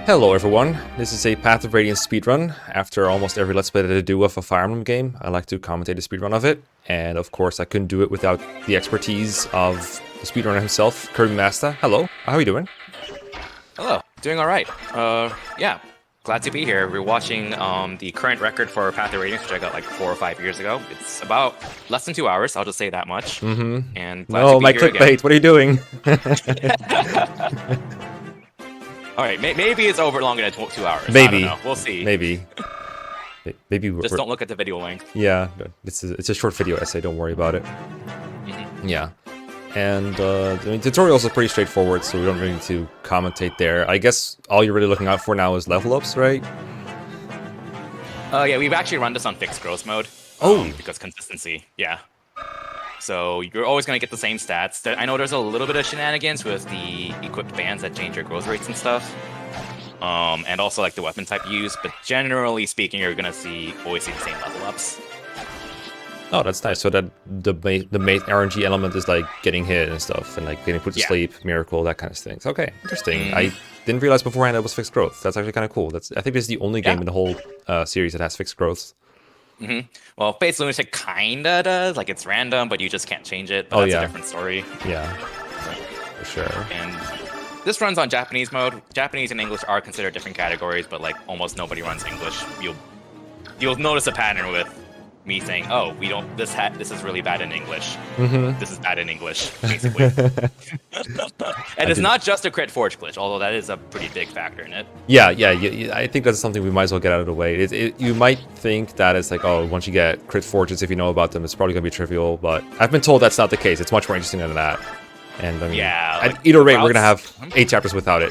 Hello everyone, this is a Path of Radiance speedrun. After almost every Let's Play that I do of a Fire Emblem game, I like to commentate a speedrun of it. And of course I couldn't do it without the expertise of the speedrunner himself, kirbymastah. Hello, how are you doing? Hello, doing alright. Yeah, glad to be here. We're watching the current record for Path of Radiance, which I got like 4 or 5 years ago. It's about less than 2 hours, I'll just say that much. And glad to be my here clickbait, again. what are you doing? Alright, maybe it's over longer than 2 hours. Maybe. I don't know. We'll see. Maybe Just don't look at the video length. Yeah, it's a short video essay, don't worry about it. Yeah. And I mean, tutorials are pretty straightforward, so we don't really need to commentate there. I guess all you're really looking out for now is level ups, right? Yeah, we've actually run this on fixed growth mode. Oh! Because consistency, yeah. So you're always going to get the same stats. I know there's a little bit of shenanigans with the equipped bands that change your growth rates and stuff. And also like the weapon type you use, but generally speaking, you're going to always see the same level ups. Oh, that's nice. So that the main RNG element is like getting hit and stuff, and like getting put to sleep, miracle, that kind of things. Okay, interesting. I didn't realize beforehand that was fixed growth. That's actually kind of cool. I think this is the only game in the whole series that has fixed growth. Well, Fate's Lunatic kinda does. Like it's random, but you just can't change it. But that's a different story. Yeah, for sure. And this runs on Japanese mode. Japanese and English are considered different categories, but like almost nobody runs English. You'll notice a pattern with me saying, "Oh, we don't. This is really bad in English. This is bad in English," basically. And it's not just a crit forge glitch, although that is a pretty big factor in it. Yeah. I think that's something we might as well get out of the way. You might think that it's like, oh, once you get crit forges, if you know about them, it's probably gonna be trivial. But I've been told that's not the case. It's much more interesting than that. And I mean, at either rate, we're gonna have 8 chapters without it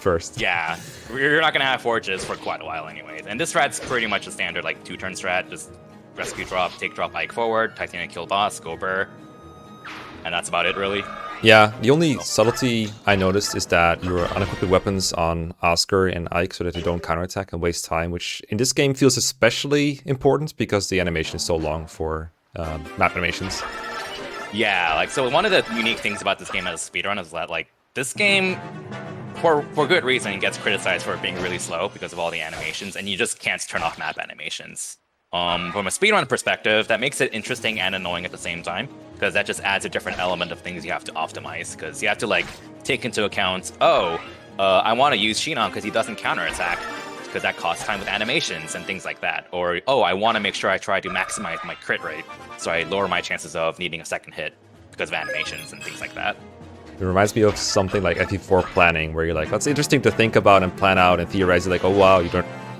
first. Yeah, you're not gonna have forges for quite a while, anyways. And this strat's pretty much a standard like 2-turn strat. Just rescue drop, take drop, Ike forward, Titanic kill boss, go burr. And that's about it, really. Yeah, the only subtlety I noticed is that your unequipped weapons on Oscar and Ike so that they don't counterattack and waste time, which in this game feels especially important because the animation is so long for map animations. Yeah, like, so one of the unique things about this game as a speedrun is that, like, this game, for good reason, gets criticized for being really slow because of all the animations, and you just can't turn off map animations. From a speedrun perspective, that makes it interesting and annoying at the same time, because that just adds a different element of things you have to optimize, because you have to, like, take into account, I want to use Shinon because he doesn't counterattack, because that costs time with animations and things like that. Or, I want to make sure I try to maximize my crit rate, so I lower my chances of needing a second hit because of animations and things like that. It reminds me of something like FE4 planning, where you're like, that's interesting to think about and plan out and theorize. You're like, oh wow,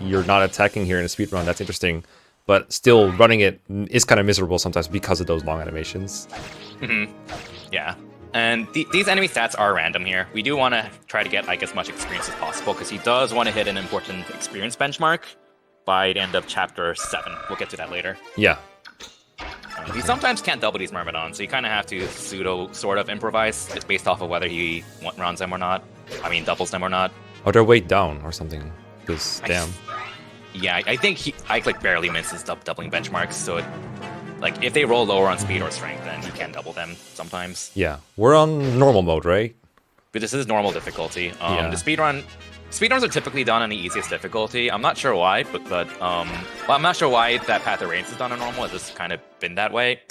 you're not attacking here in a speedrun, that's interesting. But still, running it is kind of miserable sometimes because of those long animations. Yeah. And these enemy stats are random here. We do want to try to get like as much experience as possible, because he does want to hit an important experience benchmark by the end of chapter 7. We'll get to that later. Yeah. He sometimes can't double these Myrmidons, so you kind of have to sort of improvise. It's based off of whether he runs them or not. I mean, doubles them or not. Oh, they're weight down or something. Because, damn. Yeah, I think I like barely misses doubling benchmarks, so like if they roll lower on speed or strength, then he can double them sometimes. Yeah, we're on normal mode, right? But this is normal difficulty. The speedruns are typically done on the easiest difficulty. I'm not sure why, but I'm not sure why that Path of Radiance is done on normal. It's just kind of been that way.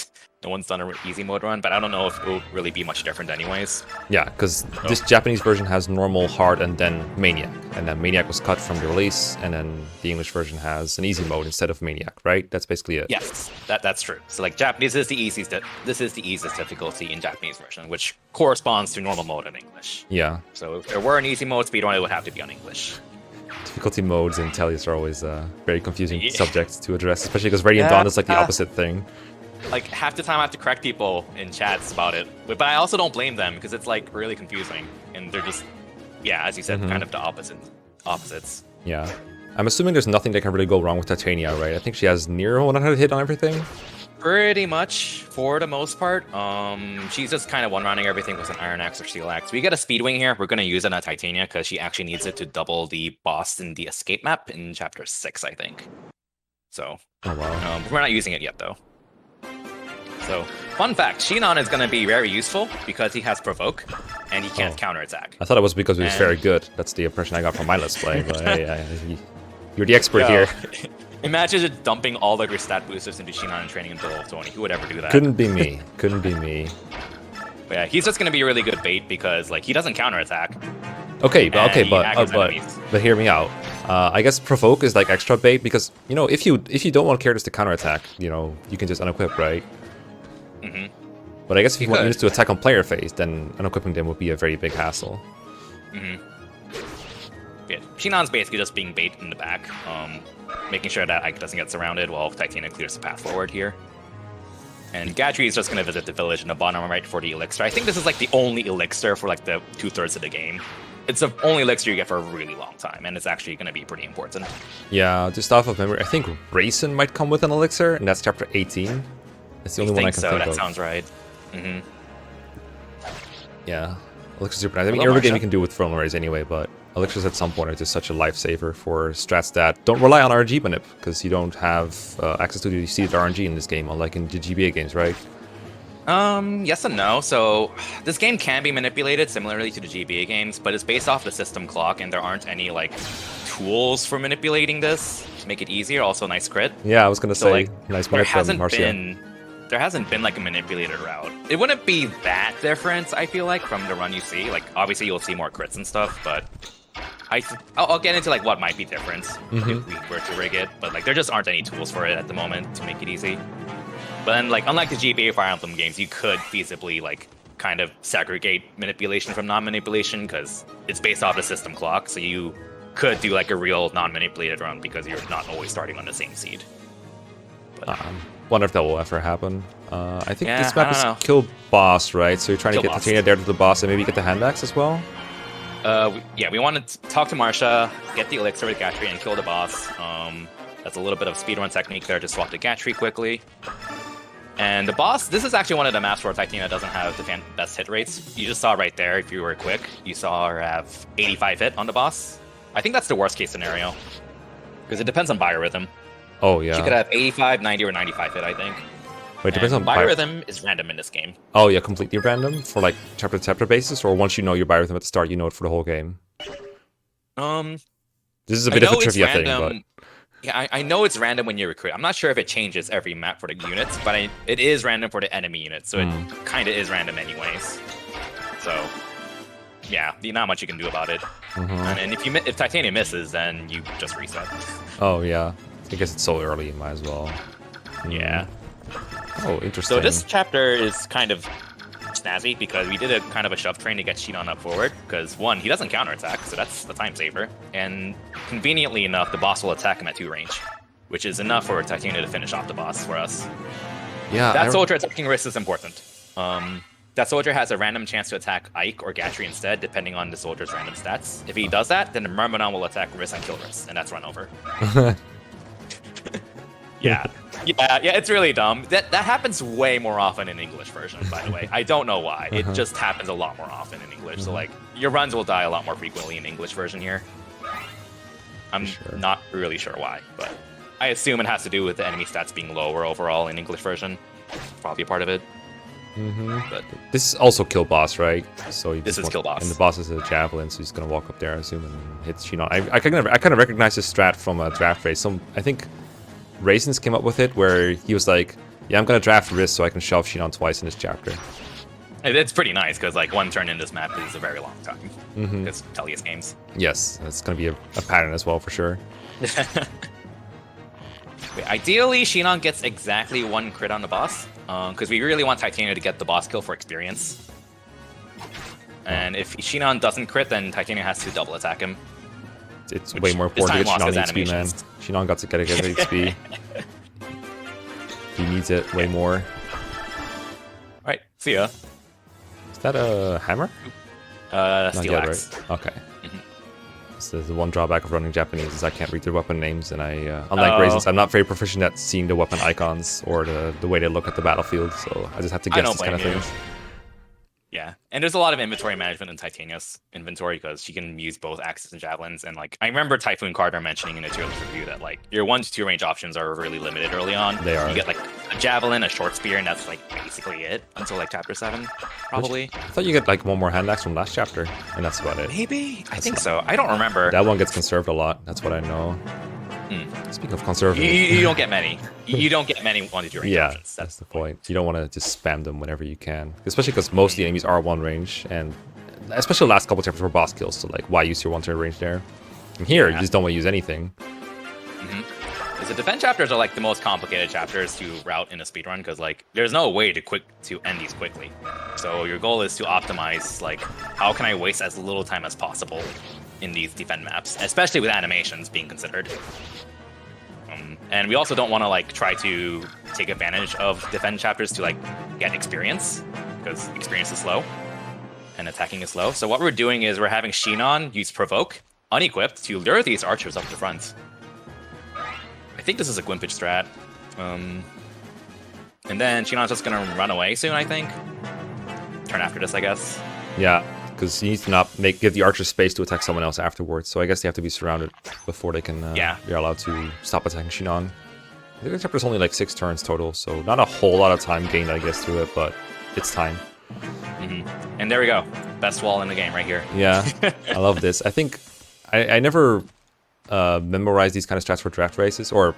No one's done an easy mode run, but I don't know if it will really be much different anyways. Yeah, because this Japanese version has normal, hard, and then Maniac. And then Maniac was cut from the release, and then the English version has an easy mode instead of Maniac, right? That's basically it. Yes, that's true. So like Japanese is the easiest. This is the easiest difficulty in Japanese version, which corresponds to normal mode in English. Yeah. So if there were an easy mode speedrun, it would have to be on English. Difficulty modes in Tellius are always very confusing subjects to address, especially because Radiant Dawn is like the opposite thing. Like half the time I have to correct people in chats about it, but I also don't blame them because it's like really confusing, and they're just, as you said, kind of the opposites. Yeah, I'm assuming there's nothing that can really go wrong with Titania, right? I think she has near 100 hit on everything. Pretty much for the most part. She's just kind of one-running everything with an Iron Axe or Steel Axe. We get a Speed Wing here. We're gonna use it on Titania because she actually needs it to double the boss in the escape map in chapter 6, I think. So, oh wow. We're not using it yet though. So, fun fact, Shinon is going to be very useful because he has Provoke, and he can't counterattack. I thought it was because he was very good. That's the impression I got from my Let's Play, but you're the expert here. Imagine just dumping all of your stat boosters into Shinon and training him to level 20. Who would ever do that? Couldn't be me. Couldn't be me. But yeah, he's just going to be a really good bait because like he doesn't counterattack. Okay, but hear me out. I guess Provoke is like extra bait because, you know, if you don't want characters to counterattack, you know, you can just unequip, right? Mm-hmm. But I guess if you want units to attack on player phase, then unequipping them would be a very big hassle. Mm-hmm. Yeah, Shinon's basically just being bait in the back, making sure that Ike doesn't get surrounded while Titania clears the path forward here. And Gatry is just going to visit the village in the bottom right for the elixir. I think this is like the only elixir for like the 2/3 of the game. It's the only elixir you get for a really long time, and it's actually going to be pretty important. Yeah, just off of memory, I think Raisin might come with an elixir, and that's chapter 18. That's the only one I can think of. That sounds right. Mm-hmm. Yeah, elixir's super nice. I mean, every game you can do with Throne Raise anyway, but elixirs at some point are just such a lifesaver for strats that don't rely on RNG manip, because you don't have access to the seeded RNG in this game, unlike in the GBA games, right? Yes and no. So this game can be manipulated similarly to the GBA games, but it's based off the system clock, and there aren't any like tools for manipulating this to make it easier. Also, nice crit. Yeah, I was gonna say like, nice manip from Marcia. There hasn't been like a manipulated route. It wouldn't be that different, I feel like, from the run you see. Like obviously you'll see more crits and stuff, but I'll get into like what might be different if we were to rig it. But like there just aren't any tools for it at the moment to make it easy. But then, like, unlike the GBA Fire Emblem games, you could feasibly, like, kind of segregate manipulation from non-manipulation, because it's based off the system clock, so you could do, like, a real non-manipulated run, because you're not always starting on the same seed. But, wonder if that will ever happen. I think this map is kill boss, right? So you're trying to get Titania there to the boss, and maybe get the hand axe as well? Yeah, we want to talk to Marcia, get the elixir with Gatry, and kill the boss. That's a little bit of speedrun technique there, to swap the Gatry quickly. And the boss, this is actually one of the maps where Titania doesn't have the best hit rates. You just saw right there, if you were quick, you saw her have 85 hit on the boss. I think that's the worst case scenario, because it depends on biorhythm. Oh, yeah. She could have 85, 90, or 95 hit, I think. Wait, depends on biorhythm is random in this game. Oh, yeah, completely random for like chapter to chapter basis, or once you know your biorhythm at the start, you know it for the whole game? This is a bit of a trivia thing, but... Yeah, I know it's random when you recruit. I'm not sure if it changes every map for the units, but it is random for the enemy units, so it kind of is random anyways. So, yeah, not much you can do about it. And if Titania misses, then you just reset. Oh, yeah. I guess it's so early, you might as well. Yeah. Oh, interesting. So this chapter is kind of snazzy, because we did a kind of a shove train to get Shinon up forward, because one, he doesn't counterattack, so that's the time saver, and conveniently enough, the boss will attack him at 2 range, which is enough for Titania to finish off the boss for us. Yeah, that soldier attacking risk is important. That soldier has a random chance to attack Ike or Gatry instead, depending on the soldier's random stats. If he does that, then the Myrmidon will attack Riss and kill Riss, and that's run over. Yeah, it's really dumb. That happens way more often in English version, by the way. I don't know why. It just happens a lot more often in English. So like your runs will die a lot more frequently in English version here. I'm not really sure why, but I assume it has to do with the enemy stats being lower overall in English version. Probably a part of it. But this is also kill boss, right? So this is kill boss, and the boss is a javelin, so he's gonna walk up there, I assume, and hit Shinon. I kind of recognize this strat from a draft race. I think Raisins came up with it, where he was like, yeah, I'm gonna draft Riss so I can shove Shinon twice in this chapter. It's pretty nice, because like 1 turn in this map is a very long time. Because Tellius games. Yes, that's gonna be a pattern as well, for sure. Ideally, Shinon gets exactly 1 crit on the boss, because we really want Titania to get the boss kill for experience. And if Shinon doesn't crit, then Titania has to double attack him. It's way more important to get Shinon XP, man. Shinon got to get XP. He needs it way more. Alright, see ya. Is that a hammer? Steel axe. Right? Okay. So the one drawback of running Japanese is I can't read their weapon names, and unlike Raisins, I'm not very proficient at seeing the weapon icons or the way they look at the battlefield, so I just have to guess these kind of things. Yeah, and there's a lot of inventory management in Titania's inventory, because she can use both axes and javelins, and like I remember Typhoon Carter mentioning in a tier list review that like your 1 to 2 range options are really limited early on. They are. You get like a javelin, a short spear, and that's like basically it until like chapter 7, probably. I thought you get like one more hand axe from last chapter, and that's about it. Maybe? I think so. I don't remember. That one gets conserved a lot. That's what I know. Speaking of conserving, You don't get many. You don't get many one to two range yeah, options. that's the point. You don't want to just spam them whenever you can, especially because most of the enemies are one range, and especially the last couple chapters were boss kills. So like, why use your one turn range there? And here, you just don't want to use anything. Because the defense chapters are like the most complicated chapters to route in a speedrun, because like there's no way to end these quickly. So your goal is to optimize like how can I waste as little time as possible in these defend maps, especially with animations being considered. And we also don't want to like try to take advantage of defend chapters to like get experience, because experience is slow and attacking is slow. So what we're doing is we're having Shinon use provoke unequipped to lure these archers up the front. I think this is a Gwimpage strat. And then Shinon's just gonna run away soon, I think. Turn after this, I guess. Yeah, because you need to not give the archers space to attack someone else afterwards. So I guess they have to be surrounded before they can. You're allowed to stop attacking Shinon. I think the chapter's only like 6 turns total, so not a whole lot of time gained, I guess, through it, but it's time. And there we go, best wall in the game right here. Yeah, I love this. I think I never memorized these kind of strats for draft races, or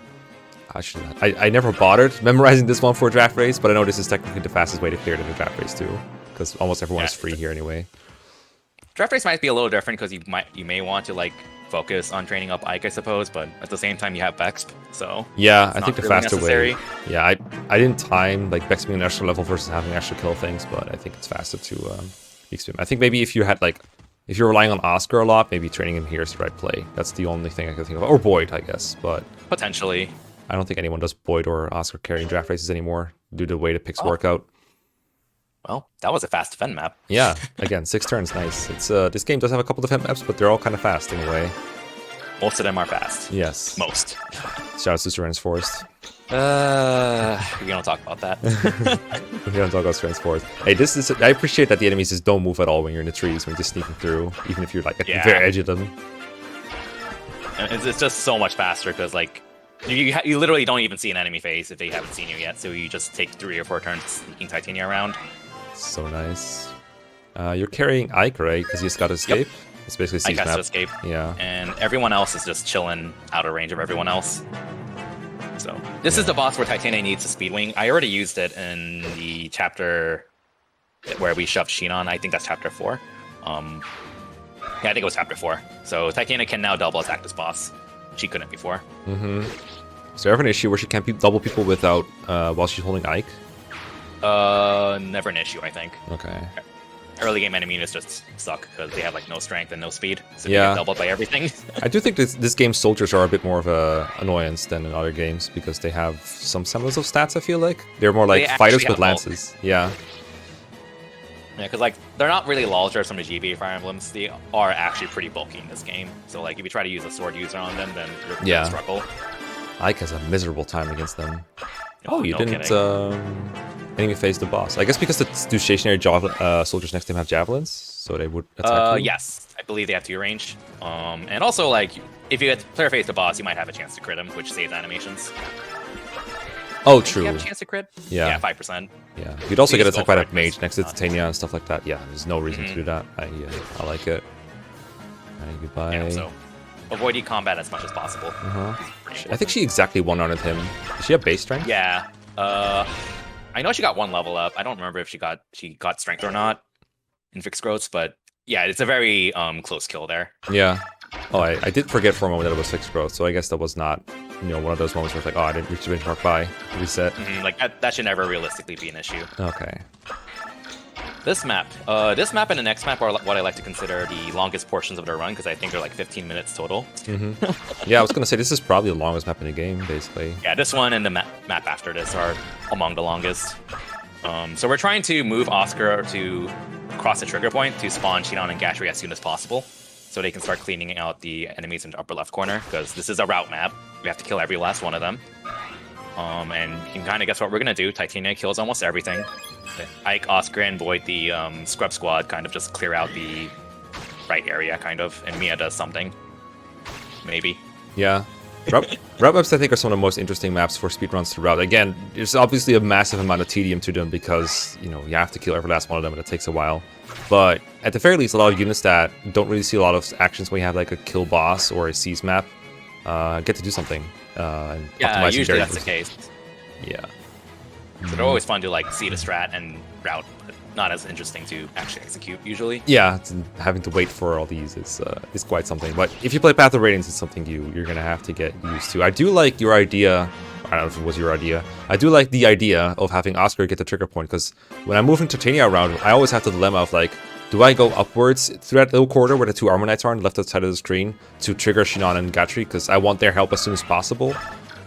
I never bothered memorizing this one for a draft race, but I know this is technically the fastest way to clear it in a draft race too, because almost everyone is free here anyway. Draft race might be a little different because you may want to like focus on training up Ike, I suppose, but at the same time you have Bexp, so yeah, I think the really faster necessary. way. Yeah, I didn't time like Bex being an extra level versus having extra kill things, but I think it's faster to experiment. I think maybe if you had like if you're relying on Oscar a lot, maybe training him here is the right play. That's the only thing I can think of, or Boyd, I guess, but potentially. I don't think anyone does Boyd or Oscar carrying draft races anymore due to the way the picks work out. Well, that was a fast defend map. Yeah, again, 6 turns, nice. It's this game does have a couple defend maps, but they're all kind of fast in a way. Most of them are fast. Yes. Most. Shout out to Seren's Forest. We don't talk about that. We don't talk about Seren's Forest. Hey, this is I appreciate that the enemies just don't move at all when you're in the trees, when you're just sneaking through, even if you're like at the very edge of them. It's just so much faster because like you literally don't even see an enemy face if they haven't seen you yet, so you just take 3 or 4 turns sneaking Titania around. So nice. You're carrying Ike, right? Because you just got to escape. Yep. It's basically Steve's Ike has map. to escape. Yeah. And everyone else is just chilling out of range of everyone else. So this is the boss where Titania needs a speed wing. I already used it in the chapter where we shoved Shinon. I think that's chapter 4. Yeah, I think it was chapter 4. So Titania can now double attack this boss. She couldn't before. Is there ever an issue where she can't double people without while she's holding Ike? Never an issue, I think. Okay. Early game enemies just suck because they have like no strength and no speed, so they yeah. get doubled by everything. I do think this game's soldiers are a bit more of a annoyance than in other games because they have some semblance of stats. I feel like they're more like fighters with lances. Yeah. Yeah, because like they're not really lolgers from the GB Fire Emblems. They are actually pretty bulky in this game. So like if you try to use a sword user on them, then you're gonna struggle. Ike has a miserable time against them. Oh, you no didn't enemy phase the boss. I guess because do stationary soldiers next to him have javelins, so they would attack you? Yes, I believe they have 2 range. And also like if you get player phase the boss, you might have a chance to crit him, which saves animations. Oh, true. You have a chance to crit? Yeah. 5%. Yeah. You'd also get attacked by that mage next to Titania and stuff like that. Yeah, there's no reason to do that. I like it. Alright, goodbye. Yeah, so avoid combat as much as possible. I think she exactly one-on-ed him. Does she have base strength? Yeah. I know she got 1 level up. I don't remember if she got strength or not in fixed growths, but yeah, it's a very close kill there. Yeah. Oh, I did forget for a moment that it was fixed growth, so I guess that was not, one of those moments where it's like, oh, I didn't reach the benchmark by reset. Like that should never realistically be an issue. Okay. This map and the next map are what I like to consider the longest portions of their run because I think they're like 15 minutes total. Yeah, I was gonna say this is probably the longest map in the game, basically. Yeah, this one and the map after this are among the longest. So we're trying to move Oscar to cross the trigger point to spawn Shinon and Gashri as soon as possible, so they can start cleaning out the enemies in the upper left corner because this is a route map. We have to kill every last one of them. And you can kind of guess what we're gonna do. Titania kills almost everything. Ike, Oscar, and Boyd, the scrub squad, kind of just clear out the right area, kind of, and Mia does something. Maybe. Yeah. Route maps, I think, are some of the most interesting maps for speedruns to route. Again, there's obviously a massive amount of tedium to them because, you know, you have to kill every last one of them and it takes a while. But at the very least, a lot of units that don't really see a lot of actions when you have like a kill boss or a seize map get to do something. And yeah, usually that's the case. Yeah. So they're always fun to like see the strat and route, but not as interesting to actually execute usually. Yeah, having to wait for all these is quite something. But if you play Path of Radiance, it's something you're gonna have to get used to. I do like your idea. I don't know if it was your idea. I do like the idea of having Oscar get the trigger point, because when I move into Titania around, I always have the dilemma of like, do I go upwards through that little corridor where the 2 Armor Knights are on the left side of the screen to trigger Shinon and Gatri because I want their help as soon as possible?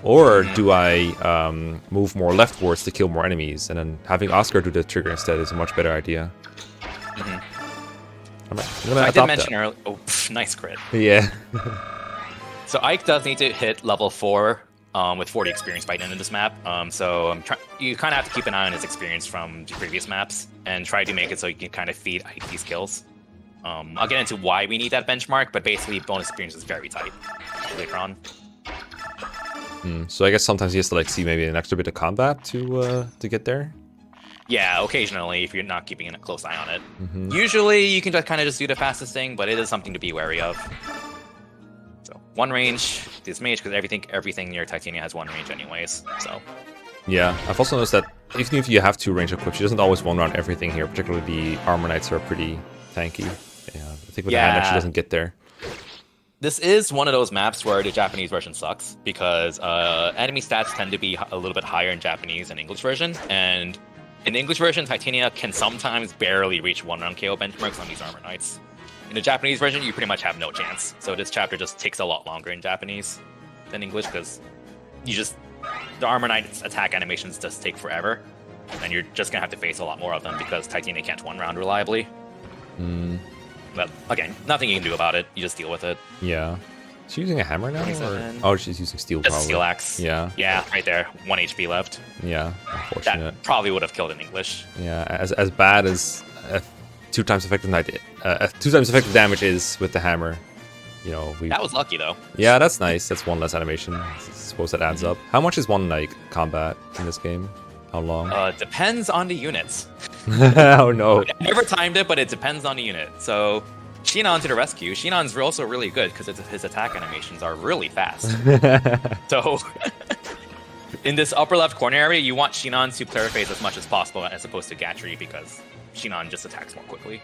Or do I move more leftwards to kill more enemies, and then having Oscar do the trigger instead is a much better idea. I did mention earlier. Oh, nice crit. Yeah. So Ike does need to hit level 4 with 40 experience by the end of this map. So you kind of have to keep an eye on his experience from the previous maps and try to make it so you can kind of feed Ike these kills. I'll get into why we need that benchmark, but basically bonus experience is very tight later on. So I guess sometimes he has to like see maybe an extra bit of combat to get there. Yeah, occasionally if you're not keeping a close eye on it. Usually you can just kind of just do the fastest thing, but it is something to be wary of. So 1 range, this mage, because everything near Titania has 1 range anyways. So yeah, I've also noticed that even if you have 2 range equipped, she doesn't always one round everything here. Particularly the Armor Knights are pretty tanky. Yeah, I think with the hand she doesn't get there. This is one of those maps where the Japanese version sucks, because enemy stats tend to be a little bit higher in Japanese than English version, and in the English version, Titania can sometimes barely reach 1-round KO benchmarks on these Armor Knights. In the Japanese version, you pretty much have no chance, so this chapter just takes a lot longer in Japanese than English, because the Armor Knight's attack animations just take forever, and you're just going to have to face a lot more of them, because Titania can't 1-round reliably. But again, nothing you can do about it. You just deal with it. Yeah. Is she using a hammer now? Or? Oh, she's using steel. Just steel axe. Yeah. Yeah, right there. 1 HP left. Yeah, unfortunate. That probably would have killed in English. Yeah, as bad as 2 times effective 2 times effective damage is with the hammer. You know, that was lucky though. Yeah, that's nice. That's 1 less animation. I suppose that adds up. How much is 1 like combat in this game? How long? Depends on the units. Oh no. I never timed it, but it depends on the unit. So, Shinon to the rescue. Shinon's also really good because his attack animations are really fast. So, in this upper left corner area, you want Shinon to clear phase as much as possible as opposed to Gatri, because Shinon just attacks more quickly.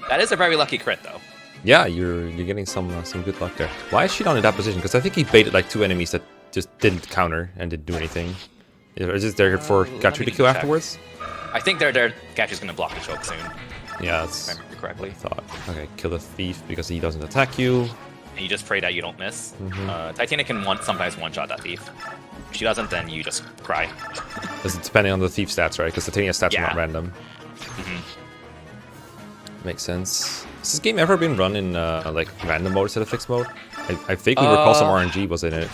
That is a very lucky crit though. Yeah, you're getting some good luck there. Why is Shinon in that position? Because I think he baited like 2 enemies that just didn't counter and didn't do anything. Is it there for Gatri to kill afterwards? I think Gatri's going to block the choke soon. Yeah, that's if I remember correctly. I thought. Okay, kill the thief because he doesn't attack you. And you just pray that you don't miss. Titania can sometimes one-shot that thief. If she doesn't, then you just cry. This is depending on the thief stats, right? Because Titania stats are not random. Makes sense. Has this game ever been run in like random mode instead of fixed mode? I vaguely recall some RNG was in it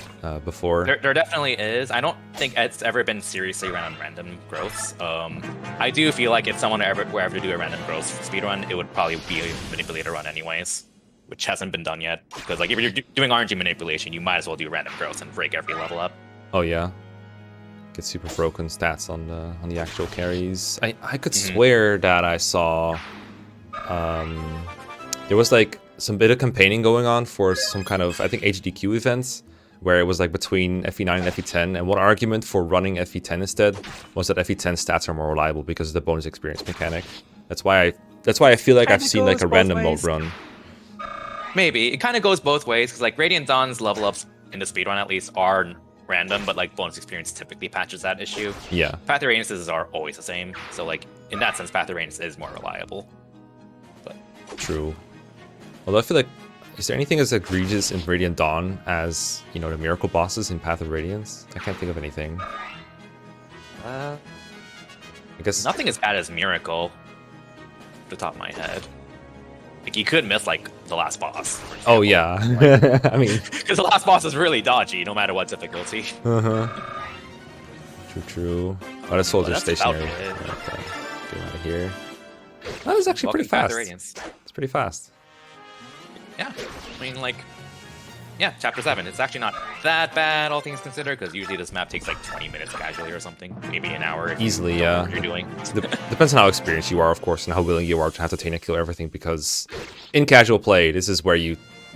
before. There definitely is. I don't think it's ever been seriously run on random growths. I do feel like if someone were ever to do a random growth speedrun, it would probably be a manipulator run anyways, which hasn't been done yet. Because like if you're doing RNG manipulation, you might as well do random growths and break every level up. Oh yeah. Get super broken stats on the actual carries. I could swear that I saw there was like some bit of campaigning going on for some kind of, I think, HDQ events, where it was like between FE9 and FE10, and one argument for running FE10 instead was that FE10 stats are more reliable because of the bonus experience mechanic. That's why I feel like I've seen like a random mode run. Maybe. It kind of goes both ways, because like Radiant Dawn's level ups in the speedrun at least are random, but like bonus experience typically patches that issue. Yeah. Path of Radiance's are always the same, so like in that sense Path of Radiance is more reliable. But true. Although I feel like, is there anything as egregious in Radiant Dawn as, you know, the miracle bosses in Path of Radiance? I can't think of anything. I guess nothing as bad as Miracle, off the top of my head. Like you could miss like the last boss. Oh yeah, I mean, because the last boss is really dodgy, no matter what difficulty. True. Oh, the soldier's stationary. Okay. Get out of here. That was actually pretty fast. It's pretty fast. Yeah, I mean, like, yeah, chapter 7. It's actually not that bad, all things considered, because usually this map takes like 20 minutes casually or something, maybe an hour. If Easily, you don't know yeah. what you're doing. Depends on how experienced you are, of course, and how willing you are to have to take and kill everything. Because in casual play, this is where you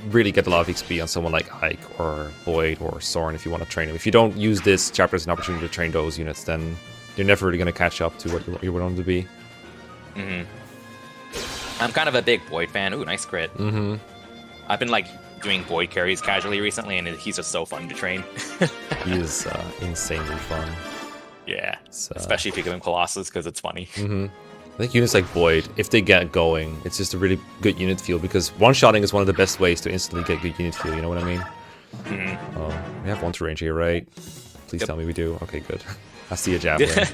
really get a lot of XP on someone like Ike or Boyd or Soren if you want to train him. If you don't use this chapter as an opportunity to train those units, then you're never really going to catch up to what you want them to be. I'm kind of a big Boyd fan. Ooh, nice crit. I've been like doing Boyd carries casually recently, and he's just so fun to train. He is insanely fun. Yeah, especially if you give him Colossus, because it's funny. I think units like Boyd, if they get going, it's just a really good unit feel, because one-shotting is one of the best ways to instantly get good unit feel, you know what I mean? Oh, we have 1 to range here, right? Please tell me we do. Okay, good. I see a Javelin.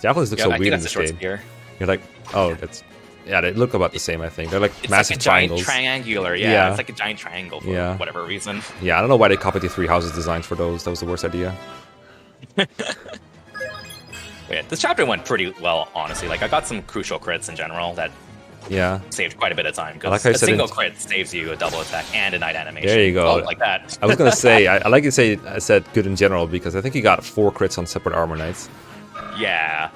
Javelins look so weird in this game. You're like, oh, that's... Yeah, they look about the same, I think. They're like it's massive like a triangles. Giant triangular, yeah. It's like a giant triangle for whatever reason. Yeah, I don't know why they copied the 3 houses designs for those. That was the worst idea. Yeah, this chapter went pretty well, honestly. Like, I got some crucial crits in general that saved quite a bit of time. Because a single crit saves you a double attack and a night animation. There you go. Oh, like that. I was going to say, I like you say I said good in general, because I think you got 4 crits on separate armor knights. Yeah.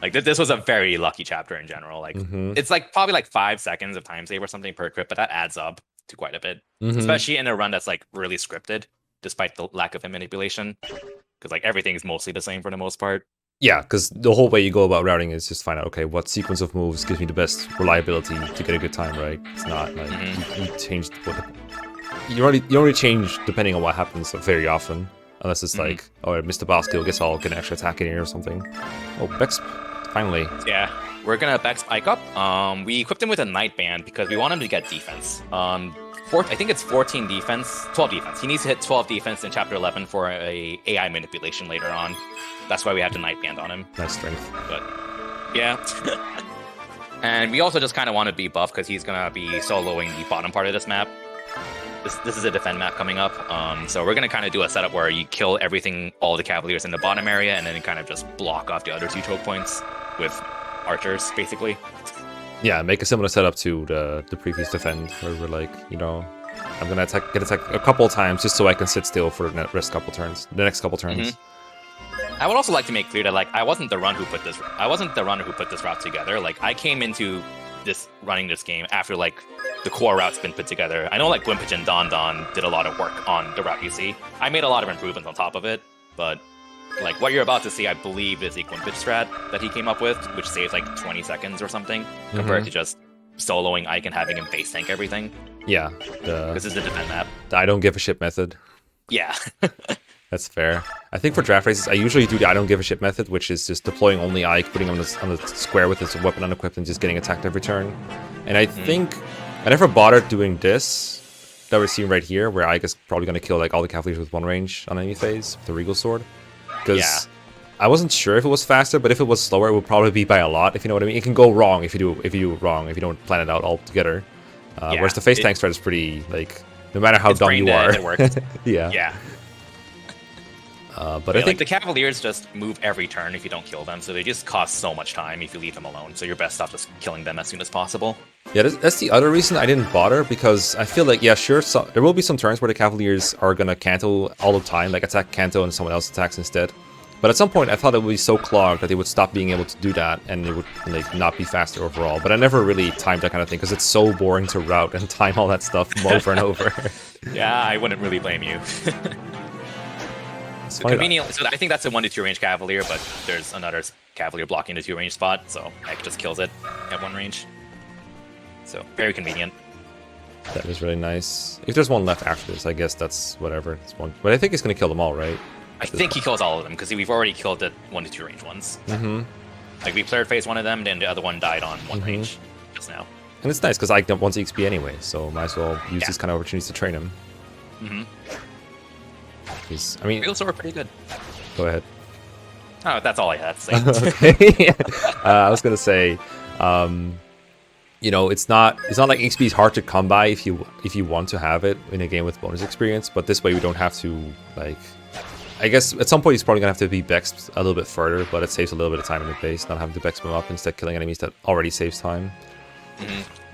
Like, this was a very lucky chapter in general. Like, it's like probably like 5 seconds of time save or something per crit, but that adds up to quite a bit. Especially in a run that's like really scripted, despite the lack of manipulation. Because like everything's mostly the same for the most part. Yeah, because the whole way you go about routing is just find out, okay, what sequence of moves gives me the best reliability to get a good time, right? It's not like you change you only change depending on what happens very often, unless it's like, oh, I missed the boss kill, guess I'll get an extra attack in here or something. Oh, Bex, finally. Yeah, we're gonna Bex Ike up. We equipped him with a Night Band because we want him to get defense. I think it's 14 defense, 12 defense. He needs to hit 12 defense in chapter 11 for a AI manipulation later on. That's why we have the Night Band on him. Nice strength. But yeah. And we also just kind of want to be buff because he's gonna be soloing the bottom part of this map. This is a defend map coming up. So we're gonna kind of do a setup where you kill everything, all the Cavaliers in the bottom area, and then you kind of just block off the other 2 choke points with archers, basically. Yeah, make a similar setup to the previous defend, where we're like, you know, I'm gonna get attacked a couple of times just so I can sit still for the next couple turns. I would also like to make clear that like I wasn't the runner who put this route together. Like I came into running this game after like the core route's been put together. I know like Gwimpage and Don did a lot of work on the route you see. I made a lot of improvements on top of it, but like what you're about to see, I believe, is a Gwimpage strat that he came up with, which saves like 20 seconds or something compared to just soloing Ike and having him base tank everything. Yeah, this is the defend map. The I don't give a shit method. Yeah. That's fair. I think for draft races, I usually do the I don't give a shit method, which is just deploying only Ike, putting him on the square with his weapon unequipped, and just getting attacked every turn. And I think I never bothered doing this that we're seeing right here, where Ike is probably going to kill like all the Cavaliers with 1 range on any phase with the Regal Sword. Because I wasn't sure if it was faster, but if it was slower, it would probably be by a lot, if you know what I mean. It can go wrong if you do it wrong, if you don't plan it out altogether. Whereas the face tank strat is pretty, like, no matter how dumb you are. It works. Yeah. But I think like the Cavaliers just move every turn if you don't kill them, so they just cost so much time if you leave them alone. So you're best off just killing them as soon as possible. Yeah, that's the other reason I didn't bother, because I feel like, yeah, sure, there will be some turns where the Cavaliers are gonna Canto all the time, like attack Canto and someone else attacks instead. But at some point, I thought it would be so clogged that they would stop being able to do that, and it would like not be faster overall. But I never really timed that kind of thing because it's so boring to route and time all that stuff over and over. Yeah, I wouldn't really blame you. So I think that's a 1 to 2 range Cavalier, but there's another Cavalier blocking the 2 range spot, so Ike just kills it at 1 range. So very convenient. That is really nice. If there's one left after this, I guess that's whatever. It's one, but I think he's gonna kill them all, right? I think he kills all of them because we've already killed the 1 to 2 range ones. Like we cleared phase 1 of them, then the other one died on 1 range just now. And it's nice because Ike wants XP anyway, so might as well use these kind of opportunities to train him. I mean, Real sword pretty good. Go ahead. Oh, that's all I had to say. Okay. I was gonna say, you know, it's not like XP is hard to come by if you want to have it in a game with bonus experience, but this way we don't have to, like, I guess at some point he's probably gonna have to be Bexed a little bit further, but it saves a little bit of time in the base, not having to Bex him up, instead killing enemies that already saves time.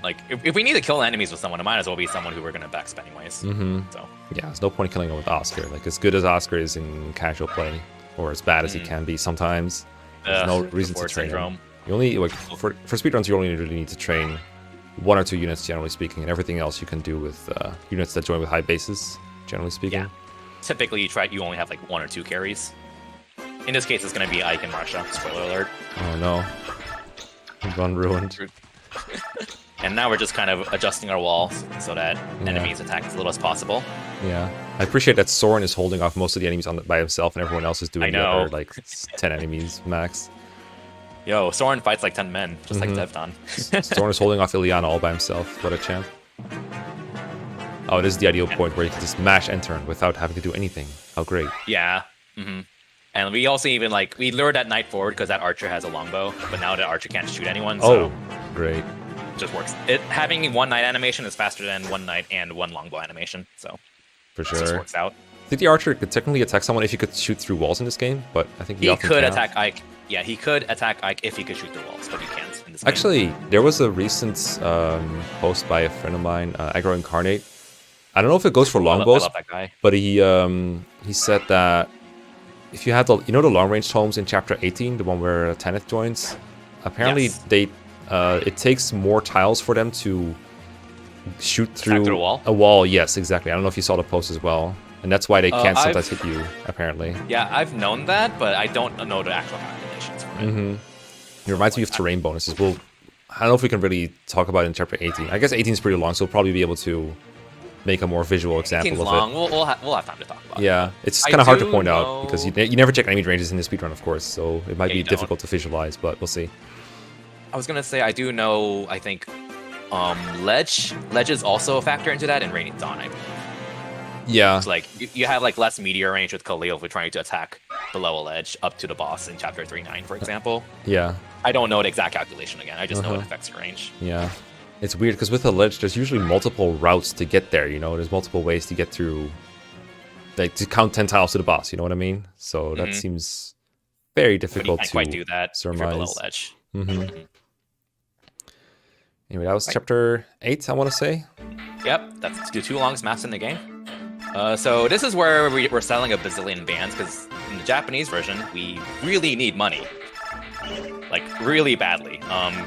Like, if we need to kill enemies with someone, it might as well be someone who we're going to backsp anyways. So Yeah, there's no point in killing him with Oscar. Like, as good as Oscar is in casual play, or as bad as he can be sometimes, there's no reason to train him. You only, like, for speedruns, you only really need to train 1 or 2 units, generally speaking, and everything else you can do with units that join with high bases, generally speaking. Yeah. Typically, you only have, like, 1 or 2 carries. In this case, it's going to be Ike and Marcia. Spoiler alert. Oh, no. Run ruined. And now we're just kind of adjusting our walls so that enemies attack as little as possible. Yeah. I appreciate that Soren is holding off most of the enemies by himself, and everyone else is doing the other, like, 10 enemies max. Yo, Soren fights like 10 men, just like Devdon. Soren is holding off Ilyana all by himself. What a champ. Oh, this is the ideal point where you can just mash and turn without having to do anything. How great. Yeah. And we also even, like, we lured that knight forward because that archer has a longbow, but now that archer can't shoot anyone, so... Oh, great. It just works. Having 1 knight animation is faster than 1 knight and 1 longbow animation, so... For sure. It just works out. I think the archer could technically attack someone if he could shoot through walls in this game, but I think he could attack Ike. Yeah, he could attack Ike if he could shoot through walls, but he can't in this game. Actually, there was a recent post by a friend of mine, Aggro Incarnate. I don't know if it goes for longbows, I love that guy. But he said that if you have the the long range tomes in chapter 18, the one where Tanith joins, apparently it takes more tiles for them to shoot through a wall. Yes, exactly. I don't know if you saw the post as well, and that's why they can't sometimes hit you. Apparently. Yeah, I've known that, but I don't know the actual calculations for it. It reminds me of terrain bonuses. I don't know if we can really talk about it in chapter 18. I guess 18 is pretty long, so we'll probably be able to make a more visual example of long. it. We'll have time to talk about it. Yeah, it's kind of hard to point out because you never check enemy ranges in the speedrun, of course, so it might be difficult to visualize, but we'll see. I was gonna say I do know. I think ledge is also a factor into that in Raining Dawn. I believe. Yeah. So, like you have like less meteor range with Khalil if we're trying to attack below a ledge up to the boss in chapter 3.9, for example. Yeah. I don't know the exact calculation again. I just know it affects your range. Yeah. It's weird because with a ledge, there's usually multiple routes to get there. There's multiple ways to get through, like to count 10 tiles to the boss. You know what I mean? So that seems very difficult to quite do that surmise. If you're below ledge. Anyway, that was chapter 8. I want to say. Yep, that's the 2 longest maps in the game. So this is where we're selling a bazillion bands, because in the Japanese version, we really need money. Like, really badly.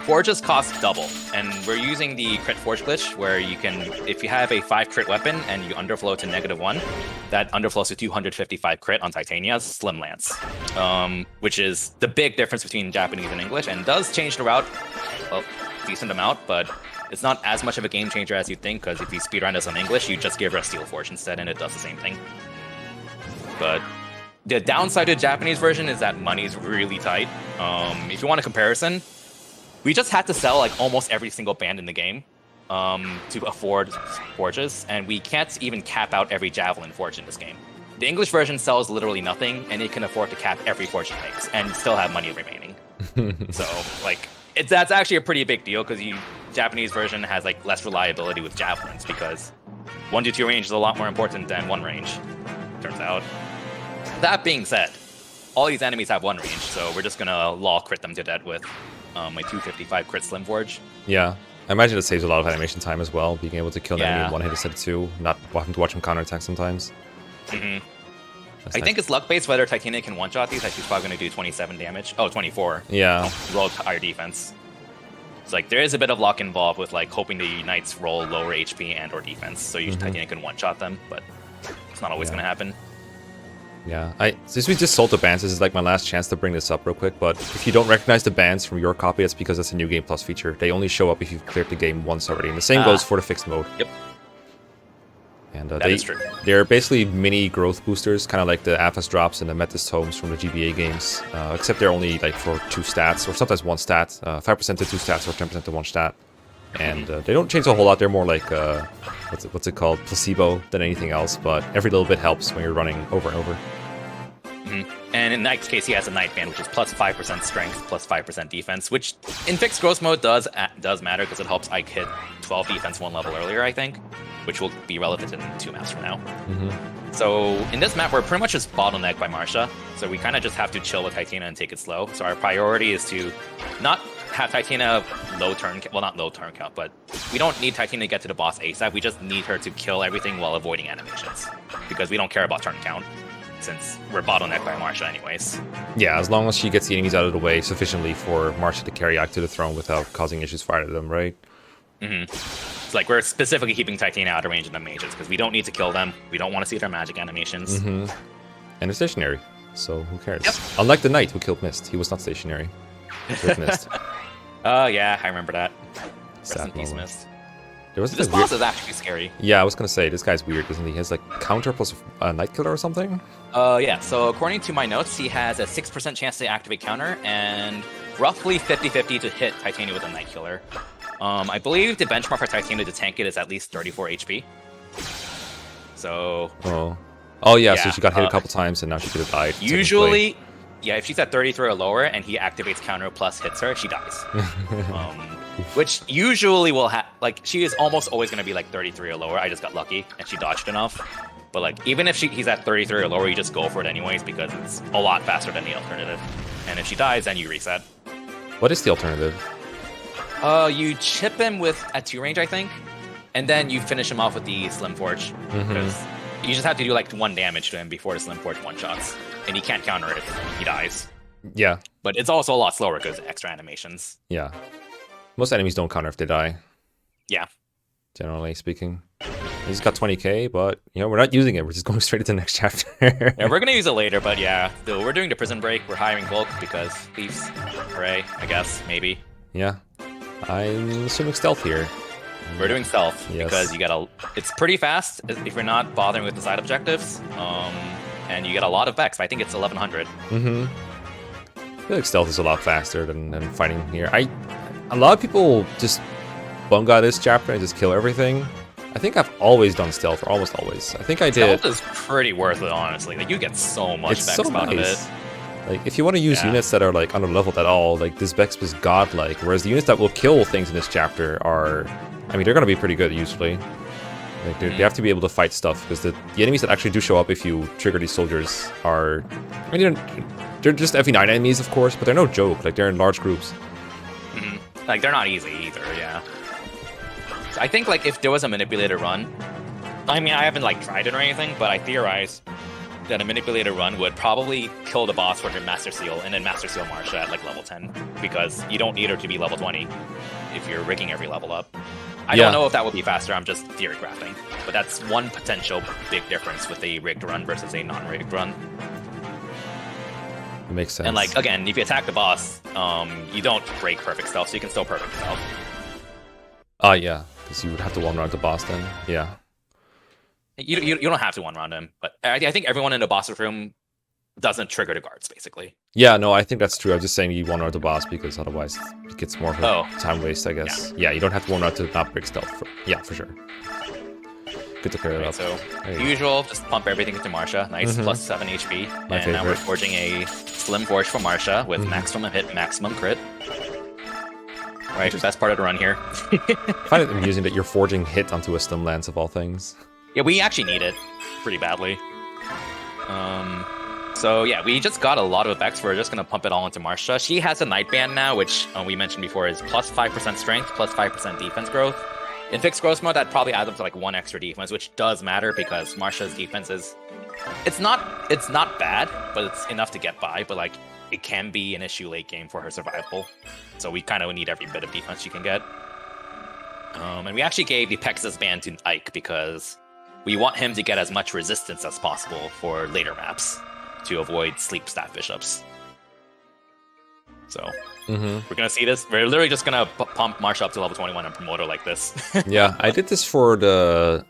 Forges cost double, and we're using the crit forge glitch, where you can, if you have a 5 crit weapon and you underflow to -1, that underflows to 255 crit on Titania's Slim Lance. Which is the big difference between Japanese and English, and does change the route a decent amount, but it's not as much of a game changer as you'd think, because if you speedrun this on English, you just give her a Steel Forge instead, and it does the same thing. But the downside to the Japanese version is that money is really tight. If you want a comparison, we just had to sell like almost every single band in the game to afford forges, and we can't even cap out every javelin forge in this game. The English version sells literally nothing, and it can afford to cap every forge it makes and still have money remaining. So, like, that's actually a pretty big deal, because Japanese version has like less reliability with javelins, because 1 to 2 range is a lot more important than 1 range, turns out. That being said, all these enemies have 1 range, so we're just gonna law crit them to death with my 255 crit Slim Forge. Yeah, I imagine it saves a lot of animation time as well, being able to kill an enemy in 1 hit instead of 2, not having to watch him counterattack sometimes. I think it's luck-based whether Titania can one-shot these. She's probably going to do 27 damage. Oh, 24. Yeah. Roll higher defense. It's like, there is a bit of luck involved with like hoping the knights roll lower HP and or defense, so usually Titania can one-shot them, but it's not always going to happen. Yeah, since we just sold the bans, this is like my last chance to bring this up real quick, but if you don't recognize the bans from your copy, it's because it's a New Game Plus feature. They only show up if you've cleared the game once already, and the same goes for the fixed mode. Yep. And that is true. They're basically mini growth boosters, kind of like the Aphis drops and the Metis tomes from the GBA games, except they're only like for 2 stats, or sometimes 1 stat, 5% to 2 stats, or 10% to 1 stat. And they don't change a whole lot. They're more like, what's it called, placebo than anything else, but every little bit helps when you're running over and over. And in Knight's case, he has a Knight band, which is plus 5% strength, plus 5% defense, which in fixed growth mode does matter, because it helps Ike hit 12 defense 1 level earlier, I think, which will be relevant in 2 maps from now. So in this map, we're pretty much just bottlenecked by Marcia, so we kind of just have to chill with Titania and take it slow. So our priority is to not have Titania low turn, well not low turn count, but we don't need Titania to get to the boss ASAP. We just need her to kill everything while avoiding animations, because we don't care about turn count, since we're bottlenecked by Marcia anyways. Yeah, as long as she gets the enemies out of the way sufficiently for Marcia to carry Ike to the throne without causing issues for either of them, right? It's like we're specifically keeping Titania out of range of the mages, because we don't need to kill them. We don't want to see their magic animations. And they're stationary, so who cares? Yep. Unlike the knight who killed Mist, he was not stationary. With Mist. Oh yeah, I remember that. Rest Sad in peace, moment. Mist. There was This boss is actually scary. Yeah, I was gonna say, this guy's weird, isn't he? He has like counter plus Night Killer or something? Yeah, so according to my notes, he has a 6% chance to activate counter and roughly 50-50 to hit Titania with a Night Killer. I believe the benchmark for Titania to tank it is at least 34 HP. So... Oh yeah, so she got hit a couple times and now she could have died. Usually, yeah, if she's at 33 or lower and he activates counter plus hits her, she dies. Which usually will have, like, she is almost always going to be like 33 or lower. I just got lucky and she dodged enough. But like, even if he's at 33 or lower, you just go for it anyways because it's a lot faster than the alternative. And if she dies, then you reset. What is the alternative? You chip him with at 2 range, I think, and then you finish him off with the Slim Forge. Because you just have to do like 1 damage to him before the Slim Forge one-shots. And he can't counter it if he dies. Yeah. But it's also a lot slower because of extra animations. Yeah. Most enemies don't counter if they die. Yeah. Generally speaking. He's got 20k, but you know, we're not using it. We're just going straight into the next chapter. Yeah, we're gonna use it later, but yeah. So we're doing the prison break. We're hiring bulk because thieves. Hooray, I guess, maybe. Yeah. I'm assuming stealth here. We're doing stealth Yes. because you gotta. It's pretty fast if you're not bothering with the side objectives. And you get a lot of Vex. I think it's 1100. I feel like stealth is a lot faster than fighting here. A lot of people just bung out this chapter and just kill everything. I think I've always done stealth, or almost always. I think I did. Stealth is pretty worth it, honestly. Like, you get so much It's Vex so out of nice. it. Like, if you want to use units that are like underleveled at all, like this Vex is godlike. Whereas the units that will kill things in this chapter are, I mean, they're gonna be pretty good usually. Like they have to be able to fight stuff because the enemies that actually do show up if you trigger these soldiers are, I mean, they're just FE9 enemies, of course, but they're no joke. Like they're in large groups. Like, they're not easy either, yeah. So I think, like, if there was a manipulator run, I mean, I haven't, like, tried it or anything, but I theorize that a manipulator run would probably kill the boss for your Master Seal, and then Master Seal Marcia at, like, level 10, because you don't need her to be level 20 if you're rigging every level up. I don't know if that would be faster, I'm just theory crafting, but that's one potential big difference with a rigged run versus a non-rigged run. It makes sense. And, like, again, if you attack the boss, you don't break perfect stealth, so you can still perfect stealth. Yeah, because you would have to one-round the boss then. Yeah. You don't have to one-round him, but I think everyone in the boss room doesn't trigger the guards, basically. Yeah, no, I think that's true. I'm just saying you one-round the boss because otherwise it gets more of a time waste, I guess. Yeah, you don't have to one-round to not break stealth. For sure. Good to clear it up. So, usual, just pump everything into Marcia. Nice, plus 7 HP. And now we're forging a Slim Forge for Marcia with maximum hit, maximum crit. Right, best part of the run here. I find it amusing that you're forging hit onto a Slim Lance of all things. Yeah, we actually need it pretty badly. So yeah, we just got a lot of effects. We're just gonna pump it all into Marcia. She has a Night Band now, which we mentioned before is plus 5% strength, plus 5% defense growth. In fixed growth mode, that probably adds up to like 1 extra defense, which does matter because Marcia's defense is, it's not bad, but it's enough to get by. But like, it can be an issue late game for her survival. So we kind of need every bit of defense she can get. And we actually gave the Pegasus Band to Ike because we want him to get as much resistance as possible for later maps to avoid sleep staff bishops. So we're gonna see this. We're literally just gonna pump Marcia up to level 21 and promote her like this. Yeah, I did this for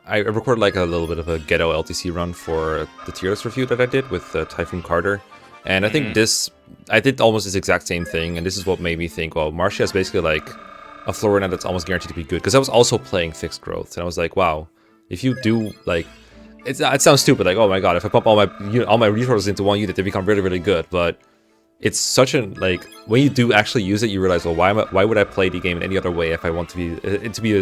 I recorded like a little bit of a ghetto LTC run for the tier list review that I did with Typhoon Carter. And I think I did almost this exact same thing, and this is what made me think, well, Marcia is basically like a floor runner that's almost guaranteed to be good. Because I was also playing fixed growth, and I was like, wow, if you do like, it sounds stupid, like, oh my god, if I pump all my resources into one unit, they become really, really good. But it's such an, like, when you do actually use it, you realize, well, why would I play the game in any other way if I want it to be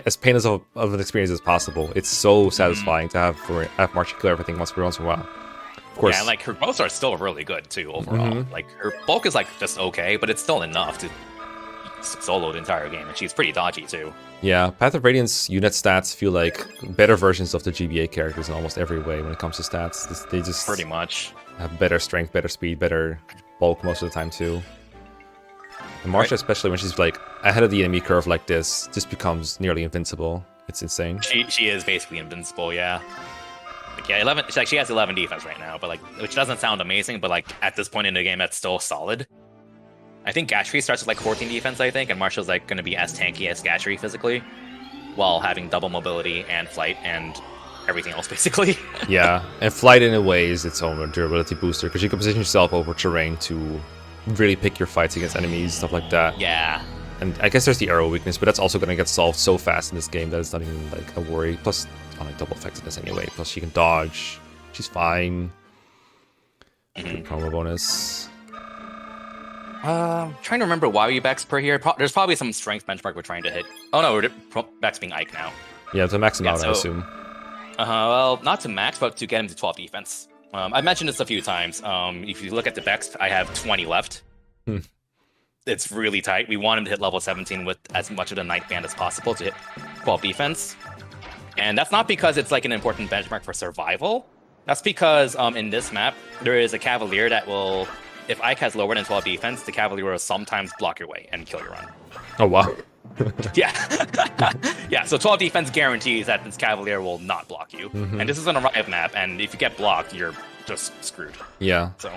as painless of an experience as possible? It's so satisfying to have Marcia clear everything once in a while. Of course. Yeah, and like her growths are still really good too overall. Like her bulk is like just okay, but it's still enough to solo the entire game, and she's pretty dodgy too. Yeah, Path of Radiance unit stats feel like better versions of the GBA characters in almost every way when it comes to stats. They just Pretty much have better strength, better speed, better bulk most of the time too. And Marcia, especially when she's like ahead of the enemy curve like this, just becomes nearly invincible. It's insane. She is basically invincible, yeah. Like, yeah, 11. She has 11 defense right now, but like, which doesn't sound amazing, but like at this point in the game, that's still solid. I think Gatry starts with like 14 defense, I think, and Marcia's like going to be as tanky as Gatry physically, while having double mobility and flight and everything else basically. Yeah, and flight in a way is its own durability booster because you can position yourself over terrain to really pick your fights against enemies, stuff like that. Yeah. And I guess there's the arrow weakness, but that's also going to get solved so fast in this game that it's not even like a worry. Plus, on like double effectiveness anyway. Plus, she can dodge. She's fine. Good promo bonus. Trying to remember why we Bex per here. There's probably some strength benchmark we're trying to hit. Oh no, we're Bex being Ike now. Yeah, to max him out, I assume. Well, not to max, but to get him to 12 defense. I've mentioned this a few times. If you look at the Bex, I have 20 left. It's really tight. We want him to hit level 17 with as much of the Night Band as possible to hit 12 defense. And that's not because it's like an important benchmark for survival. That's because in this map, there is a Cavalier that will... If Ike has lower than 12 defense, the Cavalier will sometimes block your way and kill your run. Oh, wow. Yeah. Yeah, so 12 defense guarantees that this Cavalier will not block you. And this is an arrive map, and if you get blocked, you're just screwed. Yeah. So.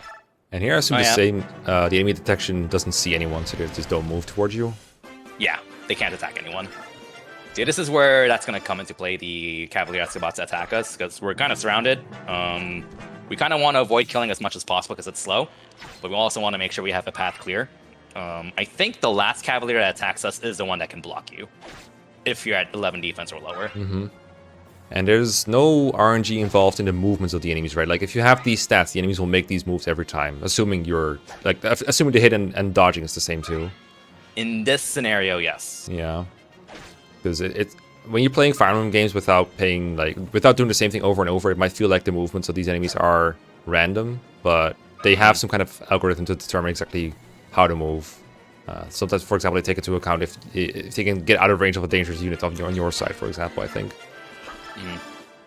And here I assume the same, the enemy detection doesn't see anyone, so they just don't move towards you. Yeah, they can't attack anyone. See, this is where that's going to come into play, the Cavalier that's about to attack us, because we're kind of surrounded. We kind of want to avoid killing as much as possible because it's slow, but we also want to make sure we have a path clear. I think the last Cavalier that attacks us is the one that can block you, if you're at 11 defense or lower. And there's no RNG involved in the movements of the enemies, right? Like, if you have these stats, the enemies will make these moves every time, assuming you're, like, assuming the hit and dodging is the same too. In this scenario, yes. Yeah. Because it's when you're playing Fire Emblem games without paying, like, without doing the same thing over and over, it might feel like the movements of these enemies are random, but they have some kind of algorithm to determine exactly how to move. Sometimes, for example, they take into account if they can get out of range of a dangerous unit on your side, for example, I think.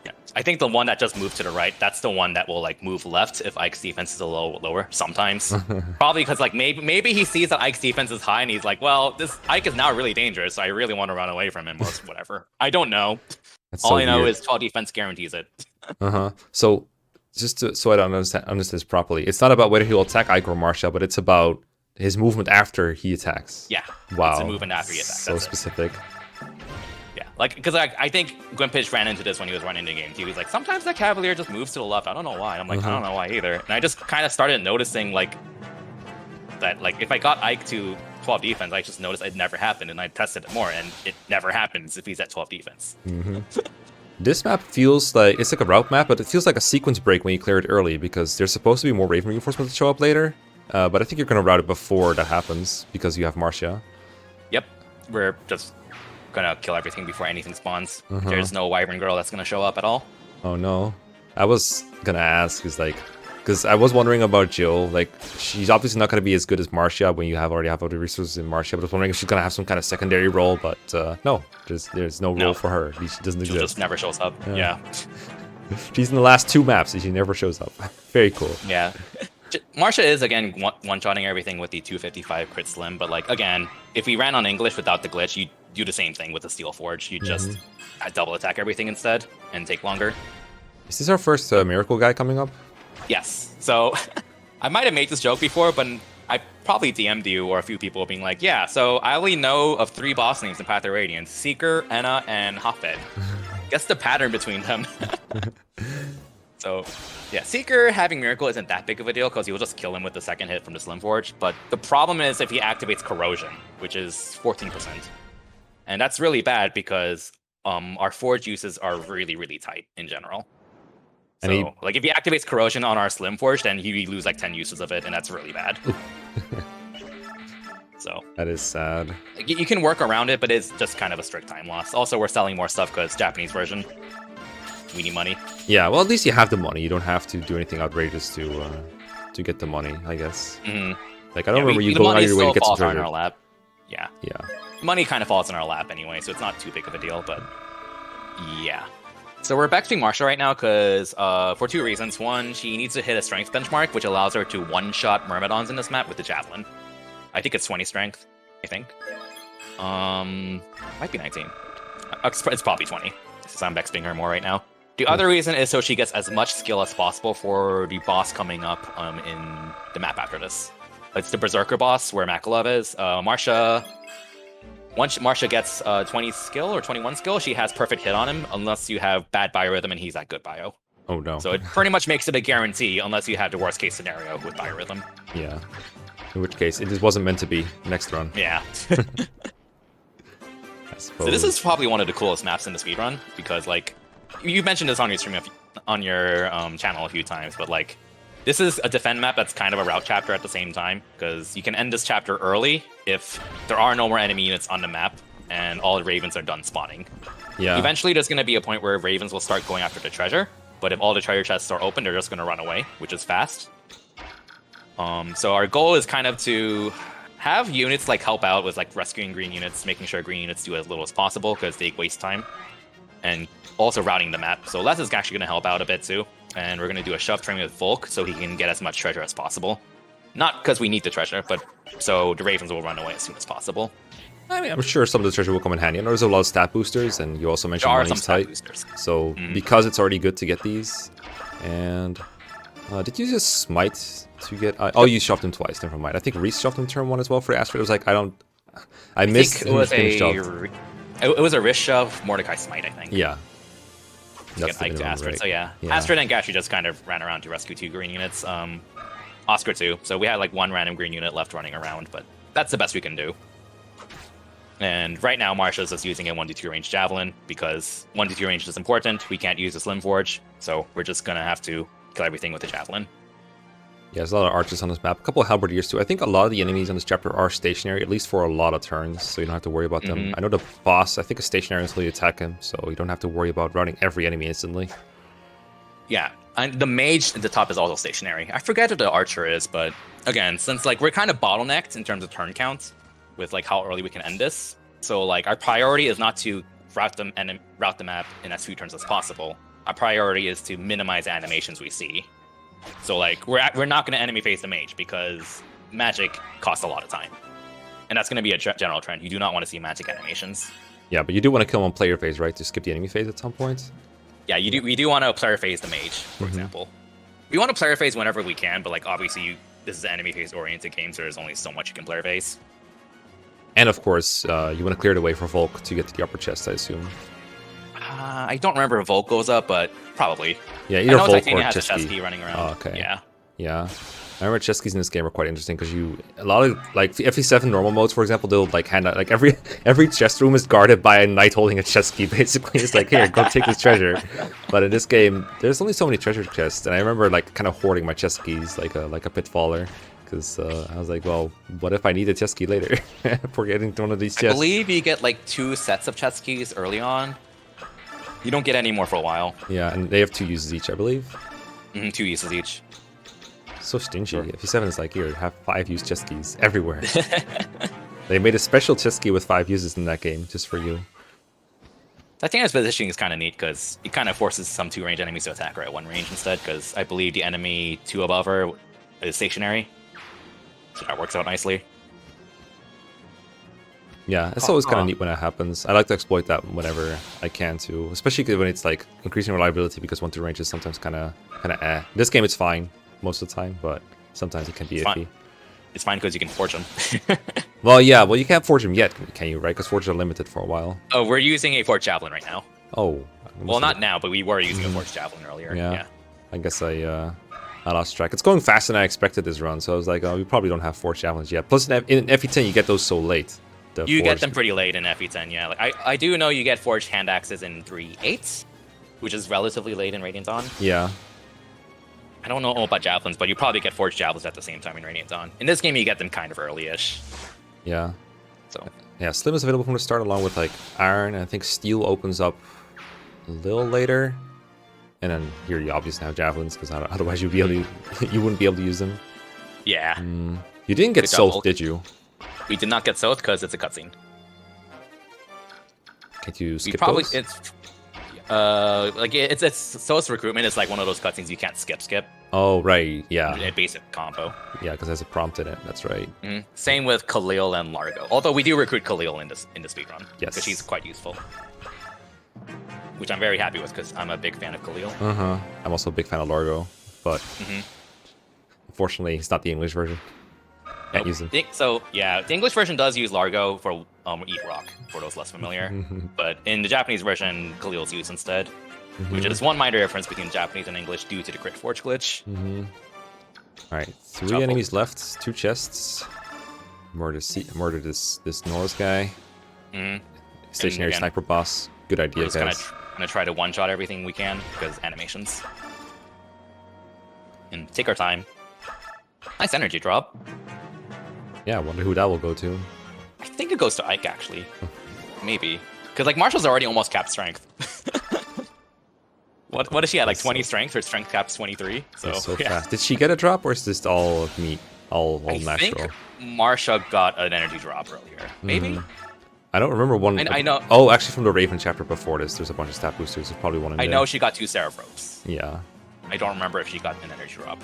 Yeah, I think the one that just moved to the right, that's the one that will like move left if Ike's defense is a little lower sometimes. Probably because like maybe he sees that Ike's defense is high and he's like, well, this Ike is now really dangerous, so I really want to run away from him or whatever. I don't know. All I know is 12 defense guarantees it. So just so I don't understand this properly, it's not about whether he'll attack Ike or Marcia, but it's about his movement after he attacks. Yeah. Wow. It's a movement after he attacks. So specific. Yeah, like, because I think Gwimpage ran into this when he was running the game. He was like, sometimes that Cavalier just moves to the left. I don't know why. I'm like, I don't know why either. And I just kind of started noticing, like, that, like, if I got Ike to 12 defense, I just noticed it never happened, and I tested it more, and it never happens if he's at 12 defense. This map feels like, it's like a route map, but it feels like a sequence break when you clear it early, because there's supposed to be more Raven reinforcements to show up later. But I think you're going to route it before that happens, because you have Marcia. Yep, we're just gonna kill everything before anything spawns. There's no Wyvern girl that's gonna show up at all. Oh no. I was gonna ask, because I was wondering about Jill. Like, she's obviously not gonna be as good as Marcia when you already have all the resources in Marcia, but I was wondering if she's gonna have some kind of secondary role, but no. There's no role for her. She doesn't exist. She just never shows up. Yeah. She's in the last 2 maps and she never shows up. Very cool. Yeah. Marcia is, again, one-shotting everything with the 255 crit slim, but, like, again, if we ran on English without the glitch, you'd do the same thing with the Steel Forge. You just double attack everything instead and take longer. Is this our first Miracle guy coming up? Yes. So, I might have made this joke before, but I probably DM'd you or a few people being like, yeah, so I only know of 3 boss names in Path of Radiance, Seeker, Enna, and Hafed. Guess the pattern between them. So, yeah, Seeker having Miracle isn't that big of a deal because you'll just kill him with the second hit from the Slim Forge. But the problem is if he activates Corrosion, which is 14%. And that's really bad because our Forge uses are really, really tight in general. So, like, if he activates Corrosion on our Slim Forge, then he lose like 10 uses of it, and that's really bad. So that is sad. You can work around it, but it's just kind of a strict time loss. Also, we're selling more stuff because Japanese version. We need money. Yeah, well, at least you have the money. You don't have to do anything outrageous to get the money, I guess. Like, I don't remember you going out of your way to get some treasure. In our lap. Yeah. Yeah. Money kind of falls in our lap anyway, so it's not too big of a deal, but yeah. So we're back to Marcia right now because for 2 reasons. One, she needs to hit a strength benchmark, which allows her to one-shot Myrmidons in this map with the Javelin. I think it's 20 strength, I think. Might be 19. It's probably 20, since I'm XPing her more right now. The other reason is so she gets as much skill as possible for the boss coming up in the map after this. It's the Berserker boss where Makalov is. Marcia... Once Marcia gets 20 skill or 21 skill, she has perfect hit on him, unless you have bad biorhythm and he's at good bio. Oh no. So it pretty much makes it a guarantee, unless you have the worst case scenario with biorhythm. Yeah. In which case, it just wasn't meant to be next run. Yeah. I suppose. So this is probably one of the coolest maps in the speedrun, because like, you mentioned this on your stream, on your channel a few times, but like, this is a defend map that's kind of a route chapter at the same time, because you can end this chapter early if there are no more enemy units on the map and all the ravens are done spawning. Yeah. Eventually, there's going to be a point where ravens will start going after the treasure, but if all the treasure chests are open, they're just going to run away, which is fast. So our goal is kind of to have units like help out with like rescuing green units, making sure green units do as little as possible because they waste time, and also routing the map. So Les is actually going to help out a bit too. And we're going to do a shove train with Volk so he can get as much treasure as possible. Not because we need the treasure, but so the ravens will run away as soon as possible. I mean, I'm sure some of the treasure will come in handy. I know there's a lot of stat boosters, and you also mentioned There are some money's stat tight. boosters. So because it's already good to get these, and did you just smite to get? Oh, you shoved him twice. Never mind. I think Reese shoved him turn 1 as well for Astrid. It was like I missed. It was it was a wrist shove, Mordecai smite, I think. Yeah. That's to Astrid. Right? So yeah, Astrid and Gashi just kind of ran around to rescue 2 green units. Oscar too. So we had like 1 random green unit left running around, but that's the best we can do. And right now, Marcia's just using a 1d2 range javelin because 1d2 range is important. We can't use a slim forge, so we're just gonna have to kill everything with the javelin. Yeah, there's a lot of archers on this map. A couple of halberdiers too. I think a lot of the enemies on this chapter are stationary, at least for a lot of turns, so you don't have to worry about them. I know the boss, I think, is stationary until you attack him, so you don't have to worry about routing every enemy instantly. Yeah, and the mage at the top is also stationary. I forget who the archer is, but again, since like we're kind of bottlenecked in terms of turn count with like how early we can end this, so like our priority is not to route the map in as few turns as possible. Our priority is to minimize the animations we see. So like we're not going to enemy phase the mage because magic costs a lot of time, and that's going to be a general trend. You do not want to see magic animations. Yeah, but you do want to kill him on player phase, right? To skip the enemy phase at some point. Yeah, you do. We do want to player phase the mage, for example. We want to player phase whenever we can, but like obviously this is an enemy phase oriented game, so there's only so much you can player phase. And of course, you want to clear the way for Volk to get to the upper chest, I assume. I don't remember if Volk goes up, but probably. Yeah, either Volk or Titania has a Chesky. Chesky running around. Oh, okay. Yeah. I remember Cheskys in this game are quite interesting because a lot of like FE7 normal modes, for example, they'll like hand out like every chest room is guarded by a knight holding a chesky. Basically, it's like, here, go take this treasure. But in this game, there's only so many treasure chests, and I remember like kind of hoarding my cheskys like a pitfaller. Because I was like, well, what if I need a chesky later for getting to one of these chests? I believe you get like 2 sets of cheskys early on. You don't get any more for a while. Yeah, and they have 2 uses each, I believe. 2 uses each. So stingy. Sure. FE7 is like, here, have 5 use cheskys everywhere. They made a special chesky with 5 uses in that game, just for you. I think this positioning is kind of neat because it kind of forces some 2 range enemies to attack her at 1 range instead, because I believe the enemy 2 above her is stationary. So that works out nicely. Yeah, it's always kind of neat when that happens. I like to exploit that whenever I can too, especially when it's like increasing reliability because 1-2 range is sometimes kind of eh. This game it's fine most of the time, but sometimes it can be iffy. It's fine because you can forge them. Well, yeah, well you can't forge them yet, can you? Right? Because forges are limited for a while. Oh, we're using a forged javelin right now. Oh. Well, not now, but we were using a forged javelin earlier. Yeah. I guess I lost track. It's going faster than I expected this run, so I was like, oh, we probably don't have forged javelins yet. Plus, in FE10, you get those so late. You get them pretty late in FE10, yeah. Like I do know you get forged hand axes in 3/8, which is relatively late in Radiant Dawn. Yeah. I don't know about javelins, but you probably get forged javelins at the same time in Radiant Dawn. In this game, you get them kind of early-ish. Yeah. So. Yeah, Slim is available from the start along with like Iron, and I think Steel opens up a little later. And then here you obviously have javelins because otherwise you wouldn't be able to use them. Yeah. You didn't get Soul, did you? We did not get Soth because it's a cutscene. Can't you We skip probably those? it's Soth's recruitment is like one of those cutscenes you can't skip. Oh, right. Yeah. A basic combo. Yeah, because there's a prompt in it. That's right. Same with Khalil and Largo. Although we do recruit Khalil in the speedrun. Yes. Because she's quite useful. Which I'm very happy with because I'm a big fan of Khalil. I'm also a big fan of Largo, but unfortunately, it's not the English version. Can't use him. So yeah, the English version does use Largo for Eat Rock, for those less familiar. But in the Japanese version, Khalil's used instead. Which is one minor difference between Japanese and English due to the crit forge glitch. Alright, 3 enemies left, 2 chests. Murder this Norse guy. Stationary sniper boss. Good idea, We're guys. just gonna try to one-shot everything we can, because animations. And take our time. Nice energy drop. Yeah, I wonder who that will go to. I think it goes to Ike, actually. Maybe. Because, like, Marcia's already almost capped strength. What is she at, like 20 strength? Her strength caps 23. So yeah. Fast. Did she get a drop, or is this all meat? All I natural? think Marcia got an energy drop earlier. Maybe? I don't remember one. I know. Oh, actually, from the Raven chapter before this, there's a bunch of stat boosters. There's probably one in there. I know she got 2 Seraph ropes. Yeah. I don't remember if she got an energy drop.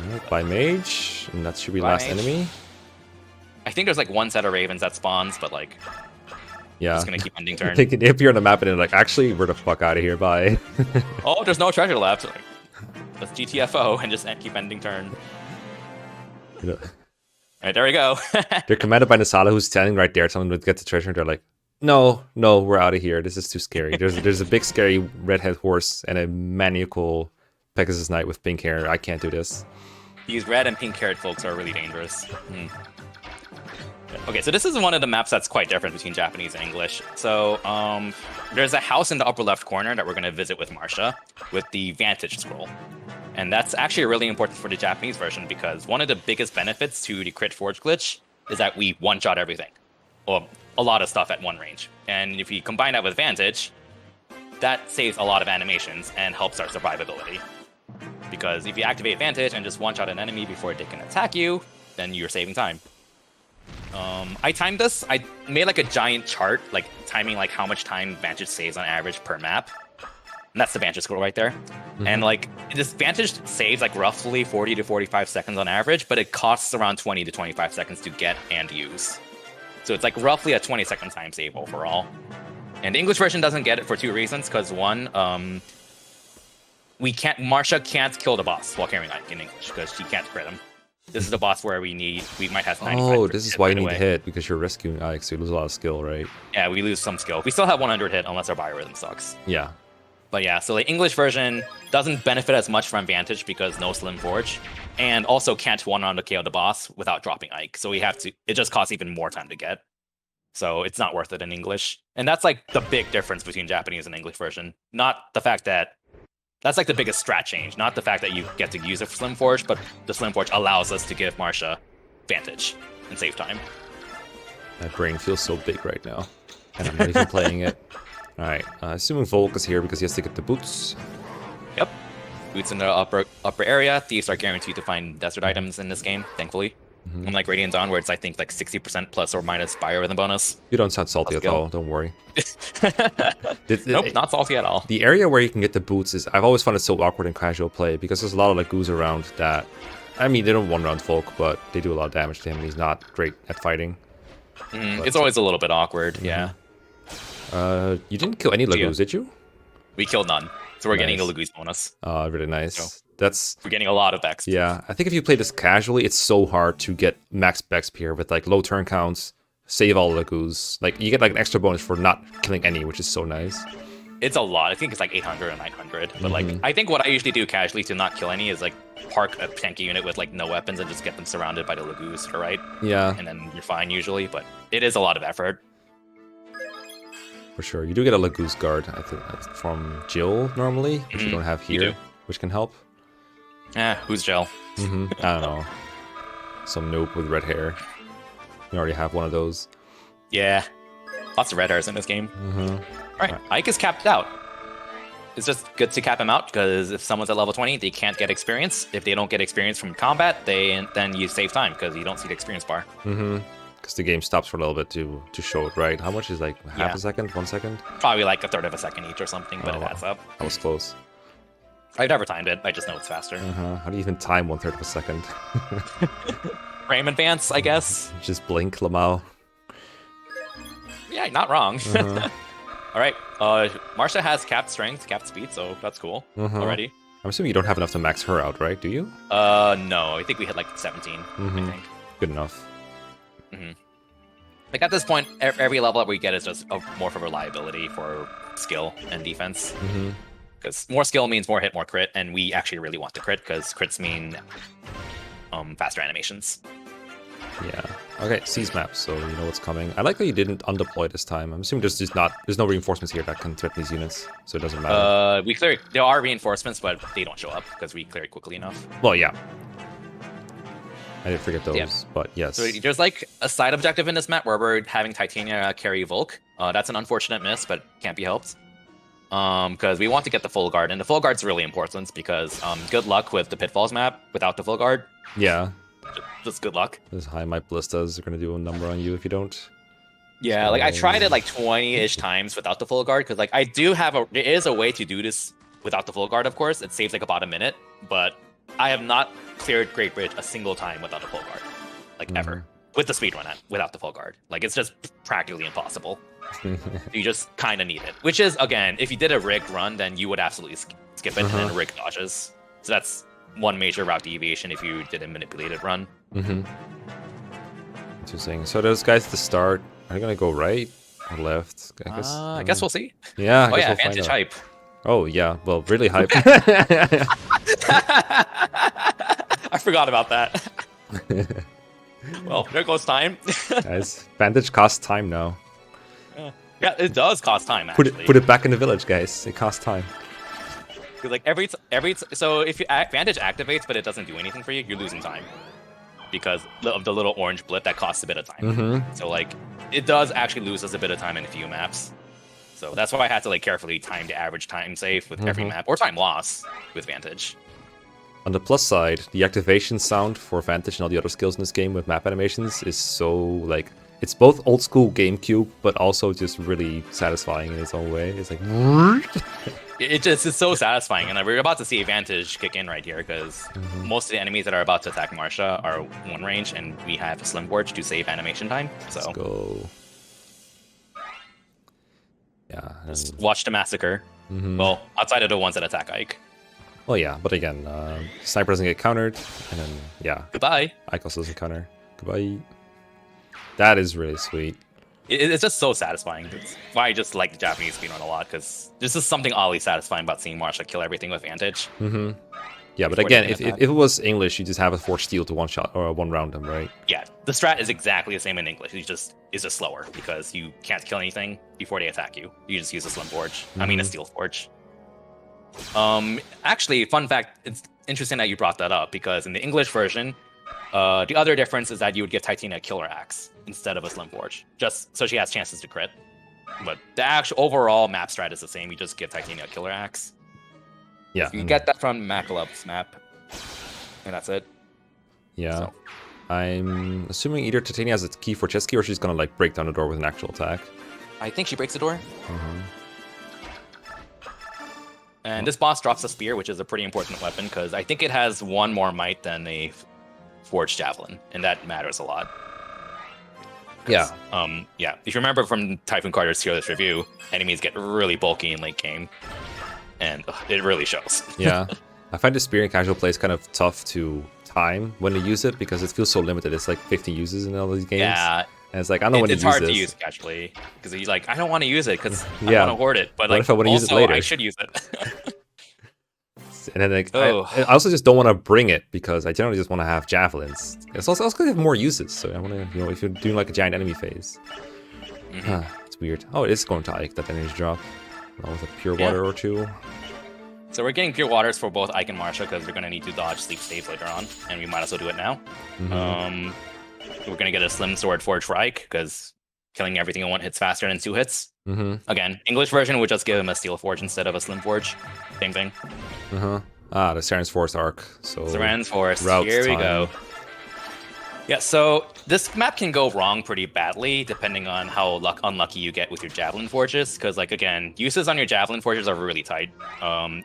Alright, by mage, and that should be By last mage. enemy. I think there's like one set of ravens that spawns, but like, Yeah. just gonna keep ending turn. They appear on the map and they're like, actually, we're the fuck out of here, bye. Oh, there's no treasure left. Like, let's GTFO and just keep ending turn. Alright, there we go. They're commanded by Nasala, who's standing right there, telling them to get the treasure, and they're like, no, we're out of here. This is too scary. There's a big scary redhead horse and a maniacal Pegasus Knight with pink hair. I can't do this. These red and pink haired folks are really dangerous. Okay, so this is one of the maps that's quite different between Japanese and English. So there's a house in the upper left corner that we're going to visit with Marcia with the Vantage Scroll. And that's actually really important for the Japanese version because one of the biggest benefits to the crit forge glitch is that we one-shot everything. Or a lot of stuff at one range. And if you combine that with Vantage, that saves a lot of animations and helps our survivability. Because if you activate Vantage and just one-shot an enemy before they can attack you, then you're saving time. I timed this. I made like a giant chart, like timing like how much time Vantage saves on average per map. And that's the Vantage scroll right there. And like this Vantage saves like roughly 40 to 45 seconds on average, but it costs around 20 to 25 seconds to get and use. So it's like roughly a 20-second time save overall. And the English version doesn't get it for 2 reasons. Because one, Marcia can't kill the boss while carrying Ike in English because she can't crit him. This is the boss where we might have 95%. Oh, this is why you need away. to hit, because you're rescuing Ike, so you lose a lot of skill, right? Yeah, we lose some skill. We still have 100 hit unless our biorhythm sucks. Yeah. But yeah, so the English version doesn't benefit as much from Vantage because no Slim Forge, and also can't one-round to KO the boss without dropping Ike. So it just costs even more time to get. So it's not worth it in English. And that's like the big difference between Japanese and English version. Not the fact that that's like the biggest strat change, not the fact that you get to use a Slim Forge, but the Slim Forge allows us to give Marcia Vantage and save time. My brain feels so big right now, and I'm not even playing it. Alright, assuming Volk is here because he has to get the boots. Yep. Boots in the upper area. Thieves are guaranteed to find desert items in this game, thankfully. Unlike Radiant Dawn, where it's I think like 60% plus or minus biorhythm bonus. You don't sound salty at all, don't worry. Nope, not salty at all. The area where you can get the boots is, I've always found it so awkward in casual play, because there's a lot of like goos around that, I mean, they don't one-round Volk, but they do a lot of damage to him, and he's not great at fighting. It's always a little bit awkward, yeah. You didn't kill any Lagoos, did you? We killed none, so we're getting a Nice. Lagoos bonus. Really nice. So, That's we're getting a lot of XP. Yeah, I think if you play this casually, it's so hard to get max Bex here with like low turn counts, save all Lagoos. Like you get like an extra bonus for not killing any, which is so nice. It's a lot. I think it's like 800 or 900. But like, I think what I usually do casually to not kill any is like park a tanky unit with like no weapons and just get them surrounded by the Lagoos to the right. Yeah, And then you're fine usually, but it is a lot of effort. for sure. You do get a Lagoos guard, I think that's from Jill normally, which you don't have You here, do. which can help. Who's Gel? I don't know. Some noob with red hair. You already have one of those. Yeah. Lots of red hairs in this game. Alright, Ike is capped out. it's just good to cap him out, because if someone's at level 20, they can't get experience. If they don't get experience from combat, then you save time, because you don't see the experience bar. Mm-hmm. Because the game stops for a little bit to show it, right? How much is like half a second, 1 second? Probably like a third of a second each or something, but it adds up. That was close. I've never timed it. I just know it's faster. How do you even time 1/3 of a second? Frame advance, I guess. Just blink, Lamau. Yeah, not wrong. All right, Marcia has capped strength, capped speed, so that's cool already. I'm assuming you don't have enough to max her out, right? Do you? No, I think we hit like 17. I think. Good enough. Like at this point, every level that we get is just more for reliability for skill and defense. Because more skill means more hit, more crit, and we actually really want the crit, because crits mean faster animations. Yeah. Okay, seize map, so you know what's coming. I like that you didn't undeploy this time. I'm assuming there's no reinforcements here that can threaten these units, so it doesn't matter. We clear. There are reinforcements, but they don't show up because we clear it quickly enough. Well, yeah. I didn't forget those, but yes. So there's like a side objective in this map where we're having Titania carry Volk. That's an unfortunate miss, but can't be helped. Because we want to get the full guard, and the full guard's really important because good luck with the pitfalls map without the full guard. Yeah. Just good luck. Those high might ballistas are gonna do a number on you if you don't. Yeah, like I tried it like 20-ish times without the full guard, because like there is a way to do this without the full guard, of course. It saves like about a minute, but I have not cleared Great Bridge a single time without a full guard. Like ever. With the speedrun without the full guard. Like it's just practically impossible. You just kind of need it. Which is, again, if you did a rigged run, then you would absolutely skip it and then rig dodges. So that's one major route deviation if you did a manipulated run. Interesting. So those guys at the start, are they going to go right or left? I guess we'll see. Yeah, I guess we'll Vantage hype. Oh, yeah. Well, really hype. I forgot about that. Well, there goes time. Guys, Vantage costs time now. Yeah, it does cost time, actually. Put it back in the village, guys. It costs time. Like so if you Vantage activates but it doesn't do anything for you, you're losing time because of the little orange blip that costs a bit of time. So like it does actually lose us a bit of time in a few maps. So that's why I had to like carefully time the average time save with every map, or time loss with Vantage. On the plus side, the activation sound for Vantage and all the other skills in this game with map animations is so like, it's both old school GameCube, but also just really satisfying in its own way. It's like, it's so satisfying, and we're about to see Vantage kick in right here because most of the enemies that are about to attack Marcia are one range, and we have a Slim Forge to save animation time. So let's go. Yeah. Just watch the massacre. Well, outside of the ones that attack Ike. Well, yeah, but again, Sniper doesn't get countered, and then, yeah. Goodbye. Ike also doesn't counter. Goodbye. That is really sweet. It's just so satisfying. It's why I just like the Japanese speedrun a lot, because there's just something oddly satisfying about seeing Marcia kill everything with Vantage. Yeah, but again, if it was English, you just have a Force Steel to one shot or one round them, right? Yeah, the strat is exactly the same in English. It's just slower because you can't kill anything before they attack you. You just use a Slim Forge. I mean, a Steel Forge. Actually, fun fact, it's interesting that you brought that up, because in the English version, the other difference is that you would give Titania a Killer Axe instead of a Slim Forge, just so she has chances to crit. But the actual overall map strat is the same. You just give Titania a Killer Axe. Yeah. You get that from Makalub's map, and that's it. Yeah. So. I'm assuming either Titania has a key for chest key, or she's gonna like break down the door with an actual attack. I think she breaks the door. And this boss drops a spear, which is a pretty important weapon, because I think it has one more might than a forged javelin, and that matters a lot. Yeah. Yeah. If you remember from Typhoon Carter's tier list review, enemies get really bulky in late game, and it really shows. Yeah. I find the spear in casual play is kind of tough to time when to use it, because it feels so limited. It's like 50 uses in all these games. Yeah. And it's like, I don't know when to use this. It's hard this. to use casually, because he's like, I don't want to use it because I Yeah. want to hoard it. But What like, if I want to use it later? I should use it. And then like, I also just don't want to bring it, because I generally just want to have javelins. It's also going to have more uses. So I want to, you know, if you're doing like a giant enemy phase. It's weird. Oh, it is going to Ike, that energy drop. Along with a pure water or two. So we're getting pure waters for both Ike and Marcia, because we're going to need to dodge sleep staves later on, and we might as well do it now. We're going to get a Slim Sword Forge for Ike, because killing everything in 1 hits faster than 2 hits. Mm-hmm. Again, English version would just give him a Steel Forge instead of a Slim Forge. Same thing. Uh-huh. Ah, the Saren's Forest arc. So Saren's Forest. route Here we time. go. Yeah, so this map can go wrong pretty badly depending on how unlucky you get with your Javelin Forges. Because, like, again, uses on your Javelin Forges are really tight.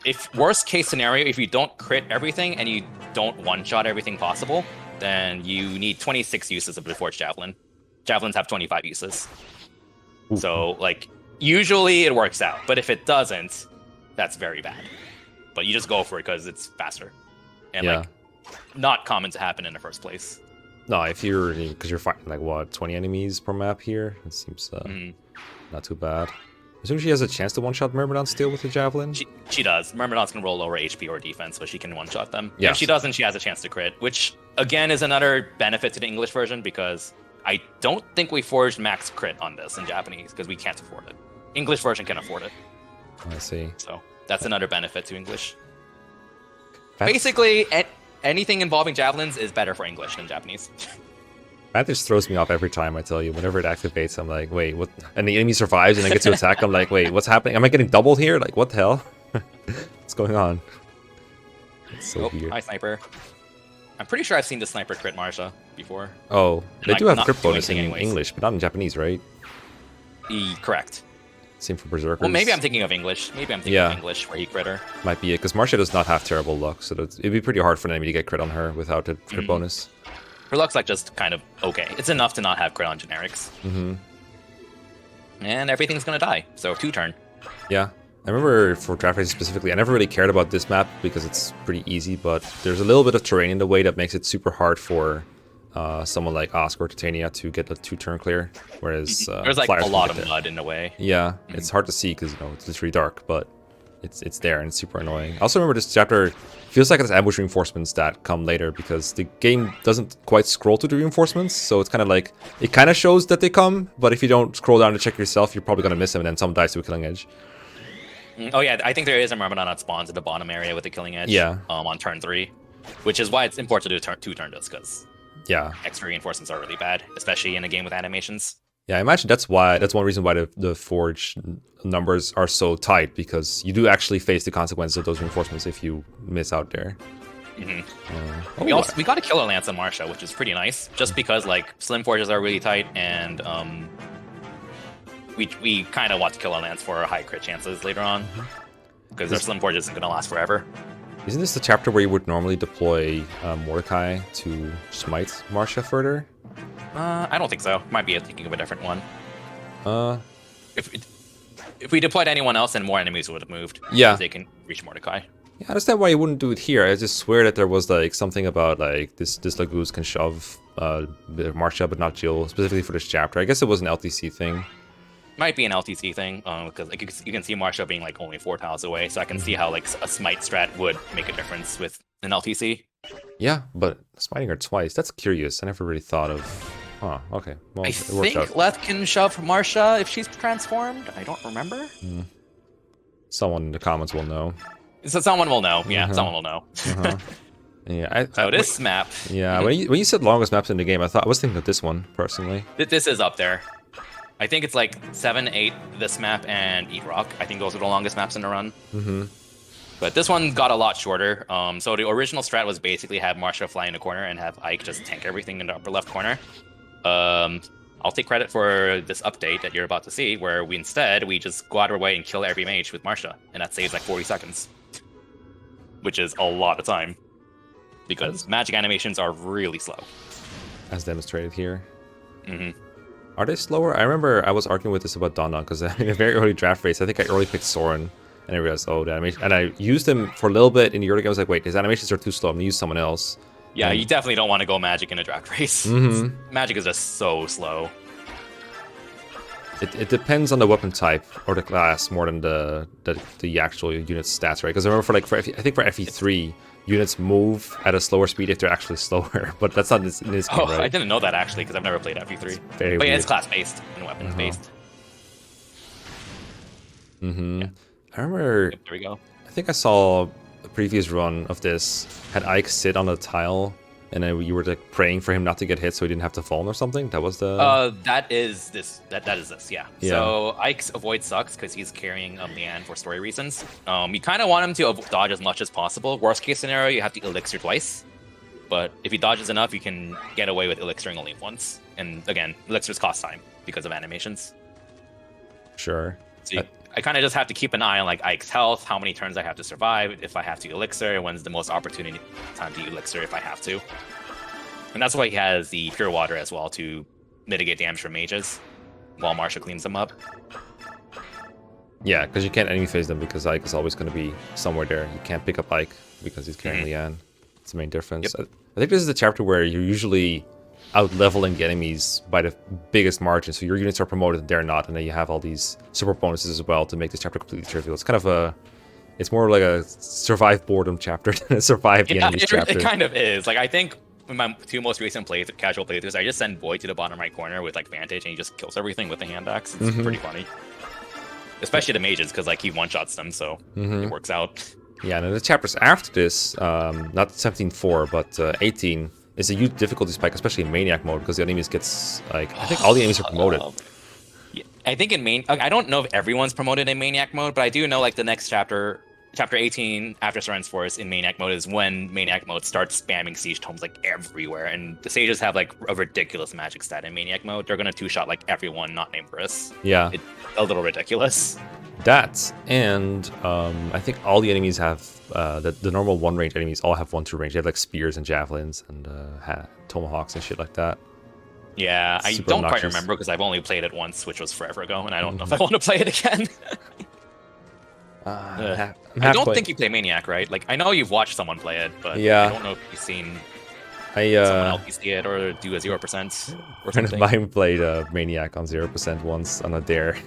If worst case scenario, if you don't crit everything and you don't one-shot everything possible, then you need 26 uses of the Forged Javelin. Javelins have 25 uses. Ooh. So, like, usually it works out. But if it doesn't, that's very bad. But you just go for it because it's faster. And, like, not common to happen in the first place. No, because you're fighting like what 20 enemies per map here. It seems not too bad. As soon as she has a chance to one-shot Myrmidon still with the javelin. She does. Myrmidons can roll lower HP or defense, but she can one-shot them. Yes. If she doesn't, she has a chance to crit, which again is another benefit to the English version because I don't think we forged max crit on this in Japanese because we can't afford it. English version can afford it. I see. So that's another benefit to English. Basically, anything involving javelins is better for English than Japanese. That just throws me off every time, I tell you. Whenever it activates, I'm like, wait, what? And the enemy survives and I get to attack. I'm like, wait, what's happening? Am I getting doubled here? Like, what the hell? What's going on? It's so weird. Hi, sniper. I'm pretty sure I've seen the sniper crit Marcia before. Oh, they do have crit bonus in anyways. English, but not in Japanese, right? Correct. Same for Berserkers. Well, maybe I'm thinking of English. Maybe I'm thinking of English where he crit her. Might be it, because Marcia does not have terrible luck, so it'd be pretty hard for an enemy to get crit on her without the crit bonus. Her luck's like just kind of okay. It's enough to not have crit on generics. Mm-hmm. And everything's gonna die, so 2-turn. Yeah. I remember for draft races specifically, I never really cared about this map because it's pretty easy, but there's a little bit of terrain in the way that makes it super hard for someone like Oscar or Titania to get the 2-turn clear, whereas there's like Flyers a can lot get of there. mud in the way. Yeah, it's hard to see because it's literally dark, but it's there and it's super annoying. I also remember this chapter feels like it's ambush reinforcements that come later because the game doesn't quite scroll to the reinforcements, so it's kind of like it kind of shows that they come, but if you don't scroll down to check yourself, you're probably gonna miss them, and then someone dies to a killing edge. Oh yeah, I think there is a Myrmidon that spawns at the bottom area with the killing edge. Yeah. On turn 3, which is why it's important to do 2-turn this because Yeah. extra reinforcements are really bad, especially in a game with animations. Yeah, I imagine that's one reason why the Forge numbers are so tight, because you do actually face the consequences of those reinforcements if you miss out there. We got a Killer Lance on Marcia, which is pretty nice, just because like Slim Forges are really tight, and we kind of want to Killer Lance for high crit chances later on, because their Slim Forge isn't going to last forever. Isn't this the chapter where you would normally deploy Mordecai to smite Marcia further? I don't think so. Might be thinking of a different one. If we deployed anyone else, then more enemies would have moved. Yeah. They can reach Mordecai. Yeah, I understand why you wouldn't do it here. I just swear that there was like something about like this Lagoose can shove Marcia, but not Jill, specifically for this chapter. I guess it was an LTC thing. Might be an LTC thing, because like you can see Marcia being like only 4 tiles away, so I can see how like a smite strat would make a difference with an LTC. Yeah, but smiting her twice, that's curious. I never really thought of... Huh, okay. Well, I it works think out. Leth can shove Marcia if she's transformed. I don't remember. Someone in the comments will know. So someone will know. Yeah, someone will know. Yeah, So this map. Yeah, when you said longest maps in the game, I was thinking of this one, personally. This is up there. I think it's like 7, 8, this map, and Eat Rock. I think those are the longest maps in the run. But this one got a lot shorter. So the original strat was basically have Marcia fly in the corner and have Ike just tank everything in the upper left corner. I'll take credit for this update that you're about to see, where we just go out of our way and kill every mage with Marcia, and that saves like 40 seconds. Which is a lot of time. Because magic animations are really slow. As demonstrated here. Are they slower? I remember I was arguing with this about Don, because in a very early draft race, I think I early picked Soren, and I realized, oh, the animation, and I used him for a little bit in the early game. I was like, wait, his animations are too slow. I'm gonna use someone else. Yeah, you definitely don't want to go Magic in a draft race. Magic is just so slow. It depends on the weapon type or the class more than the actual unit stats, right? Because I remember I think for FE3, units move at a slower speed if they're actually slower, but that's not in this game, right? I didn't know that actually because I've never played FE3. Very but yeah, weird. it's class-based and weapons-based. I remember... There we go. I think I saw a previous run of this, had Ike sit on a tile and then you were like praying for him not to get hit so he didn't have to fall or something. That was the. That is this. That is this. Yeah. So Ike's avoid sucks because he's carrying Leanne for story reasons. You kind of want him to dodge as much as possible. Worst case scenario, you have to elixir twice. But if he dodges enough, you can get away with elixiring only once. And again, elixirs cost time because of animations. Sure. So I kind of just have to keep an eye on like Ike's health, how many turns I have to survive, if I have to elixir, when's the most opportunity time to elixir if I have to. And that's why he has the pure water as well to mitigate damage from mages while Marcia cleans them up. Yeah, because you can't enemy phase them because Ike is always going to be somewhere there. You can't pick up Ike because he's carrying Leanne. It's the main difference. Yep. I think this is the chapter where you're usually out-leveling the enemies by the biggest margin. So your units are promoted and they're not, and then you have all these super bonuses as well to make this chapter completely trivial. It's kind of a... It's more like a survive boredom chapter than a survive the enemies chapter. It kind of is. Like, I think in my two most recent casual playthroughs, I just send Void to the bottom right corner with like Vantage, and he just kills everything with the hand axe. It's pretty funny. Especially the mages, because like he one-shots them, so it works out. Yeah, and the chapters after this, not 17.4, but 18, is a huge difficulty spike, especially in Maniac mode, because the enemies gets, like, I think all the enemies are promoted. Yeah, I think in I don't know if everyone's promoted in Maniac mode, but I do know, like, the next chapter, chapter 18, after Seren's Force in Maniac mode, is when Maniac mode starts spamming siege tomes, like, everywhere, and the sages have, like, a ridiculous magic stat in Maniac mode. They're gonna two-shot, like, everyone not named Briss. Yeah. It's a little ridiculous. That, and I think all the enemies have, the normal one-range enemies all have 1-2 range. They have like spears and javelins and tomahawks and shit like that. Yeah, I don't quite remember because I've only played it once, which was forever ago, and I don't know if I want to play it again. I don't think you play Maniac, right? Like, I know you've watched someone play it, but I don't know if you've seen someone else see it or do a 0% or something. Mine played Maniac on 0% once on a dare.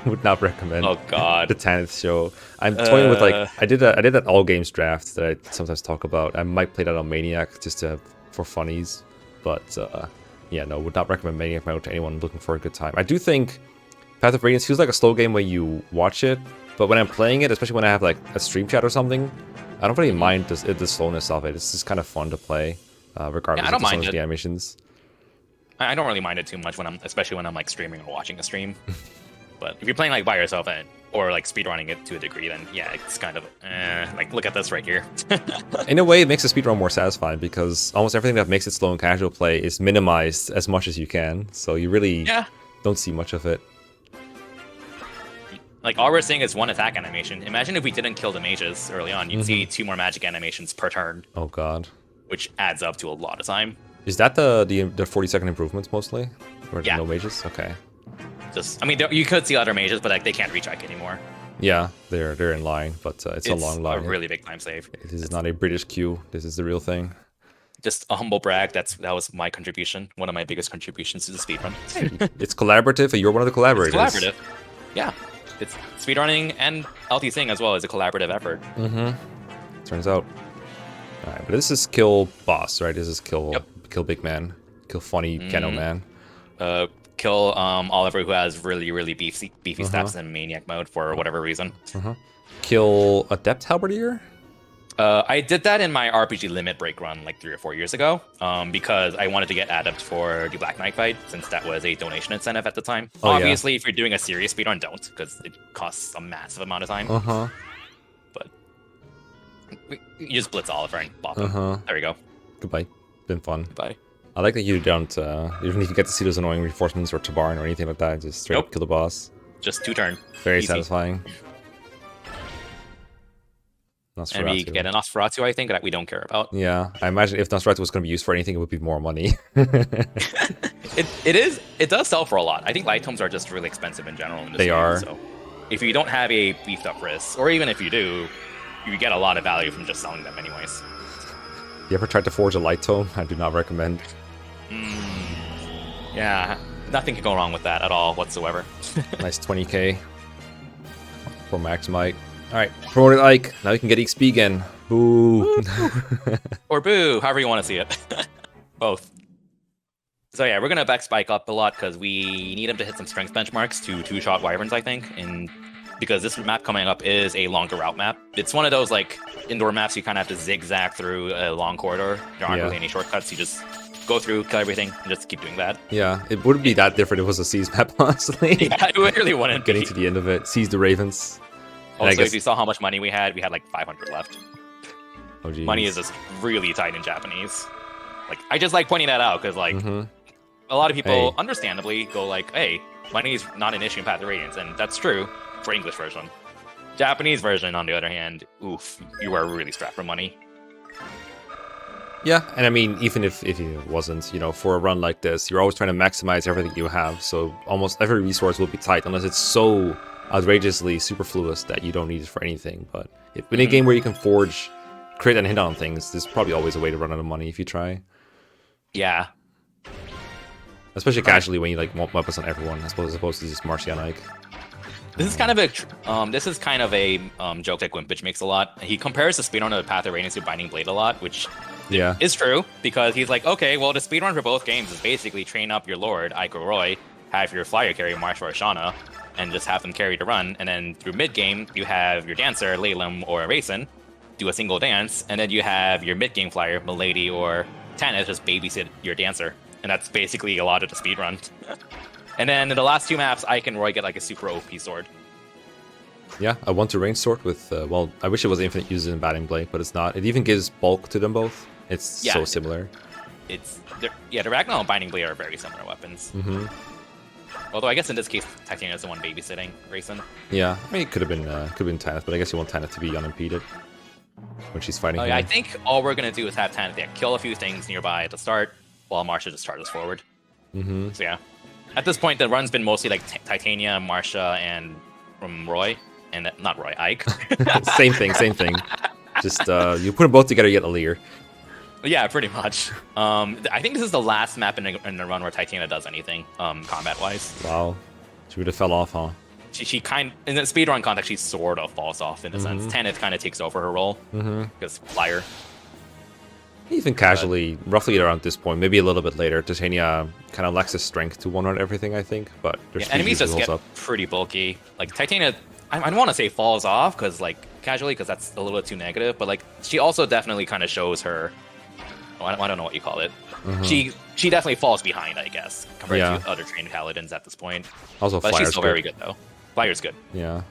Would not recommend. Oh god, the Tanith show. I'm toying with like I did that all games draft that I sometimes talk about. I might play that on Maniac just for funnies, but yeah, no, would not recommend Maniac mode to anyone looking for a good time. I do think Path of Radiance feels like a slow game when you watch it, but when I'm playing it, especially when I have like a stream chat or something, I don't really mind the slowness of it. It's just kind of fun to play. Regardless of the animations. I don't really mind it too much especially when I'm like streaming or watching a stream. But if you're playing like by yourself or like speedrunning it to a degree, then yeah, it's kind of like look at this right here. In a way, it makes the speedrun more satisfying because almost everything that makes it slow and casual play is minimized as much as you can. So you really don't see much of it. Like all we're seeing is one attack animation. Imagine if we didn't kill the mages early on, you'd see 2 more magic animations per turn. Oh god. Which adds up to a lot of time. Is that the 40-second improvements mostly? Or no mages? Okay. I mean, you could see other mages, but like they can't reach Ike anymore. Yeah, they're in line, but it's a long line. It's a really big time save. This is not a British queue. This is the real thing. Just a humble brag. That was my contribution. One of my biggest contributions to the speedrun. It's collaborative, and you're one of the collaborators. It's collaborative. Yeah. It's speedrunning and LT Sing as well as a collaborative effort. Turns out. Alright, but this is kill boss, right? This is kill big man. Kill funny Keno man. Kill Oliver, who has really, really beefy stats in Maniac mode for whatever reason. Kill Adept Halberdier? I did that in my RPG Limit Break run like 3 or 4 years ago because I wanted to get Adept for the Black Knight fight since that was a donation incentive at the time. Obviously, if you're doing a serious speedrun, don't because it costs a massive amount of time. But you just blitz Oliver and bop him. There you go. Goodbye. Been fun. Goodbye. I like that you don't, even if you get to see those annoying reinforcements or Tabarn or anything like that, just straight up kill the boss. Just 2 turn. Very satisfying. And we get an Nosferatu, I think, that we don't care about. Yeah, I imagine if Nosferatu was going to be used for anything, it would be more money. It does sell for a lot. I think light tomes are just really expensive in general in this game. Are. So if you don't have a beefed up wrist, or even if you do, you get a lot of value from just selling them anyways. You ever tried to forge a light tome? I do not recommend. Yeah, nothing can go wrong with that at all whatsoever. Nice 20k for max might. Alright, promoted Ike. Now you can get XP again. Boo. Or boo, however you want to see it. Both. So yeah, we're going to back Spike up a lot because we need him to hit some strength benchmarks to 2-shot Wyverns, I think, in because this map coming up is a longer route map. It's one of those like indoor maps you kind of have to zigzag through a long corridor. There aren't really any shortcuts. You just go through, kill everything, and just keep doing that. Yeah, it wouldn't be that different if it was a Seas map, honestly. Yeah, it really wouldn't. Getting to the end of it, Seize the Ravens. Also, if you saw how much money we had like 500 left. Oh, geez. Money is just really tight in Japanese. Like, I just like pointing that out because like a lot of people understandably go like, "Hey, money is not an issue in Path of Radiance," and that's true for English version. Japanese version, on the other hand, oof, you are really strapped for money. Yeah, and I mean, even if it wasn't, you know, for a run like this, you're always trying to maximize everything you have. So almost every resource will be tight unless it's so outrageously superfluous that you don't need it for anything. But in a game where you can forge, crit, and hit on things, there's probably always a way to run out of money if you try. Yeah. Especially casually when you like want weapons on everyone, as opposed to just Marcia and Ike. This is kind of a joke that Gwimpage makes a lot. He compares the speedrun of Path of Radiance to Binding Blade a lot, which is true, because he's like, okay, well, the speedrun for both games is basically train up your Lord, Ike or Roy, have your flyer carry Marcia or Shauna, and just have them carry the run, and then through mid-game, you have your dancer, Laylam or Raisin, do a single dance, and then you have your mid-game flyer, Milady or Tanith, just babysit your dancer. And that's basically a lot of the speedrun. And then in the last two maps, Ike and Roy get like a super OP sword. Yeah, a 1-to-range sword with, well, I wish it was infinite uses in Batting Blade, but it's not. It even gives bulk to them both. It's so similar. The Ragnar and Binding Blade are very similar weapons. Although I guess in this case, Titania is the one babysitting Raisin. Yeah, I mean, it could have been Tanith, but I guess you want Tanith to be unimpeded when she's fighting him. I think all we're going to do is have Tanith kill a few things nearby at the start, while Marcia just charges forward. So yeah. At this point, the run's been mostly like Titania, Marcia, and Roy. And not Roy, Ike. Same thing. Just, you put them both together, you get a Lear. Yeah, pretty much. I think this is the last map in the run where Titania does anything, combat-wise. Wow. She would have fell off, huh? She in the speedrun context, she sort of falls off in a sense. Tanith kind of takes over her role. Because flyer. Even casually, roughly around this point, maybe a little bit later, Titania kind of lacks the strength to one-run everything, I think. But enemies just get pretty bulky. Like, Titania, I don't want to say falls off, because, like, casually, because that's a little bit too negative. But, like, she also definitely kind of shows her... I don't know what you call it. She definitely falls behind, I guess, compared to other trained paladins at this point. Also, but she's still very good, though. Flyer's good. Yeah.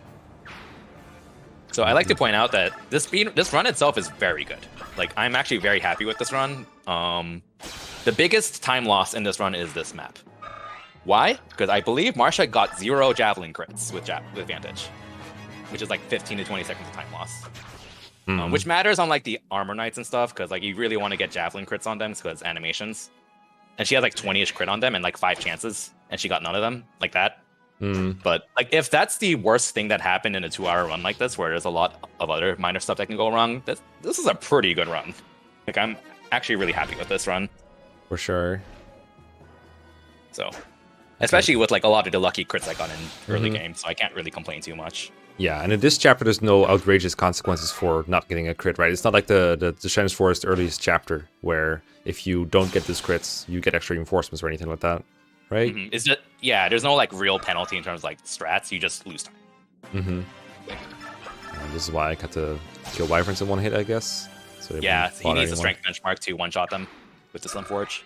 So I like to point out that this run itself is very good. Like, I'm actually very happy with this run. The biggest time loss in this run is this map. Why? Because I believe Marcia got 0 javelin crits with advantage, which is like 15 to 20 seconds of time loss. Which matters on like the armor knights and stuff, because like you really want to get javelin crits on them because animations. And she had like 20-ish crit on them and like 5 chances, and she got none of them, like that. But like, if that's the worst thing that happened in a 2-hour run like this, where there's a lot of other minor stuff that can go wrong, this is a pretty good run. Like, I'm actually really happy with this run. For sure. So, especially with like a lot of the lucky crits I got in early game, so I can't really complain too much. Yeah, and in this chapter, there's no outrageous consequences for not getting a crit, right? It's not like the Shen's Forest earliest chapter, where if you don't get these crits, you get extra reinforcements or anything like that, right? Is it? Yeah, there's no like real penalty in terms of like strats. You just lose time. This is why I got to kill wyverns in one hit, I guess. So yeah, he needs a strength benchmark to one-shot them with the Slimforge.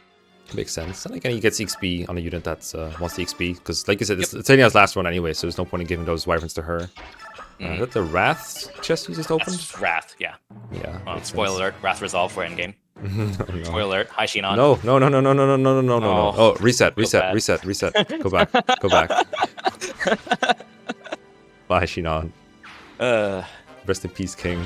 Makes sense. And again, he gets XP on a unit that wants the XP, because like you said, it's Tania's last one anyway, so there's no point in giving those wyverns to her. Is that the Wrath chest you just opened? That's Wrath, yeah. Yeah. Spoiler alert, Wrath resolve for Endgame. No. Spoiler alert, hi Shinon. No. Oh, reset. Go back. Bye, Shinon. Rest in peace, King.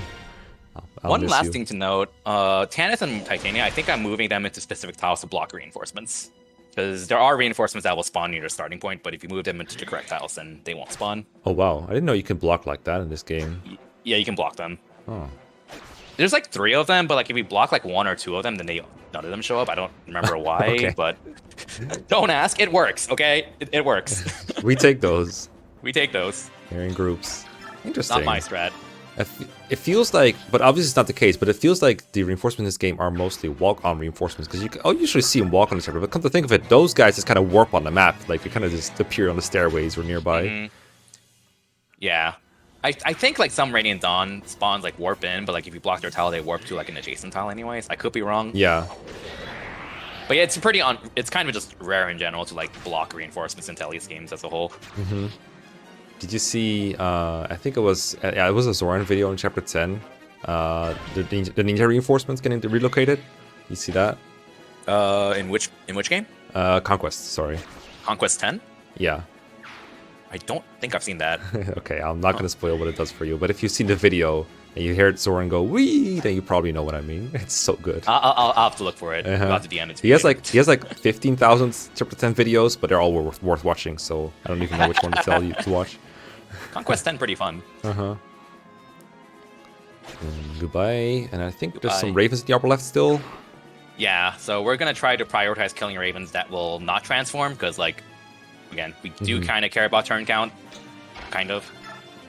One last thing to note, Tanith and Titania, I think I'm moving them into specific tiles to block reinforcements. Because there are reinforcements that will spawn near your starting point, but if you move them into the correct tiles, then they won't spawn. Oh, wow. I didn't know you can block like that in this game. Yeah, you can block them. Oh. There's like 3 of them, but like if you block like 1 or 2 of them, then none of them show up. I don't remember why, but don't ask. It works, okay? It works. We take those. They're in groups. Interesting. Not my strat. It feels like, but obviously it's not the case, but it feels like the reinforcements in this game are mostly walk-on reinforcements, because you usually see them walk on the server, but come to think of it, those guys just kind of warp on the map, like they kind of just appear on the stairways or nearby. Yeah. I think like some Radiant Dawn spawns like warp in, but like if you block their tile, they warp to like an adjacent tile anyways. I could be wrong. Yeah. But yeah, it's kind of just rare in general to like block reinforcements in Telly's games as a whole. Mm-hmm. Did you see? I think it was a Zoran video in chapter 10. The ninja reinforcements getting relocated. You see that? In which game? Conquest. Sorry. Conquest 10? Yeah. I don't think I've seen that. Okay, I'm not gonna spoil what it does for you, but if you've seen the video and you hear Zoran go wee, then you probably know what I mean. It's so good. I'll have to look for it. I'll have to DM it to He has like 15,000 chapter 10 videos, but they're all worth watching. So I don't even know which one to tell you to watch. Conquest 10 pretty fun. Goodbye. And I think there's some ravens in the upper left still. Yeah, so we're gonna try to prioritize killing ravens that will not transform, because like, again, we do kind of care about turn count, kind of.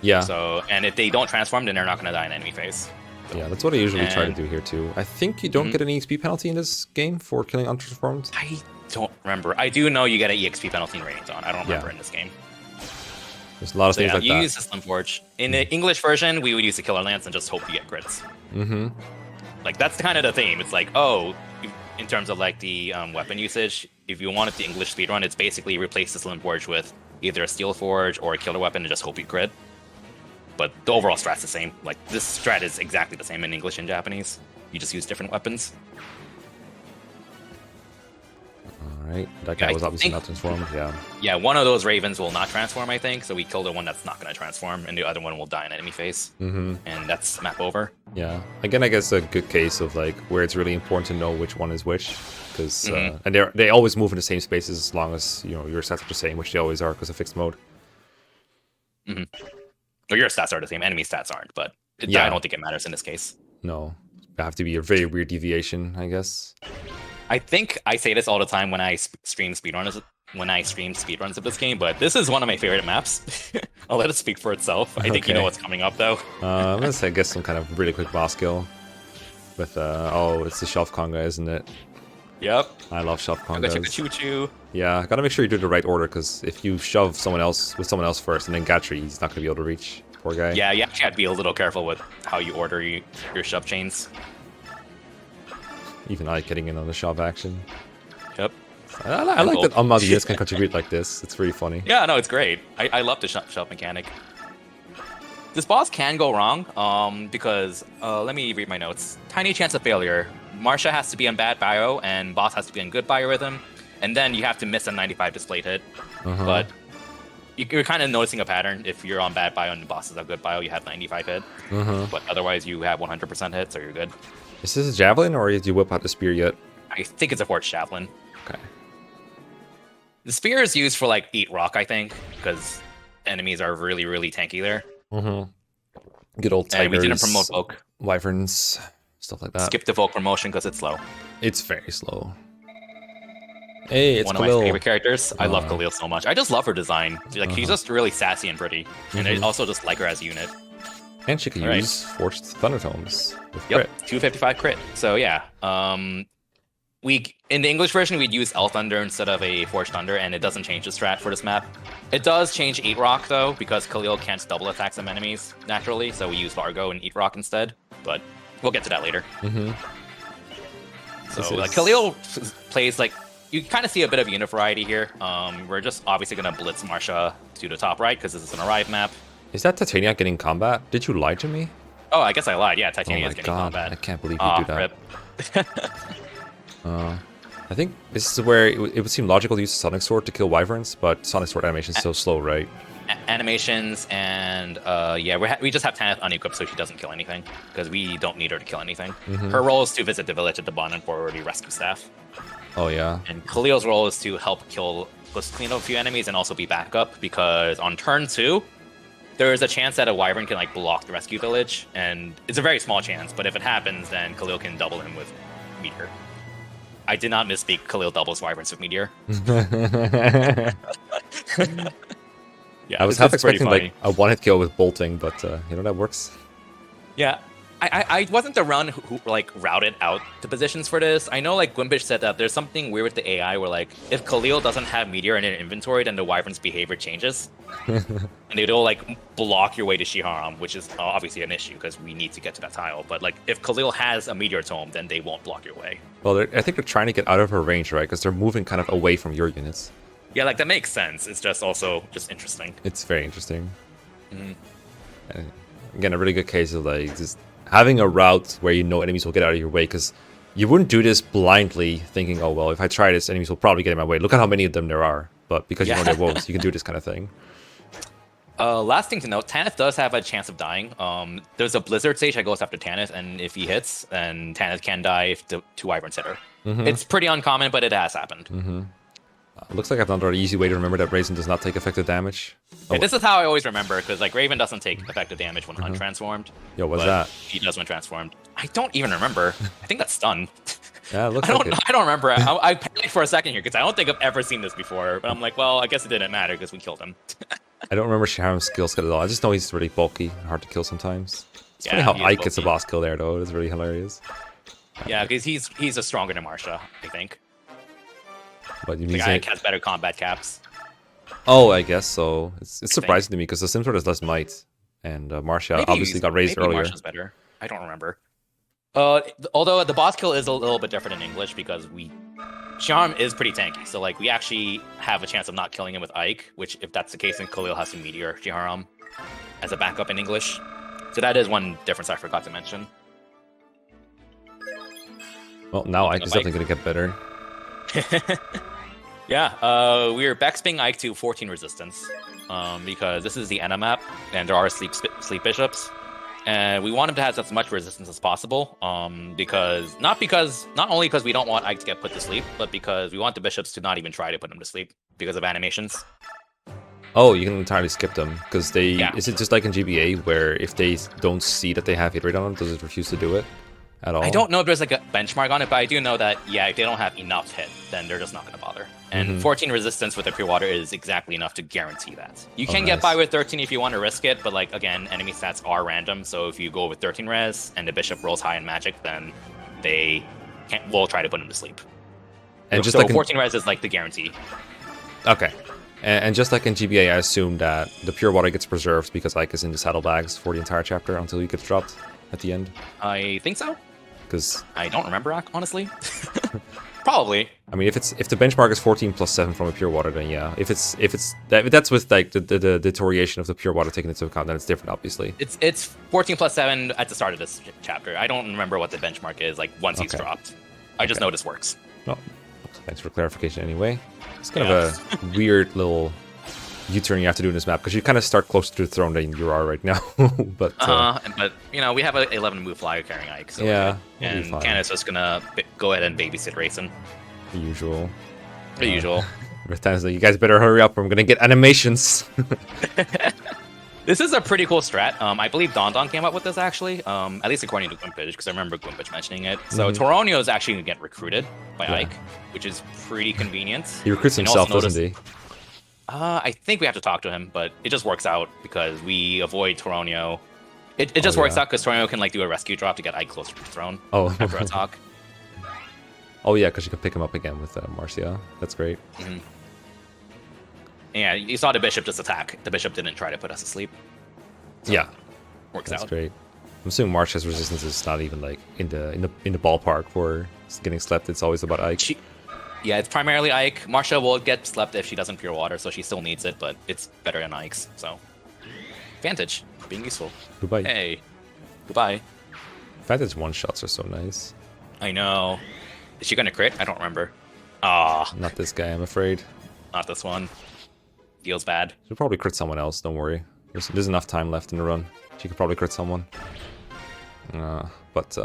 Yeah. So, and if they don't transform, then they're not gonna die in enemy phase. So, yeah, that's what I usually try to do here too. I think you don't get an EXP penalty in this game for killing untransformed. I don't remember. I do know you get an EXP penalty in Radiant Dawn. I don't remember in this game. There's a lot of things like you that. use the Slim Forge. In the English version, we would use the Killer Lance and just hope you get crits. Like, that's kind of the theme. It's like, oh, in terms of like the weapon usage, if you wanted the English speedrun, it's basically replace the Slim Forge with either a Steel Forge or a killer weapon and just hope you crit. But the overall strat's the same. Like, this strat is exactly the same in English and Japanese. You just use different weapons. Alright, that guy was obviously not transformed, yeah. Yeah, one of those ravens will not transform, I think, so we kill the one that's not going to transform, and the other one will die in enemy phase. And that's map over. Yeah, again, I guess a good case of like where it's really important to know which one is which, because and they always move in the same spaces as long as your stats are the same, which they always are because of fixed mode. Well, your stats are the same, enemy stats aren't, but I don't think it matters in this case. No, it have to be a very weird deviation, I guess. I think I say this all the time when I stream speedruns of this game, but this is one of my favorite maps. I'll let it speak for itself. I think you know what's coming up, though. I'm gonna say, I guess, some kind of really quick boss kill with it's the shelf conga, isn't it? Yep. I love shelf congas. Choo-choo. Yeah, gotta make sure you do the right order, because if you shove someone else first and then Gatry, he's not gonna be able to reach. Poor guy. Yeah, you actually have to be a little careful with how you order your shove chains. Even I getting in on the shove action. Yep. I like that unmodded units can contribute like this. It's really funny. Yeah, no, it's great. I love the shove mechanic. This boss can go wrong, because, let me read my notes. Tiny chance of failure. Marcia has to be on bad bio, and boss has to be in good biorhythm, and then you have to miss a 95 displayed hit. But you're kind of noticing a pattern. If you're on bad bio and the boss is a good bio, you have 95 hit. But otherwise, you have 100% hit, so you're good. Is this a javelin, or did you whip out the spear yet? I think it's a forged javelin. Okay. The spear is used for, like, eat rock, I think, because enemies are really, really tanky there. Good old tigers. And we didn't promote Volk. Wyverns, stuff like that. Skip the Volk promotion because it's slow. It's very slow. Hey, it's one Khalil. of my favorite characters. I love Khalil so much. I just love her design. Like, she's just really sassy and pretty. And I also just like her as a unit. And she can use Forged Thundertomes with Yep, crit. 255 crit. So yeah, in the English version we'd use L Thunder instead of a Forged Thunder, and it doesn't change the strat for this map. It does change Eat Rock though, because Khalil can't double attack some enemies naturally, so we use Largo and Eat Rock instead. But we'll get to that later. So like Khalil plays like, you kind of see a bit of unit variety here. We're just obviously gonna blitz Marcia to the top right because this is an arrive map. Is that Titania getting combat? Did you lie to me? Oh, I guess I lied. Yeah, Titania is getting combat. I can't believe you do that. Rip. I think this is where it would seem logical to use Sonic Sword to kill Wyverns, but Sonic Sword animation is so slow, right? Animations and we just have Tanith unequipped so she doesn't kill anything because we don't need her to kill anything. Her role is to visit the village at the bottom for the rescue staff. Oh yeah. And Khalil's role is to help clean up a few enemies and also be backup, because on turn 2 there is a chance that a Wyvern can like block the rescue village, and it's a very small chance, but if it happens, then Khalil can double him with Meteor. I did not misspeak. Khalil doubles Wyverns with Meteor. Yeah, I was half expecting like a one-hit kill with bolting, but that works. Yeah, I wasn't the run who like routed out the positions for this. I know like Gwimbish said that there's something weird with the AI where like if Khalil doesn't have Meteor in their inventory, then the Wyvern's behavior changes. And they'll like block your way to Shiharam, which is obviously an issue because we need to get to that tile. But like if Khalil has a Meteor Tome, then they won't block your way. Well, I think they're trying to get out of her range, right? Because they're moving kind of away from your units. Yeah, like that makes sense. It's just also just interesting. It's very interesting. And again, a really good case of like just having a route where you know enemies will get out of your way, because you wouldn't do this blindly thinking, oh, well, if I try this, enemies will probably get in my way. Look at how many of them there are. But because you know there won't, you can do this kind of thing. Last thing to note, Tanith does have a chance of dying. There's a Blizzard stage that goes after Tanith, and if he hits, then Tanith can die if the 2 Wyverns hit her. It's pretty uncommon, but it has happened. Looks like I've found an easy way to remember that Raisin does not take effective damage. Yeah, this is how I always remember, because like Raven doesn't take effective damage when untransformed. Yo, what's that? He does when transformed. I don't even remember. I think that's stun. Yeah, it looks like it. I don't remember. I panicked for a second here, because I don't think I've ever seen this before. But I'm like, well, I guess it didn't matter, because we killed him. I don't remember Shaharam's skill set at all. I just know he's really bulky and hard to kill sometimes. It's funny how Ike gets a boss kill there, though. It's really hilarious. Yeah, because he's a stronger than Marcia, I think. But you mean Ike has better combat caps. Oh, I guess so. It's surprising to me because the Simsword has less might, and Marcia obviously got raised earlier. Marcia's better. I don't remember. Although the boss kill is a little bit different in English because Shiharam is pretty tanky, so like we actually have a chance of not killing him with Ike, which if that's the case, then Khalil has to Meteor Shiharam as a backup in English. So that is one difference I forgot to mention. Well, now Ike is definitely going to get better. Yeah, we're backspinning Ike to 14 resistance because this is the Enna map, and there are sleep bishops, and we want him to have as much resistance as possible. Not only because we don't want Ike to get put to sleep, but because we want the bishops to not even try to put him to sleep because of animations. Oh, you can entirely skip them because they. Yeah. Is it just like in GBA where if they don't see that they have hit rate on them, does it refuse to do it at all? I don't know if there's like a benchmark on it, but I do know that if they don't have enough hit, then they're just not going to bother. And 14 resistance with the pure water is exactly enough to guarantee that. You can get by with 13 if you want to risk it, but like again, enemy stats are random. So if you go with 13 res and the bishop rolls high in magic, then they will try to put him to sleep. And just so like 14 res is like the guarantee. Okay. And just like in GBA, I assume that the pure water gets preserved because Ike is in the saddlebags for the entire chapter until he gets dropped at the end. I think so. Because I don't remember, honestly. Probably. I mean, if the benchmark is 14 plus 7 from a pure water, then yeah. If that's with like the deterioration of the pure water taken into account, then it's different, obviously. It's 14 plus 7 at the start of this chapter. I don't remember what the benchmark is like once he's dropped. I just know this works. Well, thanks for clarification anyway. It's kind of a weird little U-turn you have to do in this map because you kind of start closer to the throne than you are right now. but you know, we have an 11 move flyer carrying Ike. So yeah, and Candace is gonna go ahead and babysit Raisin. The usual. The usual. Like, you guys better hurry up or I'm gonna get animations. This is a pretty cool strat. I believe Don came up with this actually, at least according to Gwimpage, because I remember Gwimpage mentioning it. So Toronio is actually gonna get recruited by Ike, which is pretty convenient. He recruits himself, doesn't he? I think we have to talk to him, but it just works out because we avoid Toronio. It just works out because Toronio can like do a rescue drop to get Ike closer to the throne after a talk. Oh yeah, because you can pick him up again with Marcia. That's great. Yeah, you saw the bishop just attack. The bishop didn't try to put us to sleep. So yeah, works that's out. Great. I'm assuming Marcia's resistance is not even like in the ballpark for getting slept. It's always about Ike. Yeah, it's primarily Ike. Marcia will get slept if she doesn't pure water, so she still needs it, but it's better than Ike's. So, Vantage being useful. Goodbye. Hey, goodbye. Vantage one-shots are so nice. I know. Is she gonna crit? I don't remember. Not this guy, I'm afraid. Not this one. Feels bad. She'll probably crit someone else, don't worry. There's enough time left in the run. She could probably crit someone. But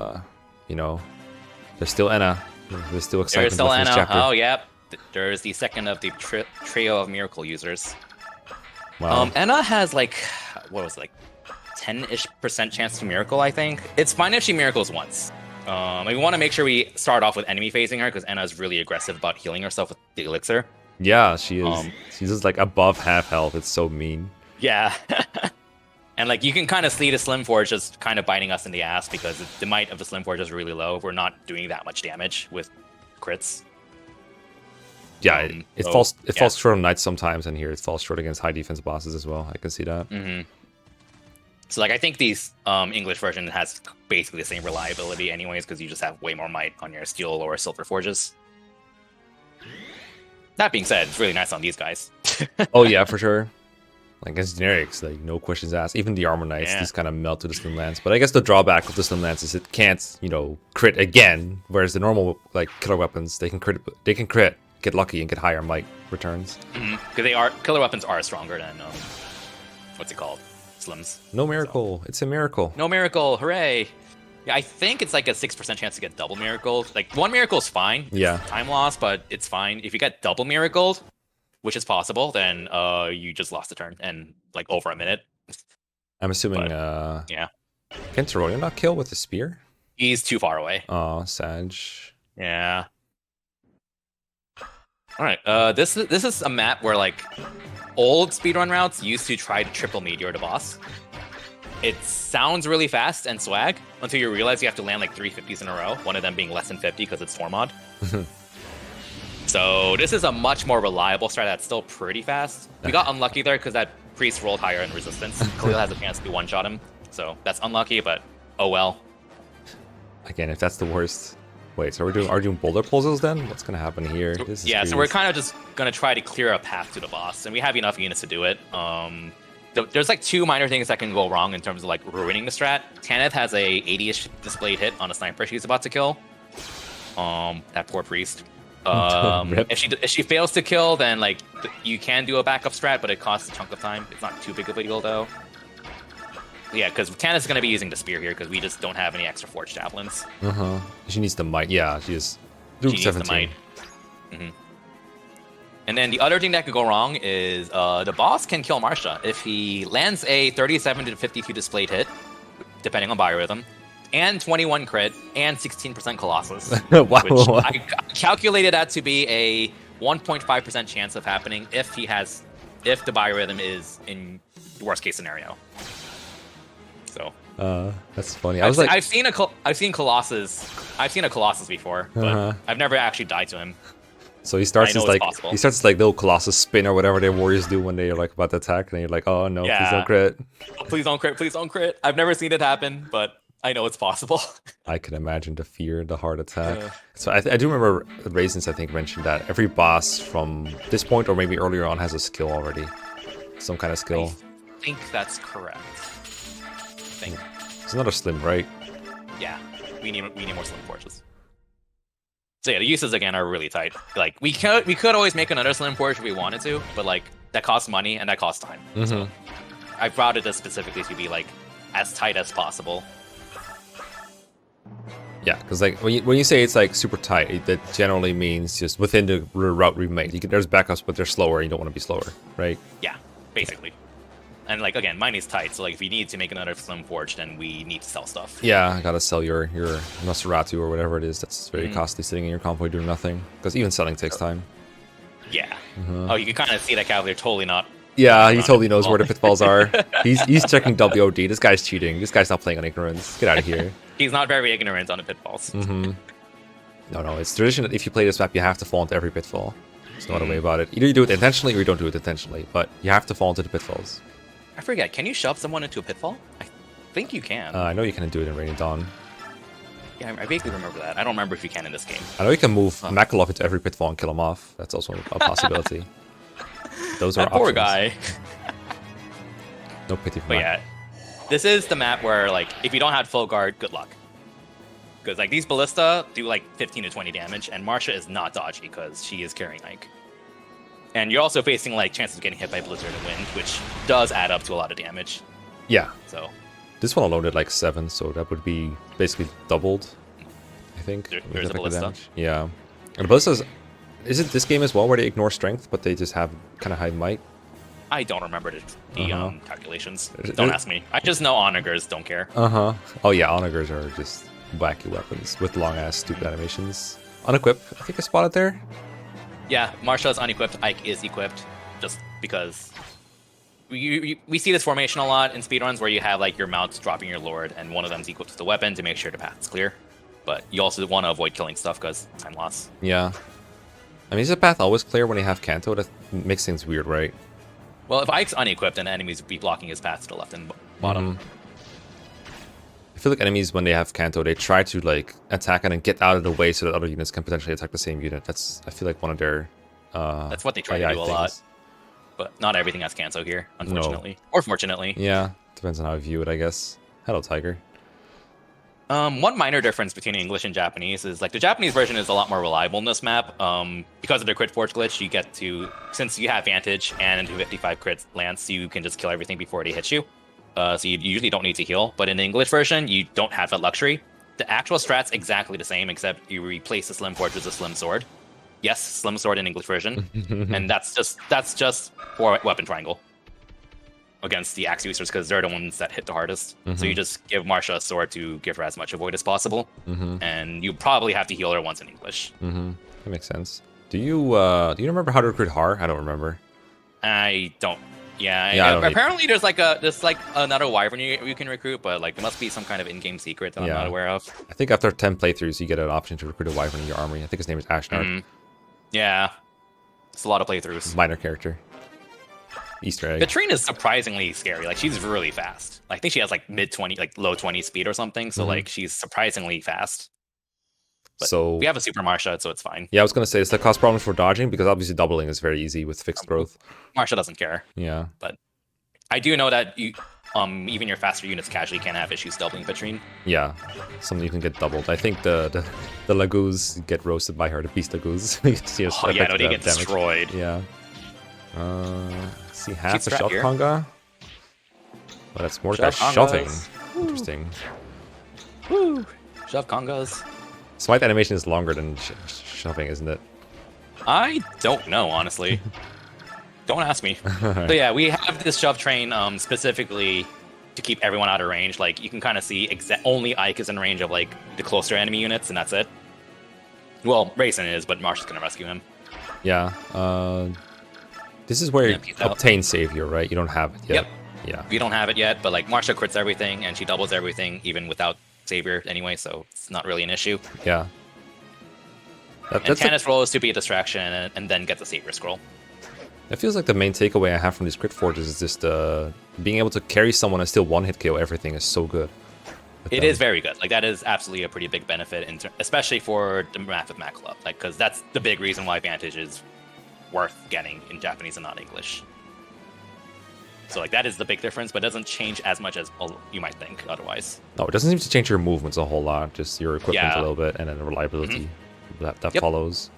you know, there's still Enna. There's still excitement. There's still Enna. Oh, yep. There's the second of the trio of miracle users. Wow. Enna has like, what was it, like 10-ish% chance to miracle, I think. It's fine if she miracles once. We want to make sure we start off with enemy phasing her because Enna is really aggressive about healing herself with the elixir. Yeah, she is. She's just like above half health. It's so mean. Yeah. And like you can kind of see the Slim Forge just kind of biting us in the ass because the might of the Slim Forge is really low. We're not doing that much damage with crits. Yeah, it falls short on knights sometimes, and here it falls short against high defense bosses as well. I can see that. So like I think these English version has basically the same reliability anyways because you just have way more might on your steel or silver forges. That being said, it's really nice on these guys. Oh yeah, for sure. Like against generics, like no questions asked. Even the armor knights just kind of melt to the slim lance. But I guess the drawback of the slim lance is it can't, you know, crit again. Whereas the normal like killer weapons, they can crit, get lucky and get higher might returns. Because killer weapons are stronger than what's it called, slims. No miracle, it's a miracle. No miracle, hooray! Yeah, I think it's like a 6% chance to get double miracle. Like one miracle is fine. Yeah. Time loss, but it's fine. If you get double miracled, which is possible, then you just lost a turn and like over a minute. I'm assuming yeah. Can Tyrolean not kill with the spear? He's too far away. Oh, Sag. Yeah. Alright, this is a map where like old speedrun routes used to try to triple meteor the boss. It sounds really fast and swag until you realize you have to land like 350s in a row, one of them being less than 50 because it's Tormod. So this is a much more reliable strat that's still pretty fast. We got unlucky there because that priest rolled higher in resistance. Khalil has a chance to one-shot him, so that's unlucky, but oh well. Again, if that's the worst. Wait, so are we doing boulder puzzles then? What's gonna happen here? This is so we're kind of just gonna try to clear a path to the boss, and we have enough units to do it. There's like two minor things that can go wrong in terms of like ruining the strat. Tanith has a 80-ish displayed hit on a sniper she's about to kill. That poor priest. If she fails to kill, then like you can do a backup strat, but it costs a chunk of time. It's not too big of a deal though. Yeah, because Tanith's gonna be using the spear here because we just don't have any extra forged javelins. She needs the might. Yeah, she is. She needs the might. And then the other thing that could go wrong is the boss can kill Marcia if he lands a 37 to 52 displayed hit, depending on biorhythm, and 21 crit and 16% Colossus. Wow. Which I calculated that to be a 1.5% chance of happening if the biorhythm is in the worst case scenario. So that's funny. I've seen a Colossus before, but I've never actually died to him. So he starts this like little Colossus spin or whatever their warriors do when they're like about to attack, and you're like, oh no, please don't crit. Please don't crit, please don't crit. I've never seen it happen, but I know it's possible. I can imagine the fear, the heart attack. So I do remember Raisins, I think, mentioned that every boss from this point or maybe earlier on has a skill already. Some kind of skill. I think that's correct. It's another slim, right? Yeah, we need more slim forges. So yeah, the uses again are really tight. Like we could always make another slim forge if we wanted to, but like that costs money and that costs time. So I've routed this specifically to be like as tight as possible. Yeah, because like when you say it's like super tight, that generally means just within the route we made. There's backups, but they're slower. And you don't want to be slower, right? Yeah, basically. And like again, mine is tight, so like if we need to make another slim forge, then we need to sell stuff. Yeah, I gotta sell your Nosferatu or whatever it is. That's very costly, sitting in your convoy doing nothing. Because even selling takes time. Yeah. Oh, you can kind of see that Cavalier totally not. Yeah, he totally knows where the pitfalls are. He's checking WOD. This guy's cheating. This guy's not playing on ignorance. Get out of here. He's not very ignorant on the pitfalls. No, it's tradition that if you play this map, you have to fall into every pitfall. There's no other way about it. Either you do it intentionally or you don't do it intentionally, but you have to fall into the pitfalls. I forget, can you shove someone into a pitfall? I think you can. I know you can do it in Rainy Dawn. Yeah, I vaguely remember that. I don't remember if you can in this game. I know you can move Makalov into every pitfall and kill him off. That's also a possibility. Those are that poor options. guy. No pity for But yeah, this is the map where, like, if you don't have full guard, good luck. Because, like, these Ballista do, like, 15 to 20 damage, and Marcia is not dodgy because she is carrying Ike. And you're also facing, like, chances of getting hit by Blizzard and Wind, which does add up to a lot of damage. Yeah. So this one alone did, like, 7, so that would be basically doubled, I think. There's a Ballista. Damage. Yeah. And the Ballistas, is it this game as well where they ignore strength, but they just have kind of high might? I don't remember the calculations. Don't ask me. I just know onagers don't care. Oh yeah, onagers are just wacky weapons with long-ass stupid animations. Unequip, I think I spotted there. Yeah, Marcia is unequipped, Ike is equipped, just because we see this formation a lot in speedruns where you have like your mounts dropping your lord, and one of them is equal to the weapon to make sure the path is clear. But you also want to avoid killing stuff because time loss. Yeah. I mean, is the path always clear when you have Kanto? That makes things weird, right? Well, if Ike's unequipped, then enemies would be blocking his path to the left and bottom. I feel like enemies, when they have Kanto, they try to like attack and then get out of the way so that other units can potentially attack the same unit. That's, I feel like, one of their that's what they try to do a lot. But not everything has Kanto here, unfortunately. No. Or fortunately. Yeah, depends on how you view it, I guess. Hello, Tiger. One minor difference between English and Japanese is like the Japanese version is a lot more reliable in this map. Because of the crit forge glitch, you get to, since you have Vantage and 55 crit lance, you can just kill everything before they hit you. So you usually don't need to heal. But in the English version, you don't have that luxury. The actual strat's exactly the same, except you replace the Slim Forge with a Slim Sword. Yes, Slim Sword in English version. And that's just for weapon triangle against the axe users because they're the ones that hit the hardest. So you just give Marcia a sword to give her as much avoid as possible. And you probably have to heal her once in English. That makes sense. Do you remember how to recruit Har? I don't remember. I don't. Yeah, apparently there's like another wyvern you can recruit, but like there must be some kind of in-game secret that I'm not aware of. I think after 10 playthroughs, you get an option to recruit a wyvern in your army. I think his name is Ashnard. Yeah, it's a lot of playthroughs. Minor character. Easter egg. Katrine is surprisingly scary. Like she's really fast. I think she has like mid-20, like low 20 speed or something. So like she's surprisingly fast. But so we have a super Marcia, so it's fine. Yeah, I was gonna say it's the cost problem for dodging because obviously doubling is very easy with fixed growth. Marcia doesn't care. Yeah, but I do know that you, even your faster units casually can have issues doubling Katrine. Yeah, something you can get doubled. I think the Laguz get roasted by her. The Beast Laguz. Oh yeah, no, they get destroyed. Yeah. See half a shove conga. But that's more like shoving. Interesting. Woo! Shove congas. Smite animation is longer than shoving, isn't it? I don't know, honestly. Don't ask me. So yeah, we have this shove train specifically to keep everyone out of range. Like you can kind of see only Ike is in range of like the closer enemy units, and that's it. Well, Raisin is, but Marcia's gonna rescue him. Yeah. This is where you obtain Savior, right? You don't have it yet. Yep. Yeah. You don't have it yet, but like Marcia crits everything, and she doubles everything even without Savior anyway, so it's not really an issue. Yeah. And Tannis' role is to be a distraction and then get the Savior scroll. It feels like the main takeaway I have from these crit forges is just being able to carry someone and still one-hit KO everything is so good. It is very good. Like that is absolutely a pretty big benefit, especially for the map with Mac Club. Like because that's the big reason why Vantage is worth getting in Japanese and not English. So like that is the big difference, but it doesn't change as much as you might think otherwise. No, it doesn't seem to change your movements a whole lot. Just your equipment a little bit, and then the reliability that follows.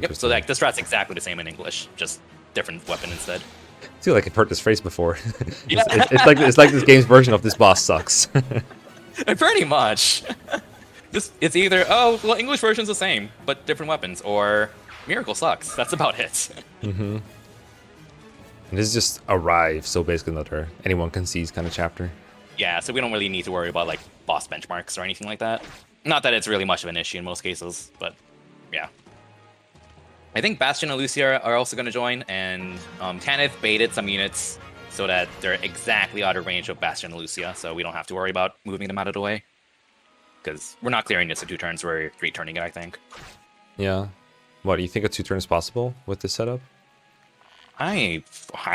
Yep. So like this strat's exactly the same in English, just different weapon instead. I feel like I've heard this phrase before. it's like this game's version of this boss sucks. Pretty much. It's either English version's the same but different weapons, or Miracle sucks. That's about it. And this is just arrive, so basically another anyone can seize kind of chapter. Yeah, so we don't really need to worry about like boss benchmarks or anything like that. Not that it's really much of an issue in most cases, but yeah. I think Bastion and Lucia are also going to join, and Tanith baited some units so that they're exactly out of range of Bastion and Lucia, so we don't have to worry about moving them out of the way. Because we're not clearing this in 2 turns, we're 3-turning it, I think. Yeah. What, do you think a 2 turns possible with this setup? I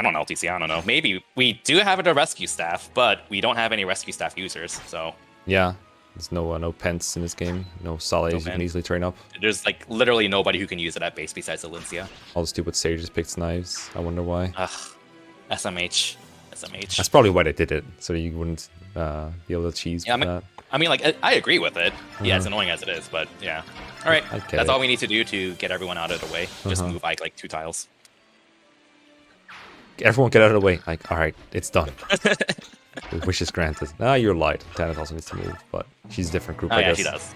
don't know, TC, I don't know. Maybe. We do have a rescue staff, but we don't have any rescue staff users, so... Yeah. There's no Pence in this game. No Sales you can easily train up. There's like literally nobody who can use it at base besides Valencia. All the stupid sages picked knives. I wonder why. Ugh. SMH. That's probably why they did it, so you wouldn't be able to cheese with that. I mean, like, I agree with it. Yeah, it's annoying as it is, but yeah. All right, that's all we need to do to get everyone out of the way. Just move Ike like 2 tiles. Everyone get out of the way. Like, all right, it's done. Wish is granted. You're light. Tanith also needs to move, but she's a different group, I guess. Yeah, she does.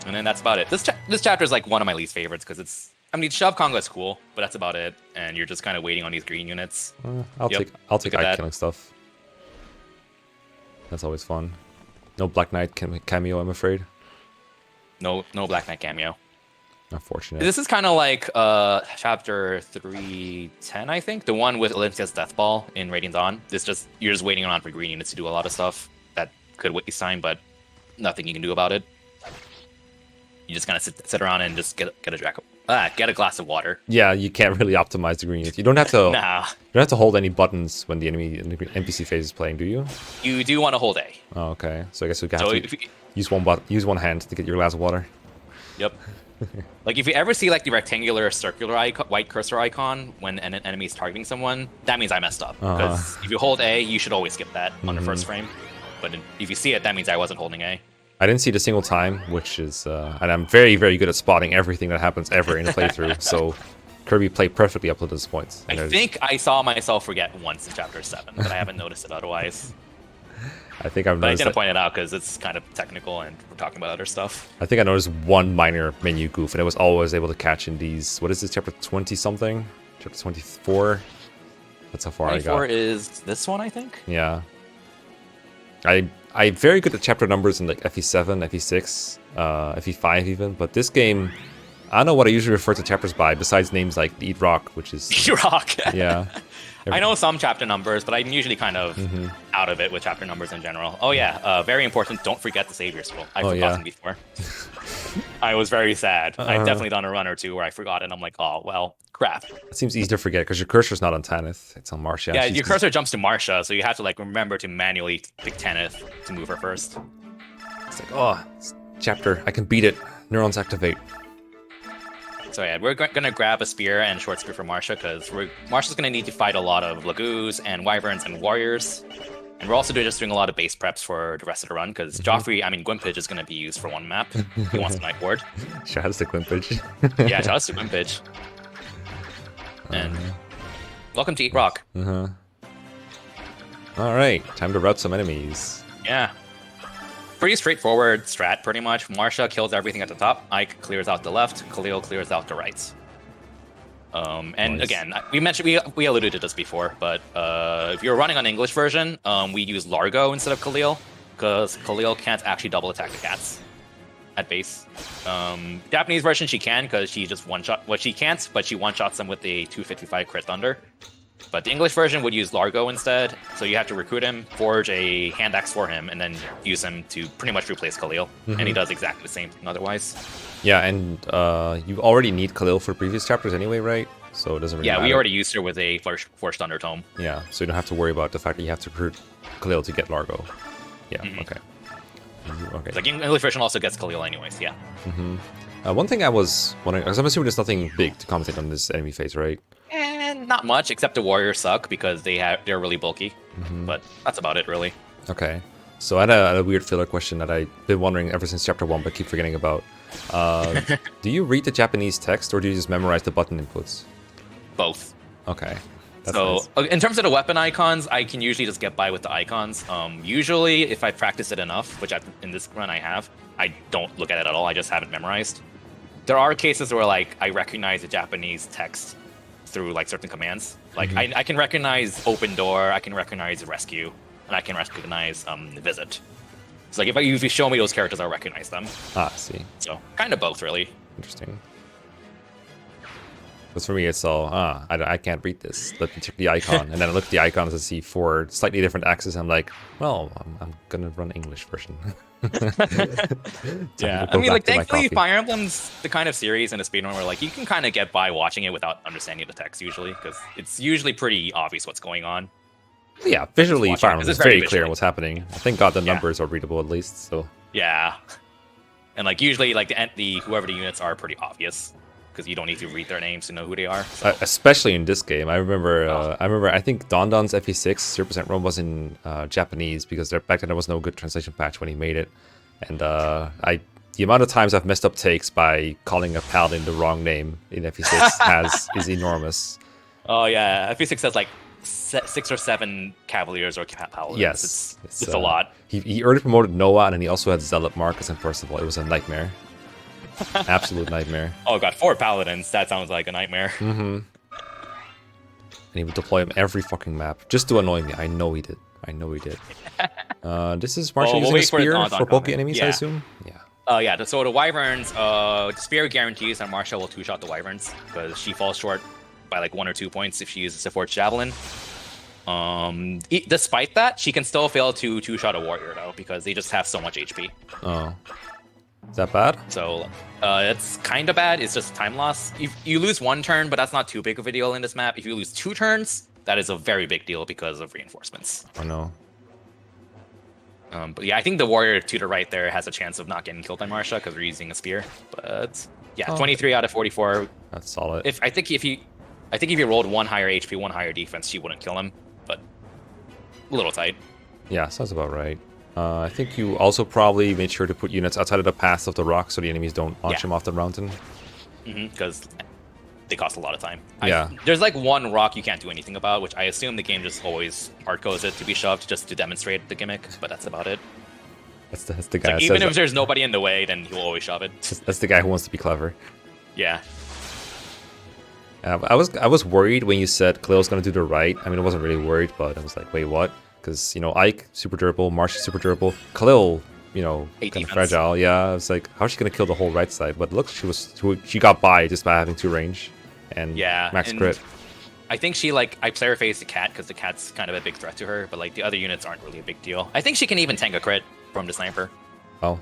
And then that's about it. This chapter is like one of my least favorites because it's... I mean, Shove Congo is cool, but that's about it. And you're just kind of waiting on these green units. I'll take Ike killing stuff. That's always fun. No Black Knight cameo, I'm afraid. No Black Knight cameo. Unfortunate. This is kind of like chapter 310, I think, the one with Olympia's Death Ball in Radiant Dawn. It's just you're just waiting on for green units to do a lot of stuff that could waste time, but nothing you can do about it. You just kind of sit around and just get a glass of water. Yeah, you can't really optimize the green units. You don't have to. Nah. You don't have to hold any buttons when the enemy NPC phase is playing, do you? You do want to hold A. Oh, okay. So I guess we have to use one hand to get your glass of water. Yep. Like if you ever see like the rectangular circular white cursor icon when an enemy is targeting someone, that means I messed up. Because if you hold A, you should always skip that on the first frame. But if you see it, that means I wasn't holding A. I didn't see it a single time, which is, and I'm very, very good at spotting everything that happens ever in a playthrough. So Kirby played perfectly up to this point. I think I saw myself forget once in chapter 7, but I haven't noticed it otherwise. I think I've But I noticed. didn't point it out because it's kind of technical and we're talking about other stuff. I think I noticed one minor menu goof, and I was always able to catch in these. What is this? Chapter 20 something? Chapter 24. That's how far I got. 24 is this one, I think. Yeah. I'm very good at chapter numbers in like FE7, FE6, FE5 even, but this game, I don't know what I usually refer to chapters by besides names like Eat Rock, which is... Eat Rock! Yeah. I know some chapter numbers, but I'm usually kind of out of it with chapter numbers in general. Oh yeah, very important, don't forget the Savior Scroll. I've forgotten before. I was very sad. I've definitely done a run or two where I forgot it, and I'm like, oh, well, crap. It seems easy to forget because your cursor's not on Tanith, it's on Marcia. Yeah, your cursor jumps to Marcia, so you have to like remember to manually pick Tanith to move her first. It's like, oh, it's chapter, I can beat it. Neurons activate. So yeah, we're gonna grab a spear and short spear for Marcia because Marcia's gonna need to fight a lot of Lagoos and Wyverns and Warriors. And we're also just doing a lot of base preps for the rest of the run because Gwimpage is gonna be used for one map. He wants the Night Ward. Shout out to Gwimpage. Yeah, shout out to Gwimpage. And welcome to Eat Rock. Alright, time to rout some enemies. Yeah. Pretty straightforward strat, pretty much. Marcia kills everything at the top. Ike clears out the left. Khalil clears out the right. And Nice. again, we alluded to this before, but if you're running on English version, we use Largo instead of Khalil because Khalil can't actually double attack the cats at base. Japanese version she can because she just one shot. Well, she can't, but she one shots them with a 255 crit thunder. But the English version would use Largo instead, so you have to recruit him, forge a hand axe for him, and then use him to pretty much replace Khalil. And he does exactly the same thing otherwise. Yeah, and you already need Khalil for previous chapters anyway, right? So it doesn't really matter. We already used her with a Forged Thunder Tome. Yeah, so you don't have to worry about the fact that you have to recruit Khalil to get Largo. Yeah, okay. Okay. Like English version also gets Khalil anyways, yeah. One thing I was wondering, because I'm assuming there's nothing big to commentate on this enemy phase, right? And not much, except the warriors suck because they're really bulky. But that's about it, really. Okay. So I had a weird filler question that I've been wondering ever since chapter 1, but keep forgetting about. Do you read the Japanese text, or do you just memorize the button inputs? Both. Okay. That's So nice. in terms of the weapon icons, I can usually just get by with the icons. Usually, if I practice it enough, which in this run I have, I don't look at it at all. I just have it memorized. There are cases where like I recognize the Japanese text through like certain commands. Like I can recognize open door, I can recognize rescue, and I can recognize visit. So like if you show me those characters, I'll recognize them. I see. So kind of both, really. Interesting. Because for me, it's all, I can't read this. Let me check the icon. And then I look at the icons and see 4 slightly different axes. I'm like, well, I'm going to run English version. Yeah, I mean, like, thankfully, Fire Emblem's the kind of series in a speedrun where, like, you can kind of get by watching it without understanding the text, usually, because it's usually pretty obvious what's going on. Yeah, visually, Fire Emblem is very clear visually. what's happening. Thank God the numbers are readable at least, so... Yeah. And, like, usually, like, whoever the units are pretty obvious, because you don't need to read their names to know who they are. So. Especially in this game. I remember, I think Don Don's FE6 0% run was in Japanese, because back then there was no good translation patch when he made it. And the amount of times I've messed up takes by calling a paladin the wrong name in FE6 is enormous. Oh, yeah. FE6 has, like, 6 or 7 cavaliers or paladins. Yes. It's a lot. He early promoted Noah, and then he also had Zealot Marcus and Percival. It was a nightmare. Absolute nightmare. Oh god, 4 paladins. That sounds like a nightmare. And he would deploy him every fucking map just to annoy me. I know he did. This is Marcia using a spear for bulky enemies, I assume? Yeah. Yeah, so the Wyverns, Spear guarantees that Marcia will two-shot the Wyverns, because she falls short by like 1 or 2 points if she uses a Forged Javelin. Despite that, she can still fail to two-shot a Warrior, though, because they just have so much HP. Oh. Is that bad? So, it's kind of bad. It's just time loss. You lose 1 turn, but that's not too big of a deal in this map. If you lose 2 turns, that is a very big deal because of reinforcements. Oh, no. But yeah, I think the Warrior to the right there has a chance of not getting killed by Marcia because we're using a spear. But yeah, 23 out of 44. That's solid. I think if you rolled 1 higher HP, 1 higher defense, she wouldn't kill him. But a little tight. Yeah, sounds about right. I think you also probably made sure to put units outside of the path of the rock so the enemies don't launch him off the mountain. Because they cost a lot of time. Yeah. There's like 1 rock you can't do anything about, which I assume the game just always hardcodes it to be shoved just to demonstrate the gimmick, but that's about it. That's the guy. Like, even if there's nobody in the way, then he'll always shove it. That's the guy who wants to be clever. Yeah. I was worried when you said Khalil's gonna do the right. I mean, I wasn't really worried, but I was like, wait, what? Because, you know, Ike, super durable, Marcia, super durable, Khalil, you know, kind of fragile. Yeah, I was like, how's she gonna kill the whole right side? But look, she got by just by having 2 range and max crit. I think she, like, I player phased the cat because the cat's kind of a big threat to her, but like the other units aren't really a big deal. I think she can even tank a crit from the sniper. Oh.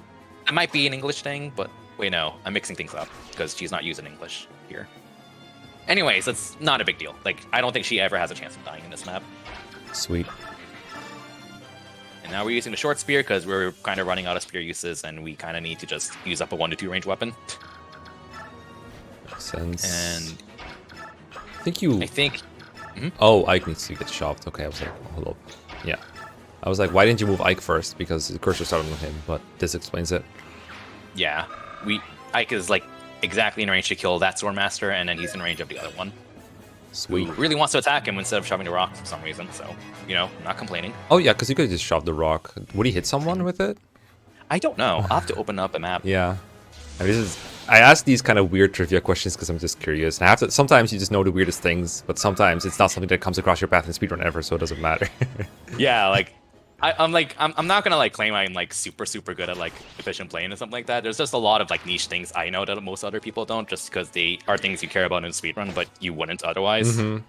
It might be an English thing, but wait, no, I'm mixing things up because she's not using English here. Anyways, it's not a big deal. Like, I don't think she ever has a chance of dying in this map. Sweet. And now we're using the short spear because we're kind of running out of spear uses, and we kind of need to just use up a 1 to 2 range weapon. Makes sense. And I think. Oh, Ike needs to get shoved. Okay, I was like, hold up. Yeah. I was like, why didn't you move Ike first? Because the cursor started with him, but this explains it. Yeah. Ike is like exactly in range to kill that Swordmaster, and then he's in range of the other one. Sweet. Who really wants to attack him instead of shoving the rock for some reason, so, you know, not complaining. Oh, yeah, because you could just shove the rock. Would he hit someone with it? I don't know. I'll have to open up a map. Yeah. I mean, I ask these kind of weird trivia questions because I'm just curious. And sometimes you just know the weirdest things, but sometimes it's not something that comes across your path in speedrun ever, so it doesn't matter. Yeah, like, I'm not gonna like claim I'm like super good at like efficient playing or something like that. There's just a lot of like niche things I know that most other people don't, just because they are things you care about in speedrun, but you wouldn't otherwise. But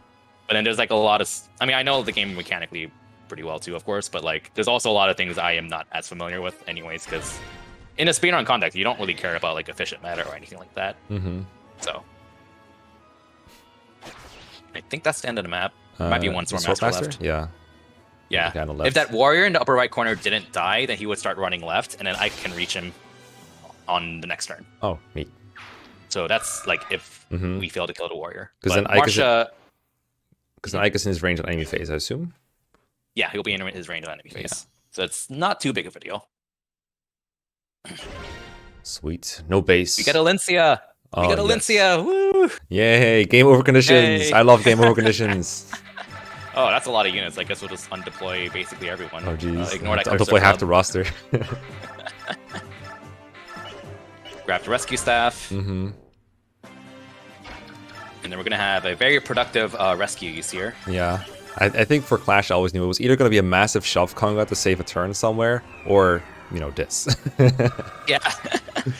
then there's like a lot of, I mean, I know the game mechanically pretty well too, of course, but like there's also a lot of things I am not as familiar with, anyways, because in a speedrun context, you don't really care about like efficient meta or anything like that. So I think that's the end of the map. Might be one Swordmaster left. Yeah. Yeah, if that warrior in the upper right corner didn't die, then he would start running left, and then I can reach him on the next turn. Oh, neat. So that's like if we fail to kill the warrior. Because then Marcia... Because then Ike is in his range on enemy phase, I assume? Yeah, he'll be in his range on enemy phase. Yeah. So it's not too big of a deal. Sweet. No base. We got Alencia! We got Alencia! Yes. Woo! Yay! Game over conditions! Yay. I love game over conditions. Oh, that's a lot of units. I guess we'll just undeploy basically everyone. Oh, jeez. Ignore that undeploy half the roster. Grab the rescue staff. And then we're going to have a very productive rescue use here. Yeah. I think for Clash, I always knew it was either going to be a massive shove conga to save a turn somewhere, or, you know, this. Yeah.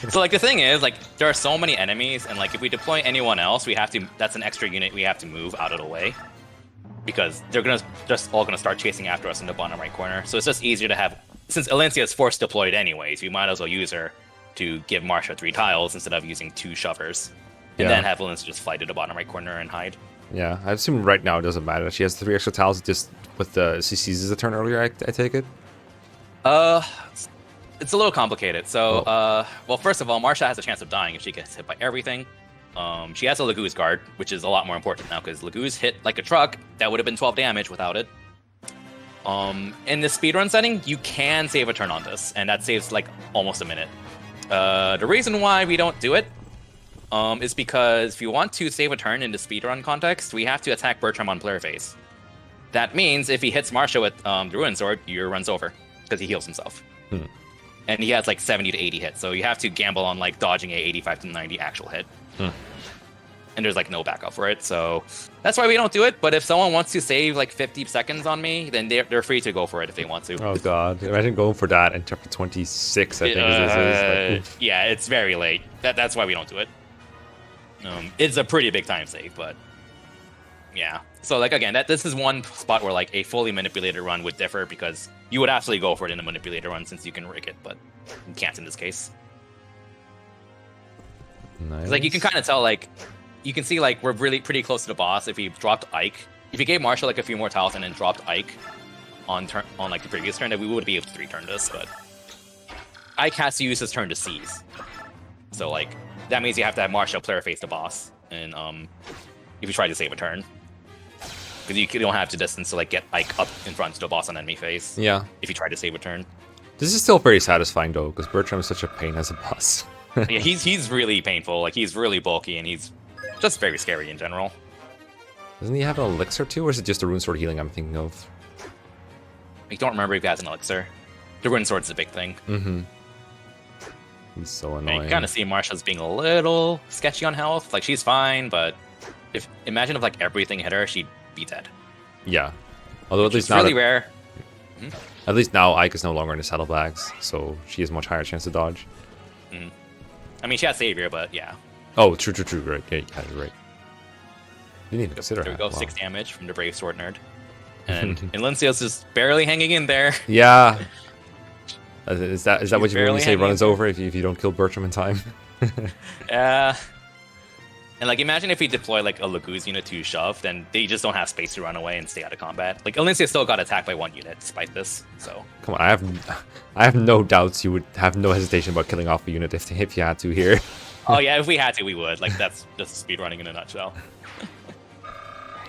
So, like, the thing is, like, there are so many enemies, and, like, if we deploy anyone else, we have to, that's an extra unit we have to move out of the way. Because they're all gonna start chasing after us in the bottom right corner. So it's just easier to have, since Alencia is force deployed anyways, we might as well use her to give Marcia 3 tiles instead of using 2 shovers. And then have Alencia just fly to the bottom right corner and hide. Yeah, I assume right now it doesn't matter. She has 3 extra tiles just with the, she seizes a turn earlier, I take it? It's a little complicated. So, well, first of all, Marcia has a chance of dying if she gets hit by everything. She has a Laguz guard, which is a lot more important now because Laguz hit like a truck. That would have been 12 damage without it. In the speedrun setting, you can save a turn on this, and that saves like almost a minute. The reason why we don't do it is because if you want to save a turn in the speedrun context, we have to attack Bertram on player phase. That means if he hits Marcia with the Ruin Sword, your run's over because he heals himself. And he has like 70 to 80 hits, so you have to gamble on like dodging a 85 to 90 actual hit. and there's like no backup for it. So that's why we don't do it. But if someone wants to save like 50 seconds on me, then they're free to go for it if they want to. Oh god, imagine going for that in chapter 26. I think this is. Like, yeah, it's very late. That's why we don't do it. It's a pretty big time save, but yeah. So like again, this is one spot where like a fully manipulated run would differ because you would actually go for it in a manipulated run since you can rig it, but you can't in this case. nice. Like you can kind of tell, like you can see like we're really pretty close to the boss. If he dropped Ike, if he gave Marcia like a few more tiles and then dropped Ike on like the previous turn, then we would be able to 3-turn this. But Ike has to use his turn to seize, so like that means you have to have Marcia player face the boss, and if you try to save a turn, because you don't have the distance to like get Ike up in front to the boss on enemy face. Yeah. If you try to save a turn. This is still very satisfying though, because Bertram is such a pain as a boss. Yeah, he's really painful. Like he's really bulky and he's just very scary in general. Doesn't he have an elixir too, or is it just the rune sword healing I'm thinking of? I don't remember if he has an elixir. The rune sword's a big thing. Mm-hmm. He's so annoying. You kind of see Marcia's being a little sketchy on health. Like she's fine, but imagine if like everything hit her, she'd be dead. Yeah. Although at least It's now really rare. at least now Ike is no longer in the saddlebags, so she has much higher chance to dodge. I mean, she has Savior, but yeah. Oh, true. Right. Yeah, you're right. You need to consider There we that. go, Wow. 6 damage from the Brave Sword Nerd. And Lincia's just barely hanging in there. Yeah. Is that what you mean when barely you say hanging run in is there. over if you don't kill Bertram in time? And like, imagine if we deploy like a Laguz unit to shove, then they just don't have space to run away and stay out of combat. Like, Lincia still got attacked by 1 unit despite this, so. Come on, I have no doubts you would have no hesitation about killing off a unit if you had to here. Oh yeah, if we had to, we would. Like, that's just speedrunning in a nutshell.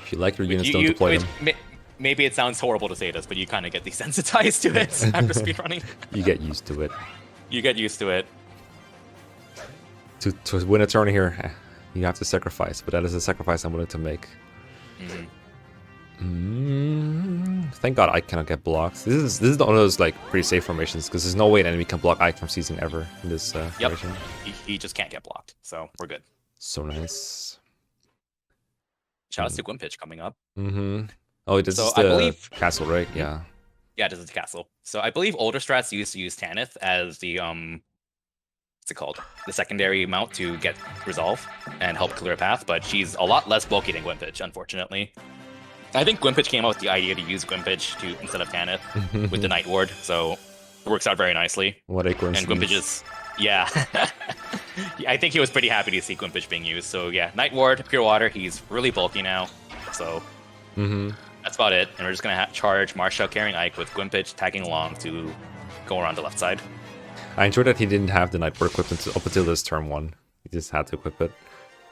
If you like your units, don't deploy them. Maybe it sounds horrible to say this, but you kind of get desensitized to it after speedrunning. You get used to it. You get used to it. To win a turn here, you have to sacrifice, but that is a sacrifice I'm willing to make. Thank God I cannot get blocked. This is one of those like pretty safe formations because there's no way an enemy can block Ike from seizing ever in this formation. He just can't get blocked, so we're good. So nice. Shout out to Gwimpitch coming up. Oh, this So is I the believe- castle, right? Yeah. Yeah, this is the castle. So I believe older strats used to use Tanith as the what's it called? The secondary mount to get resolve and help clear a path, but she's a lot less bulky than Gwimpitch, unfortunately. I think Gwimpitch came up with the idea to use Gwimpitch instead of Tanith with the Night Ward, so it works out very nicely. What a coincidence. And Gwimpitch is, yeah. I think he was pretty happy to see Gwimpitch being used. So yeah, Night Ward, Pure Water, he's really bulky now. So that's about it. And we're just going to charge Marcia carrying Ike with Gwimpitch tagging along to go around the left side. I enjoyed that he didn't have the Night Ward equipped up until this turn 1. He just had to equip it.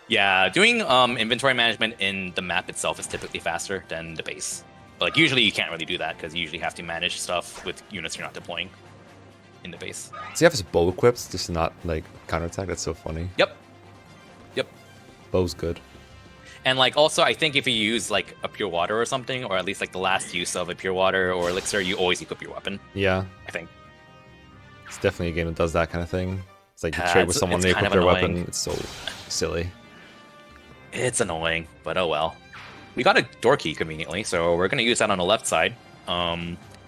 Yeah, doing inventory management in the map itself is typically faster than the base. But like usually you can't really do that because you usually have to manage stuff with units you're not deploying in the base. Does he have his bow equipped just to not like counterattack? That's so funny. Yep. Bow's good. And like also I think if you use like a Pure Water or something, or at least like the last use of a Pure Water or Elixir, you always equip your weapon, Yeah. I think. It's definitely a game that does that kind of thing. It's like you Yeah, trade with someone, it's they kind equip of their annoying. weapon. It's so silly. It's annoying, but oh well. We got a door key conveniently, so we're going to use that on the left side.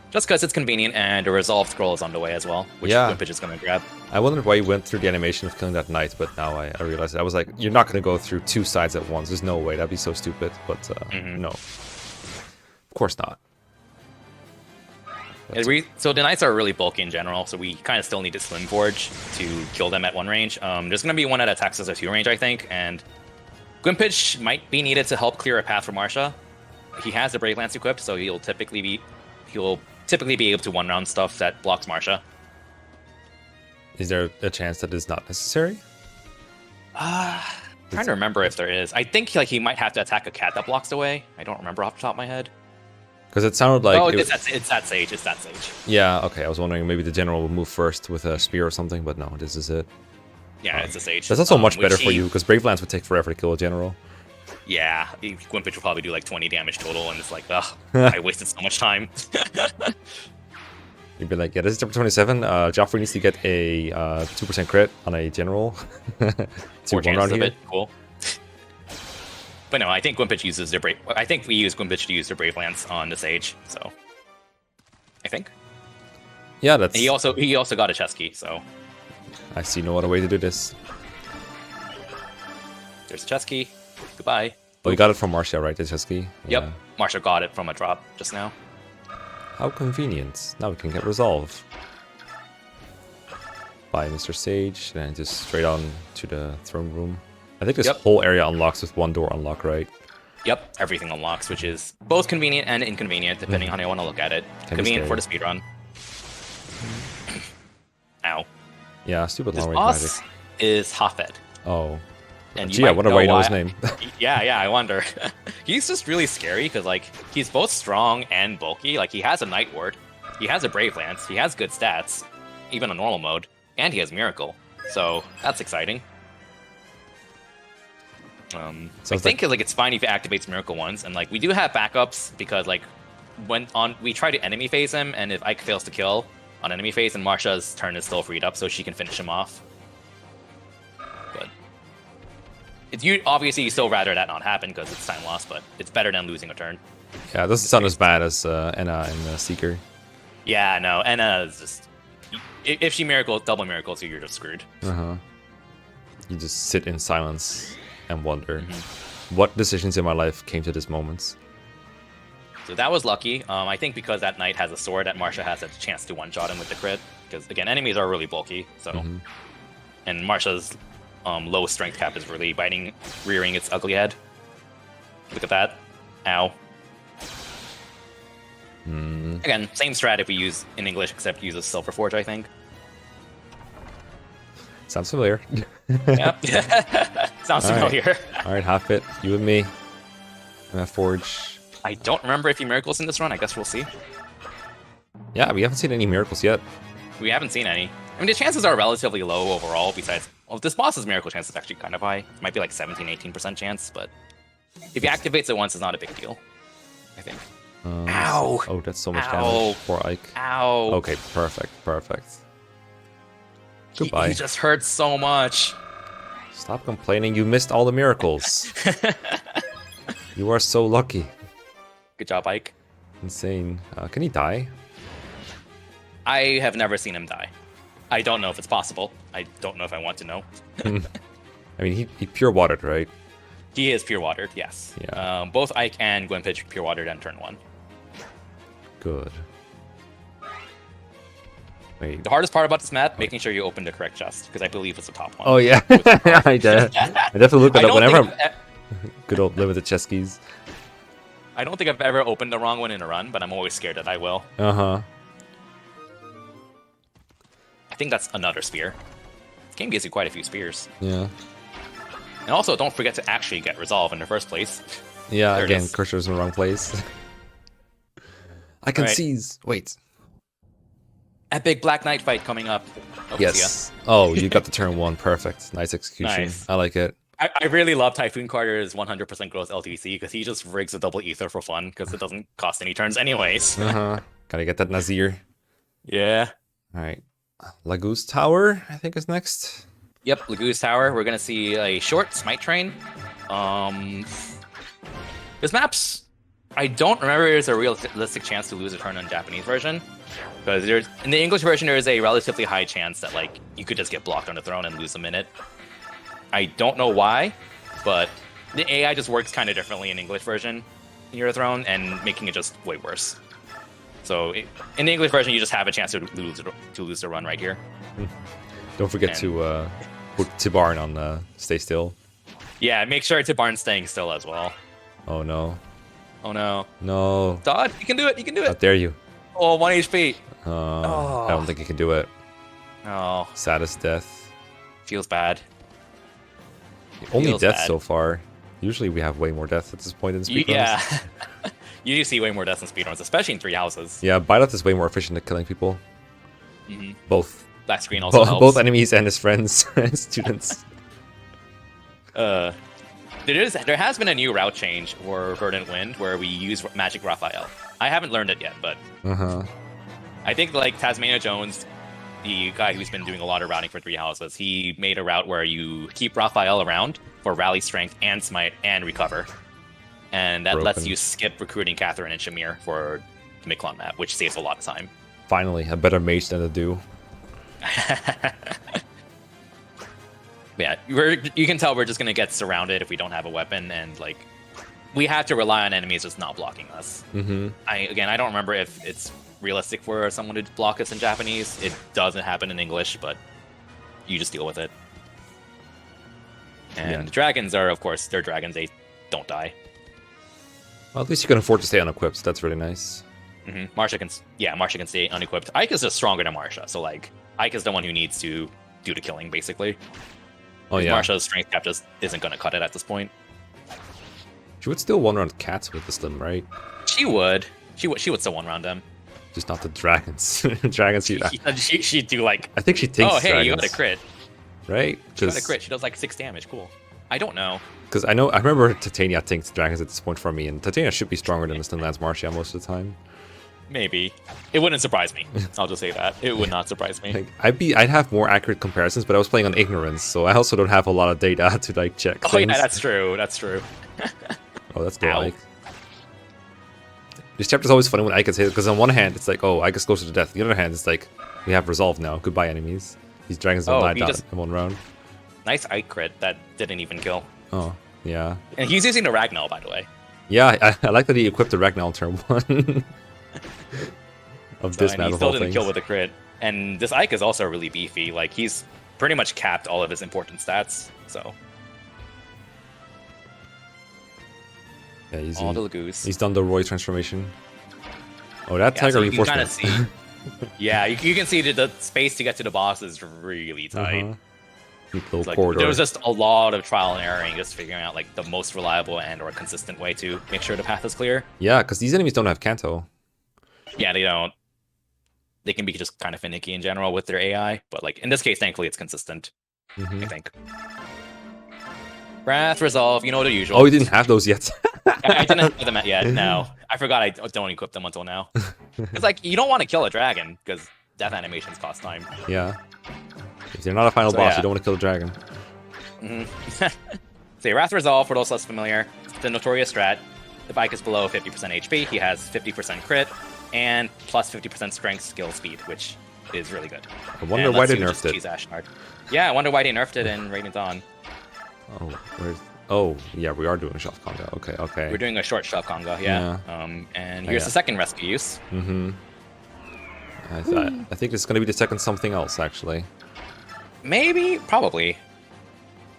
Just because it's convenient, and a resolve scroll is on the way as well, which Yeah. Gwimpitch is going to grab. I wondered why you went through the animation of killing that knight, but now I realized it. I was like, you're not going to go through 2 sides at once. There's no way. That'd be so stupid. But no. Of course not. So the knights are really bulky in general, so we kind of still need to Slim Forge to kill them at 1 range. There's going to be one that attacks us at 2 range, I think, and Gwimpitch might be needed to help clear a path for Marcia. He has the Brave Lance equipped, so he'll typically be able to one-round stuff that blocks Marcia. Is there a chance that it's not necessary? Trying to remember if there is. I think like he might have to attack a cat that blocks away. I don't remember off the top of my head. Because it sounded like... it's that sage. It's that sage. Yeah, okay. I was wondering maybe the general will move first with a spear or something, but no, this is it. Yeah, it's a sage. That's also much which better for you, because Brave Lance would take forever to kill a general. Yeah, Gwimpitch will probably do like 20 damage total, and it's like, ugh, I wasted so much time. You'd be like, yeah, this is chapter 27. Joffrey needs to get a 2% crit on a general to Four one round chances of here. it. Cool. But no, I think Gwimpich uses their Brave. I think we use Gwimpich to use their Brave Lance on the Sage. So, I think. Yeah, that's. And he also got a chess key. So. I see no other way to do this. There's a chess key. Goodbye. Oh, you got it from Marcia, right? The chess key. Yep. Yeah. Marcia got it from a drop just now. How convenient. Now we can get resolve. By Mr. Sage, and just straight on to the throne room. I think this whole area unlocks with one door unlock, right? Yep, everything unlocks, which is both convenient and inconvenient, depending on how you want to look at it. Convenient for the speedrun. Ow. Yeah, stupid long range magic. magic. Is Hafed. Oh. And Gee, I wonder why you know his name. yeah, I wonder. He's just really scary because, like, he's both strong and bulky. Like, he has a Night Ward, he has a Brave Lance, he has good stats, even on normal mode, and he has Miracle. So that's exciting. I think like it's fine if he activates Miracle once, and like we do have backups because like when we try to enemy phase him, and if Ike fails to kill on enemy phase, and Marcia's turn is still freed up, so she can finish him off. But obviously you still rather that not happen because it's time loss, but it's better than losing a turn. Yeah, it doesn't sound as bad as Enna and Seeker. Yeah, no, Enna is just if she double miracles, you're just screwed. You just sit in silence and wonder what decisions in my life came to this moment. So that was lucky. I think because that knight has a sword, that Marcia has a chance to one-shot him with the crit. Because again, enemies are really bulky. So, and Marcia's low strength cap is really rearing its ugly head. Look at that! Ow. Again, same strat if we use in English, except use a Silver Forge, I think. Sounds familiar. Yep. Sounds familiar. Alright, half it. You and me. I'm at Forge. I don't remember if he miracles in this run. I guess we'll see. Yeah, we haven't seen any miracles yet. We haven't seen any. I mean, the chances are relatively low overall, besides... Well, this boss's miracle chance is actually kind of high. It might be like 17-18% chance, but... If he activates it once, it's not a big deal. I think. Ow! Oh, that's so much damage for Ike. Ow! Okay, perfect. Goodbye. He just hurts so much. Stop complaining, you missed all the miracles. You are so lucky. Good job, Ike. Insane. Can he die? I have never seen him die. I don't know if it's possible. I don't know if I want to know. I mean, he pure watered, right? He is pure watered, yes. Yeah. Both Ike and Gwimpich pure watered on turn 1. Good. Wait. The hardest part about this map, making sure you open the correct chest, because I believe it's the top one. Oh yeah, I definitely look at it whenever. Good old limited chest keys. I don't think I've ever opened the wrong one in a run, but I'm always scared that I will. I think that's another spear. This game gives you quite a few spears. Yeah. And also, don't forget to actually get resolve in the first place. Yeah, again, cursor's in the wrong place. I can seize. Wait. Epic Black Knight fight coming up. Oh, yes. Oh, you got the turn 1. Perfect. Nice execution. Nice. I like it. I really love Typhoon Carter's 100% growth LTC because he just rigs a double ether for fun because it doesn't cost any turns anyways. Gotta get that Nazir. Yeah. Alright. Laguz Tower, I think, is next. Yep, Laguz Tower. We're gonna see a short smite train. This map's... I don't remember there's a realistic chance to lose a turn on Japanese version. Because in the English version, there is a relatively high chance that like you could just get blocked on the throne and lose a minute. I don't know why, but the AI just works kind of differently in English version in your throne, and making it just way worse. So in the English version, you just have a chance to lose the run right here. Don't forget to put Tibarn on stay still. Yeah, make sure Tibarn's staying still as well. Oh no. Oh no. No. Dodd, you can do it. You can do it. How dare you? Oh, 1 HP. I don't think he can do it. Oh. Saddest death. Feels bad. Only death so far. Usually we have way more death at this point in speedruns. Yeah. You do see way more deaths in speedruns, especially in 3 houses. Yeah, Byleth is way more efficient at killing people. Both. Black screen also helps. Both enemies and his friends and students. There has been a new route change for Verdant Wind where we use Magic Raphael. I haven't learned it yet, but I think like Tasmania Jones, the guy who's been doing a lot of routing for 3 houses, he made a route where you keep Raphael around for rally strength and smite and recover. And that lets Broken. you skip recruiting Catherine and Shamir for the Miklon map, which saves a lot of time. Finally, a better mage than the do. Yeah, you can tell we're just gonna get surrounded if we don't have a weapon, and like we have to rely on enemies just not blocking us. I don't remember if it's realistic for someone to block us in Japanese. It doesn't happen in English, but you just deal with it. And the dragons are, of course, they're dragons. They don't die. Well, at least you can afford to stay unequipped. So that's really nice. Marcia can stay unequipped. Ike is just stronger than Marcia, so like Ike is the one who needs to do the killing, basically. Oh yeah. Marcia's strength cap just isn't going to cut it at this point. She would still one round cats with the slim, right? She would still one round them. Just not the dragons. Dragons. She'd do like. I think she thinks. Oh hey, dragons, you got a crit. Right? She got a crit. She does like 6 damage. Cool. I don't know. Because I remember Titania thinks dragons at this point for me, and Titania should be stronger than the Slim Lance Marcia most of the time. Maybe. It wouldn't surprise me. I'll just say that. It would not surprise me. Like, I'd have more accurate comparisons, but I was playing on ignorance, so I also don't have a lot of data to like check Oh things. yeah, that's true. That's true. Oh, that's good, Ike. This chapter's always funny when Ike gets hit, because on one hand, it's like, oh, Ike is closer to death. On the other hand, it's like, we have resolve now. Goodbye, enemies. These dragons don't die down in one round. Nice Ike crit that didn't even kill. Oh, yeah. And he's using the Ragnall, by the way. Yeah, I like that he equipped the Ragnall turn 1. Of this map he of still all didn't things. kill with a crit. And this Ike is also really beefy. Like, he's pretty much capped all of his important stats. So. Yeah, easy. All the Lagoos. He's done the Roy transformation. Oh, that Tiger so you can reinforcement. kind of see. Yeah, you can see that the space to get to the boss is really tight. Little Like, corridor. there was just a lot of trial and error and just figuring out like the most reliable and or consistent way to make sure the path is clear. Yeah, because these enemies don't have Kanto. Yeah, they don't. They can be just kind of finicky in general with their AI, but like in this case, thankfully, it's consistent. I think. Wrath, Resolve, you know the usual. Oh, you didn't have those yet. I didn't have them yet. No, I forgot. I don't equip them until now. It's like you don't want to kill a dragon because death animations cost time. Yeah. If they're not a final boss, you don't want to kill a dragon. So Wrath Resolve, for those less familiar, the notorious strat. If Ike is below 50% HP, he has 50% crit and plus 50% strength, skill, speed, which is really good. I wonder why they nerfed it. Ashnard. Yeah, I wonder why they nerfed it in Radiant Dawn. Oh, where's... Oh, yeah, we are doing a shot conga. Okay. We're doing a short shove conga, yeah. And here's the second rescue use. I think it's going to be the second something else, actually. Maybe, probably.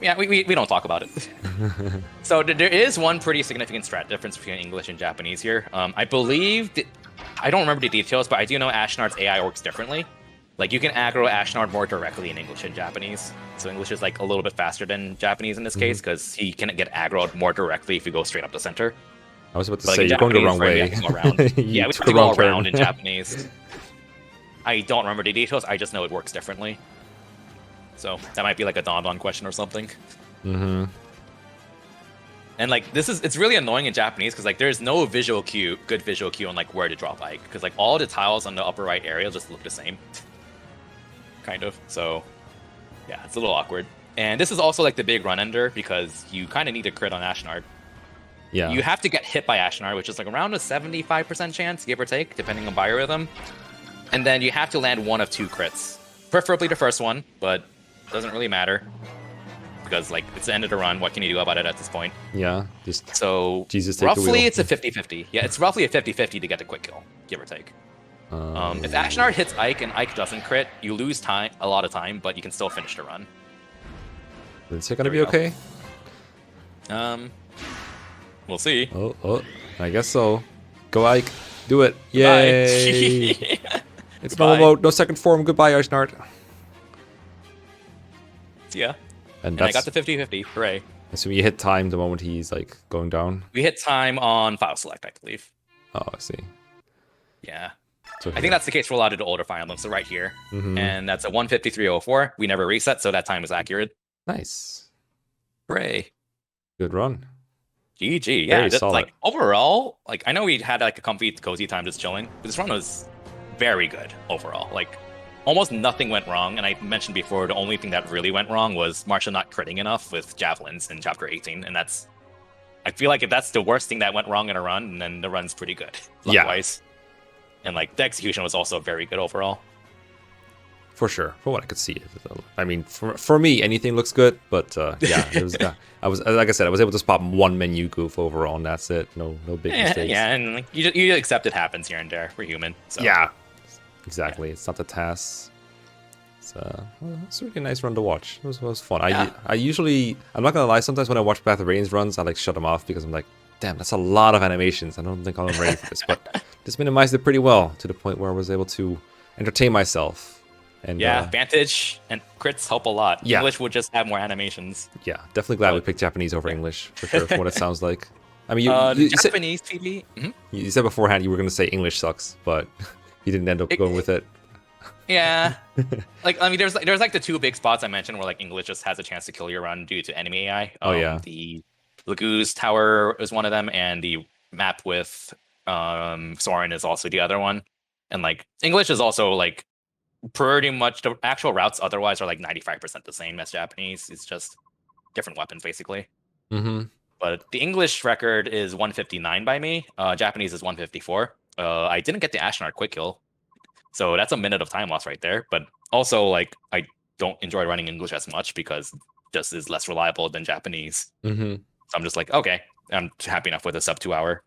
Yeah, we don't talk about it. So there is one pretty significant strat difference between English and Japanese here. I believe, I don't remember the details, but I do know Ashnard's AI works differently. Like, you can aggro Ashnard more directly in English and Japanese. So English is, like, a little bit faster than Japanese in this case, because he can get aggroed more directly if you go straight up the center. I was about to say, you're going the wrong way. Yeah, we have to go around in Japanese. I don't remember the details, I just know it works differently. So that might be, like, a Don question or something. And, like, it's really annoying in Japanese, because, like, there's no good visual cue on, like, where to drop Ike. Because, like, all the tiles on the upper right area just look the same. Kind of. So, yeah, it's a little awkward. And this is also like the big run ender because you kind of need a crit on Ashnard. Yeah. You have to get hit by Ashnard, which is like around a 75% chance, give or take, depending on biorhythm. And then you have to land one of 2 crits. Preferably the first one, but doesn't really matter. Because like it's the end of the run, what can you do about it at this point? Yeah. So Jesus, take roughly the wheel. it's a 50-50. Yeah, it's roughly a 50-50 to get a quick kill, give or take. If Ashnard hits Ike and Ike doesn't crit, you lose a lot of time, but you can still finish the run. Is it gonna be okay? We'll see. Oh, I guess so. Go Ike, do it! Yay! It's no mode, no second form. Goodbye, Ashnard. Yeah. And I got the 50-50. Hooray! Assuming you hit time the moment he's like going down. We hit time on file select, I believe. Oh, I see. Yeah. So I think that's the case for a lot of the older Fire Emblems, so right here. And that's a 153.04. We never reset, so that time is accurate. Nice. Hooray. Good run. GG. Yeah, Very solid. like overall, like I know we had like a comfy, cozy time just chilling, but this run was very good overall. Like almost nothing went wrong, and I mentioned before the only thing that really went wrong was Marcia not critting enough with javelins in chapter 18, and that's I feel like if that's the worst thing that went wrong in a run, then the run's pretty good. Yeah. Luck-wise. And like the execution was also very good overall. For sure, for what I could see. I mean, for me, anything looks good, but yeah, it was. I was like I said, I was able to spot one menu goof overall, and that's it. No big mistakes. Yeah, and like, you accept it happens here and there. We're human. So. Yeah, exactly. Yeah. It's not the task. It's a really nice run to watch. It was fun. Yeah. I usually, I'm not gonna lie. Sometimes when I watch Path of Radiance runs, I like shut them off because I'm like, damn, that's a lot of animations. I don't think I'm ready for this. But this minimized it pretty well to the point where I was able to entertain myself. And, yeah, Vantage and crits help a lot. Yeah. English would just have more animations. Yeah, definitely glad we picked Japanese over English, for sure, from what it sounds like. I mean, you Japanese PB? you said beforehand you were going to say English sucks, but you didn't end up going with it. Yeah. Like, I mean, there's like the two big spots I mentioned where like English just has a chance to kill your run due to enemy AI. Oh, yeah. The Laguz Tower is one of them, and the map with Soren is also the other one. And like, English is also like, pretty much the actual routes otherwise are like 95% the same as Japanese. It's just different weapons basically. Mm-hmm. But the English record is 159 by me. Japanese is 154. I didn't get the Ashnard quick kill, so that's a minute of time loss right there. But also, like, I don't enjoy running English as much because just is less reliable than Japanese. Mm-hmm. So I'm just like, okay, I'm happy enough with a sub 2 hour.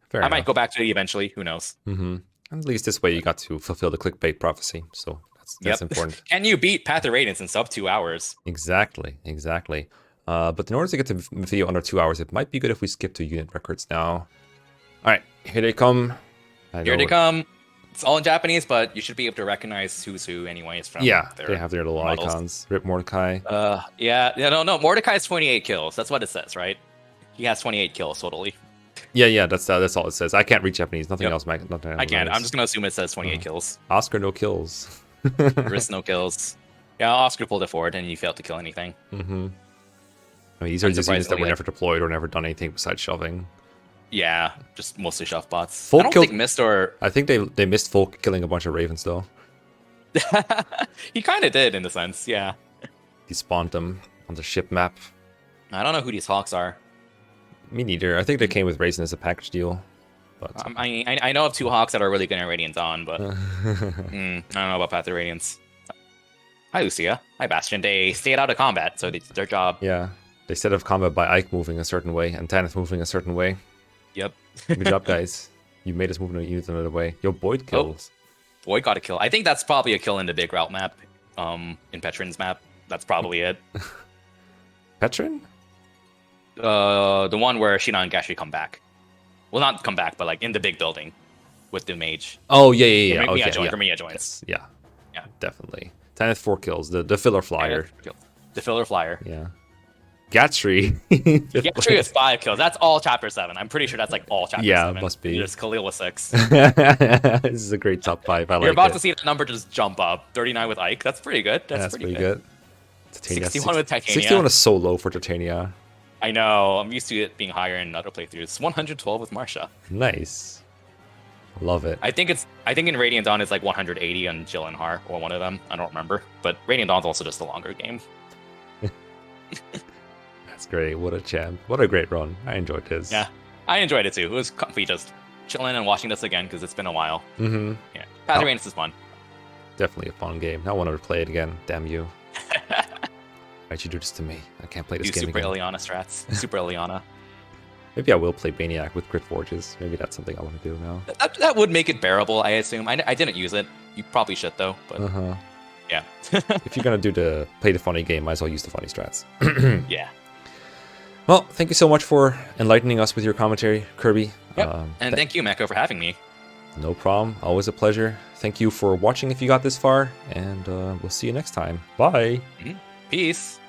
Fair I enough. might go back to it eventually. Who knows? Mm-hmm. At least this way you got to fulfill the clickbait prophecy, so that's important. Can you beat Path of Radiance in sub 2 hours? Exactly. But in order to get the video under 2 hours, it might be good if we skip to unit records now. All right, here they come. Here they come. It's all in Japanese, but you should be able to recognize who's who anyways from they have their little models. icons. Rip Mordecai. No, Mordecai's 28 kills. That's what it says, right? He has 28 kills totally. Yeah, that's all it says. I can't read Japanese. Nothing else. I can't. I'm just gonna assume it says 28 kills. Oscar, no kills. Risk, no kills. Yeah, Oscar pulled it forward, and you failed to kill anything. Mm-hmm. I mean, these are just units that were never deployed or never done anything besides shoving. Yeah, just mostly shove bots. Folk I don't think missed or... I think they missed Folk killing a bunch of Ravens, though. He kind of did, in the sense, yeah. He spawned them on the ship map. I don't know who these Hawks are. Me neither. I think they came with Raisin as a package deal. But I know of 2 Hawks that are really good at Radiant Dawn, but I don't know about Path of Radiance. Hi, Lucia. Hi, Bastion. They stayed out of combat, so it's their job. Yeah. They set up combat by Ike moving a certain way and Tanith moving a certain way. Yep. Good job, guys. You made us move in a unit another way. Yo, Boyd kills. Oh, Boyd got a kill. I think that's probably a kill in the big route map, in Petrin's map. That's probably it. Petrin? The one where Shina and Gashi come back. Well, not come back, but like in the big building with the mage. Oh, yeah. Mia joins. Yeah, definitely. Tanith 4 kills. The filler flyer. The filler flyer. Yeah. Gatry. Gatry is 5 kills. That's all chapter 7. I'm pretty sure that's like all chapter 7. Yeah, it must be. Just Khalil with 6. This is a great top 5. You're about to see that number just jump up. 39 with Ike. That's pretty good. That's pretty good. Titania, 61 with Titania. 61 is so low for Titania. I know. I'm used to it being higher in other playthroughs. 112 with Marcia. Nice. Love it. I think in Radiant Dawn it's like 180 on Jill and Har, or one of them. I don't remember. But Radiant Dawn's also just a longer game. That's great. What a champ. What a great run. I enjoyed this. Yeah, I enjoyed it too. It was comfy just chilling and watching this again because it's been a while. Mm-hmm. Yeah, Path of Radiance is fun. Definitely a fun game. I want to play it again. Damn you. Why'd you do this to me? I can't play this game Super again. Ileana strats. Super Ileana. Maybe I will play Maniac with crit forges. Maybe that's something I want to do now. That would make it bearable, I assume. I didn't use it. You probably should though. But yeah. If you're gonna play the funny game, might as well use the funny strats. Yeah. Well, thank you so much for enlightening us with your commentary, Kirby. Yep. And thank you, Mecco, for having me. No problem. Always a pleasure. Thank you for watching if you got this far, and we'll see you next time. Bye. Peace.